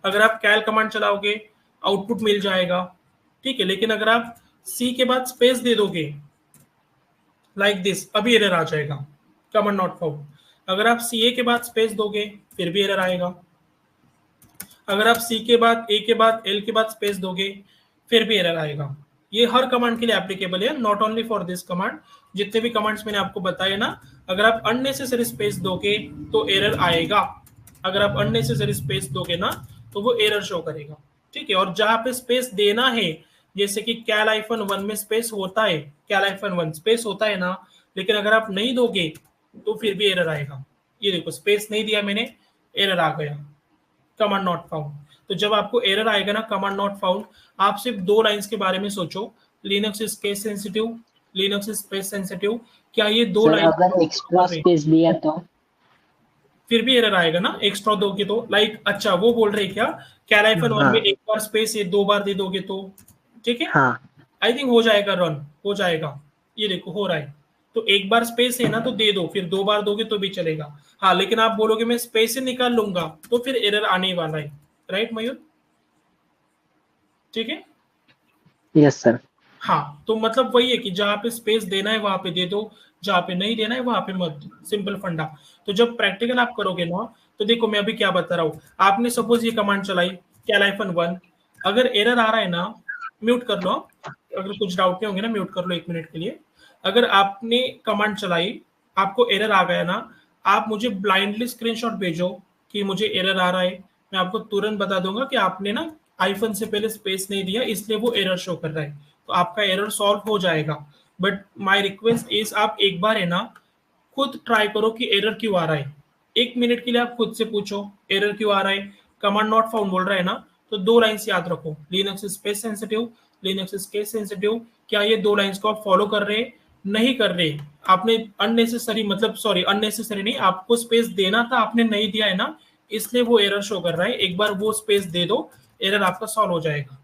अगर आप कैल कमांड चलाओगे आउटपुट मिल जाएगा। ठीक है, लेकिन अगर आप सी के बाद स्पेस दे दोगे लाइक दिस, अभी एरर आ जाएगा, कमांड नॉट फाउंड। अगर आप सी के बाद स्पेस दोगे फिर भी एरर आएगा। अगर आप सी के बाद ए के बाद एल के बाद स्पेस दोगे फिर भी एरर आएगा। ये हर कमांड के लिए एप्लीकेबल है, not only for this command. जितने भी कमांड्स मैंने आपको बताए ना, अगर आप अननेसेसरी स्पेस दोगे तो एरर आएगा। अगर आप अननेसेसरी स्पेस दोगे ना तो वो एरर शो करेगा। ठीक है, और जहां पे स्पेस देना है, जैसे कि कैल आईफोन 1 में स्पेस होता है, कैल आईफोन 1 स्पेस होता है ना, लेकिन अगर आप नहीं दोगे तो फिर भी एरर आएगा। ये देखो स्पेस नहीं दिया मैंने, एरर आ गया, कमांड नॉट फाउंड। तो जब आपको एरर आएगा ना कमांड नॉट फाउंड, आप सिर्फ दो लाइंस के बारे में सोचो, Linux is case sensitive, Linux is space sensitive. क्या ये दो सर लाइन अगर एक्स्ट्रा स्पेस दिया तो फिर भी एरर आएगा ना, एक्स्ट्रा दोगे तो। लाइक अच्छा वो बोल रहे क्या कैल आईफोन 1 में एक बार स्पेस ये दो बार दे दोगे तो ठीक है। हाँ आई थिंक हो जाएगा, रन हो जाएगा। ये देखो हो रहा है। तो एक बार स्पेस है ना तो दे दो, फिर दो बार दोगे तो भी चलेगा। हाँ, लेकिन आप बोलोगे मैं स्पेस से निकाल लूंगा तो फिर एरर आने वाला है। राइट मयूर? ठीक है, यस सर। हाँ, तो मतलब वही है कि जहां पे स्पेस देना है वहां पे दे दो, जहां पे नहीं देना है वहां पे मत दो। सिंपल फंडा। तो जब प्रैक्टिकल आप करोगे ना, तो देखो मैं अभी क्या बता रहा हूँ। आपने सपोज ये कमांड चलाई कैल आईफन 1, अगर एरर आ रहा है ना, म्यूट कर लो, अगर कुछ डाउट नहीं होंगे ना म्यूट कर लो 1 मिनट के लिए। अगर आपने कमांड चलाई आपको एरर आ गया ना, आप मुझे ब्लाइंडली स्क्रीनशॉट भेजो कि मुझे एरर आ रहा है, मैं आपको तुरंत बता दूंगा कि आपने ना आईफोन से पहले स्पेस नहीं दिया इसलिए वो एरर शो कर रहा है। तो आपका एरर सॉल्व हो जाएगा। बट माय रिक्वेस्ट इज आप एक बार है ना खुद ट्राई करो कि एरर क्यों आ रहा है। 1 मिनट के लिए आप खुद से पूछो एरर क्यों आ रहा है। कमांड नॉट फाउंड बोल रहा है ना, तो दो लाइंस याद रखो, Linux is space sensitive, Linux is case sensitive. क्या ये दो लाइंस को आप फॉलो कर रहे हैं? नहीं कर रहे, आपने अननेसेसरी, मतलब सॉरी अननेसेसरी नहीं, आपको स्पेस देना था आपने नहीं दिया है ना, इसलिए वो एरर शो कर रहा है। एक बार वो स्पेस दे दो, एरर आपका सॉल्व हो जाएगा।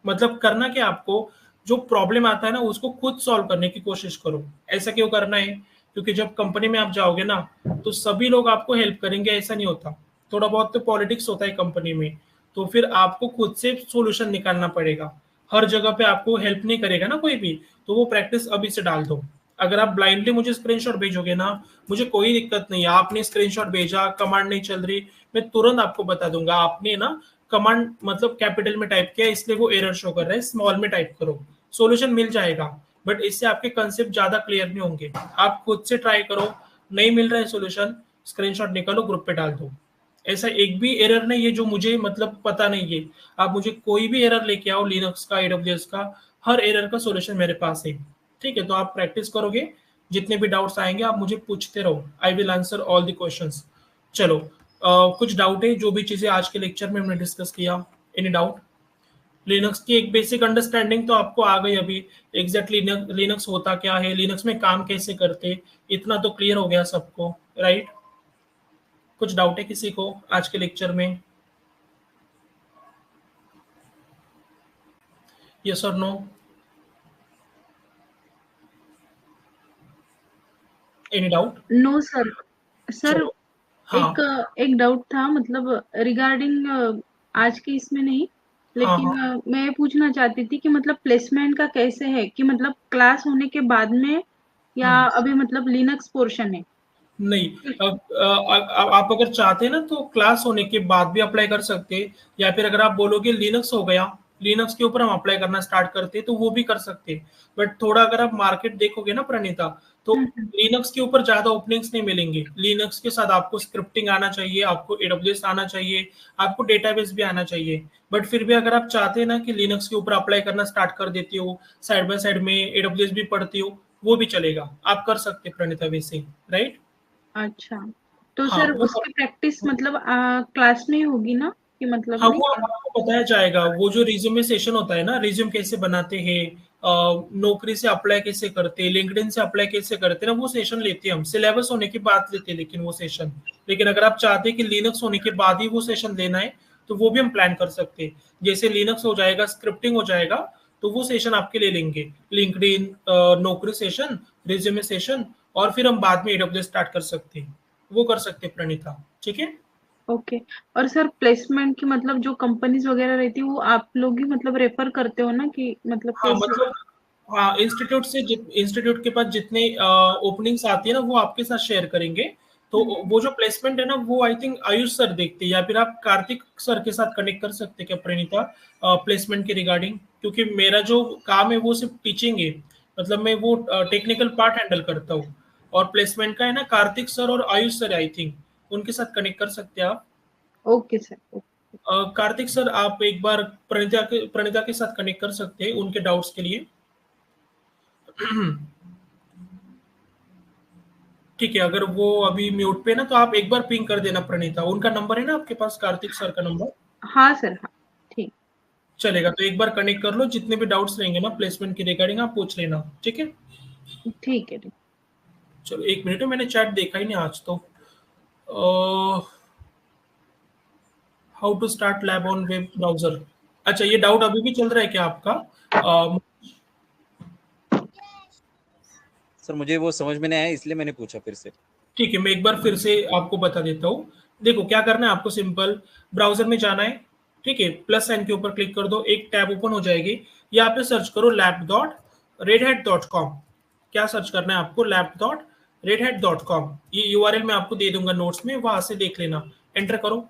मतलब करना क्या आपको, जो प्रॉब्लम आता है ना उसको खुद सॉल्व करने की कोशिश करो। ऐसा क्यों करना है? क्योंकि जब कंपनी में आप जाओगे ना तो सभी लोग आपको हेल्प करेंगे, ऐसा नहीं होता। थोड़ा बहुत तो पॉलिटिक्स होता है कंपनी में, तो फिर आपको खुद से सॉल्यूशन निकालना पड़ेगा। हर जगह पे आपको हेल्प नहीं करेगा ना कोई भी, तो वो प्रैक्टिस अभी से डाल दो। अगर आप ब्लाइंडली मुझे स्क्रीनशॉट भेजोगे ना, मुझे कोई दिक्कत नहीं है। आपने स्क्रीनशॉट भेजा, कमांड नहीं चल रही, मैं तुरंत आपको बता दूंगा। आपने ना कमांड मतलब कैपिटल में टाइप किया इसलिए वो एरर शो कर रहा है, स्मॉल में टाइप करो, सॉल्यूशन मिल जाएगा। बट इससे आपके कंसेप्ट ज्यादा क्लियर नहीं होंगे। आप खुद से ट्राई करो, नहीं मिल रहा है सॉल्यूशन, स्क्रीनशॉट निकालो ग्रुप पे डाल दो। ऐसा एक भी एरर नहीं है जो मुझे मतलब पता नहीं है। आप मुझे कोई भी एरर लेके आओ, लिनक्स का, एडब्ल्यूएस का, हर एरर का सॉल्यूशन मेरे पास है। ठीक है, तो आप प्रैक्टिस करोगे, जितने भी डाउट्स आएंगे आप मुझे पूछते रहो, I will answer all the questions. चलो कुछ डाउट है, जो भी चीजें आज के लेक्चर में हमने डिस्कस किया, एनी डाउट? लिनक्स की एक बेसिक अंडरस्टैंडिंग तो आपको आ गई अभी, एग्जैक्टली लिनक्स होता क्या है, लिनक्स में काम कैसे करते, इतना तो क्लियर हो गया सबको, राइट? कुछ डाउट है किसी को आज के लेक्चर में? यस और no? Any doubt? No sir. Sir चलो, हाँ एक डाउट था, मतलब रिगार्डिंग आज के इसमें नहीं, हाँ लेकिन हाँ। मैं ये पूछना चाहती थी कि मतलब प्लेसमेंट का कैसे है, कि मतलब क्लास होने के बाद में या अभी मतलब लिनक्स पोर्शन है? नहीं, आप अगर चाहते हैं ना तो क्लास होने के बाद भी अप्लाई कर सकते हैं, या फिर अगर आप बोलोगे लिनक्स हो गया, लिनक्स के ऊपर हम अप्लाई करना स्टार्ट करते हैं, तो वो भी कर सकते हैं। बट थोड़ा अगर आप मार्केट देखोगे ना प्रणीता, तो लिनक्स के ऊपर ज्यादा ओपनिंग्स नहीं मिलेंगे। लिनक्स के साथ आपको स्क्रिप्टिंग आना चाहिए, आपको एडब्ल्यूएस आना चाहिए, आपको डेटाबेस भी आना चाहिए। बट फिर भी अगर आप चाहते हैं ना कि लिनक्स के ऊपर अप्लाई करना स्टार्ट कर देती हो, साइड बाय साइड में एडब्ल्यूएस भी पढ़ती हो, वो भी चलेगा, आप कर सकते हैं प्रणीता वैसे, राइट? अच्छा, तो हाँ सर वो उसकी प्रैक्टिस मतलब क्लास में ही होगी ना, कि मतलब हाँ नहीं? वो आपको बताया जाएगा, वो जो रिज्यूमे सेशन होता है ना, रिज्यूम कैसे बनाते हैं, नौकरी से अप्लाई कैसे करते हैं, लिंक्डइन से अप्लाई कैसे करते हैं ना, वो सेशन लेते हैं हम, सिलेबस होने के बाद लेते हैं लेकिन वो सेशन। लेकिन अगर आप चाहते हैं कि लिनक्स होने के बाद ही वो सेशन लेना है, तो वो भी हम प्लान कर सकते हैं। जैसे लिनक्स हो जाएगा, स्क्रिप्टिंग हो जाएगा, तो वो सेशन आपके ले लेंगे, लिंक्डइन नौकरी सेशन, रिज्यूमे सेशन, और फिर हम बाद में एडब्ल्यू स्टार्ट कर सकते हैं, वो कर सकते हैं प्रणीता, ठीक है? ओके। और सर प्लेसमेंट की मतलब जो कंपनीज वगैरह रहती है वो आप लोग ही मतलब रेफर करते हो ना, कि मतलब हाँ कैसे? मतलब, हाँ इंस्टीट्यूट के पास जितने ओपनिंग्स आती है ना, वो आपके साथ शेयर करेंगे। तो वो जो प्लेसमेंट है ना, वो आई थिंक आयुष सर देखते हैं, या फिर आप कार्तिक सर के साथ कनेक्ट कर सकते हैं क्या प्रणीता, प्लेसमेंट के रिगार्डिंग? क्योंकि मेरा जो काम है वो सिर्फ टीचिंग है, मतलब मैं वो टेक्निकल पार्ट हैंडल करता हूँ, और प्लेसमेंट का है ना कार्तिक सर और आयुष सर, आई थिंक उनके साथ कनेक्ट कर सकते हैं आप। Okay sir, okay. Kartik sir आप एक बार प्रणीता के साथ कनेक्ट कर सकते हैं उनके डाउट्स के लिए। ठीक है, अगर वो अभी म्यूट पे ना, तो आप एक बार पिंग कर देना प्रणीता, उनका नंबर है ना आपके पास, कार्तिक सर का नंबर? हाँ सर, हाँ, ठीक। चलेगा, तो एक बार कनेक्ट कर लो, जितने भी डाउट्स रहेंगे ना प्लेसमेंट के रिगार्डिंग आप पूछ लेना, ठीक है? ठीक है, ठीक। चलो एक मिनट, मैंने चैट देखा ही नहीं आज तो। How to start lab on web browser, अच्छा ये डाउट अभी भी चल रहा है क्या आपका? सर मुझे वो समझ में नहीं आया, इसलिए मैंने पूछा फिर से। ठीक है, मैं एक बार फिर से आपको बता देता हूँ। देखो क्या करना है आपको, सिंपल ब्राउजर में जाना है, ठीक है, प्लस साइन के ऊपर क्लिक कर दो, एक टैब ओपन हो जाएगी, यहाँ पे सर्च करो lab.redhat.com। क्या सर्च करना है आपको? lab.redhat.com। ये यूआरएल मैं आपको दे दूंगा नोट्स में, वहां से देख लेना, एंटर करो।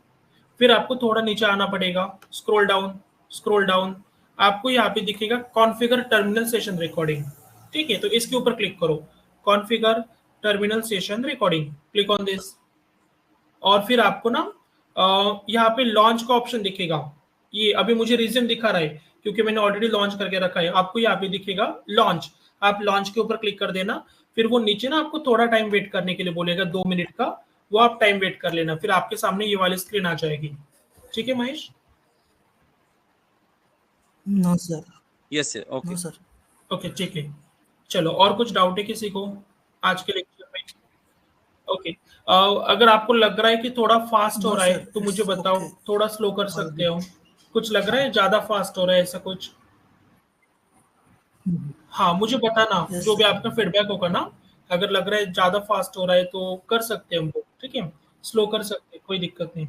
फिर आपको थोड़ा नीचे आना पड़ेगा, स्क्रॉल डाउन, स्क्रॉल डाउन, आपको यहाँ पे दिखेगा कॉन्फ़िगर टर्मिनल सेशन रिकॉर्डिंग, ठीक है, तो इसके ऊपर क्लिक करो, configure terminal session recording, click on this. और फिर आपको ना यहाँ पे लॉन्च का ऑप्शन दिखेगा, ये अभी मुझे रीजन दिखा रहा है क्योंकि मैंने ऑलरेडी लॉन्च करके रखा है, आपको यहाँ पे दिखेगा लॉन्च, आप लॉन्च के ऊपर क्लिक कर देना। फिर वो नीचे ना आपको थोड़ा टाइम वेट करने के लिए बोलेगा, 2 मिनट का, वो आप टाइम वेट कर लेना, फिर आपके सामने ये वाली स्क्रीन आ जाएगी, ठीक है Mahesh? No sir. Yes sir, okay. No sir. Okay ठीक है, चलो और कुछ डाउट है किसी को आज के लेक्चर में? ओके, अगर आपको लग रहा है कि थोड़ा फास्ट हो नो रहा है सर, तो मुझे इट्स बताओ, ओके। थोड़ा स्लो कर ऑल सकते गुड। हो? कुछ लग रहा है ज्यादा फास्ट हो रहा है ऐसा कुछ? हाँ मुझे बताना, यस जो भी सर। आपका फीडबैक होगा ना, अगर लग रहा है ज्यादा फास्ट हो रहा है तो कर सकते हैं हम लोग, ठीक है, स्लो कर सकते हैं, कोई दिक्कत नहीं।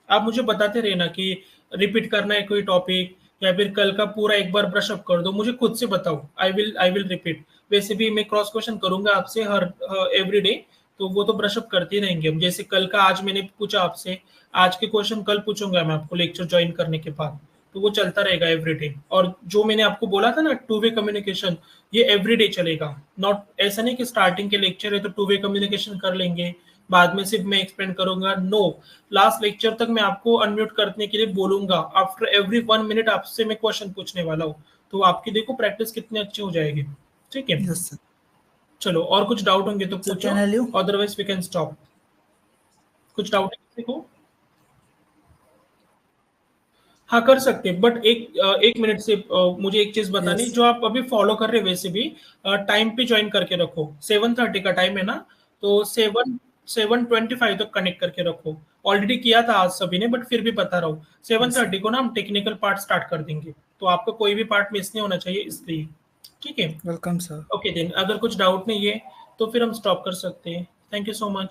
आप मुझे बताते रहना कि रिपीट करना है कोई टॉपिक, या फिर कल का पूरा एक बार ब्रश अप कर दो, मुझे खुद से बताओ, आई विल रिपीट। वैसे भी मैं क्रॉस क्वेश्चन करूंगा आपसे हर एवरी डे, तो वो तो ब्रश अप करते ही रहेंगे हम, जैसे कल का आज मैंने पूछा आपसे, आज के क्वेश्चन कल पूछूंगा मैं आपको लेक्चर ज्वाइन करने के बाद, तो वो चलता रहेगा एवरीडे। और जो मैंने आपको बोला था ना टू वे कम्युनिकेशन, ये एवरीडे चलेगा, नॉट ऐसा नहीं कि स्टार्टिंग के लेक्चर है तो टू वे कम्युनिकेशन कर लेंगे, बाद में सिर्फ मैं एक्सप्लेन करूंगा, नो, लास्ट लेक्चर तक मैं आपको अनम्यूट करने के लिए बोलूंगा, आफ्टर एवरी 1 मिनट आपसे मैं क्वेश्चन पूछने वाला हूँ, तो आपकी देखो प्रैक्टिस कितनी अच्छी हो जाएगी, ठीक है? Yes sir. चलो और कुछ डाउट होंगे तो सर पूछो, can I leave? Otherwise we can stop. कुछ डाउट है किसी को? हाँ कर सकते हैं, बट एक मिनट से मुझे एक चीज बतानी, Yes. जो आप अभी फॉलो कर रहे हैं वैसे भी टाइम पे ज्वाइन करके रखो। 7:30 का टाइम है ना, तो 7:25 तक कनेक्ट करके रखो। ऑलरेडी किया था आज सभी ने, बट फिर भी बता रहा हूँ 7:30 को ना हम टेक्निकल पार्ट स्टार्ट कर देंगे, तो आपका कोई भी पार्ट मिस नहीं होना चाहिए इसलिए। ठीक है, वेलकम सर। ओके देन, अगर कुछ डाउट नहीं है तो फिर हम स्टॉप कर सकते हैं। Thank you so much.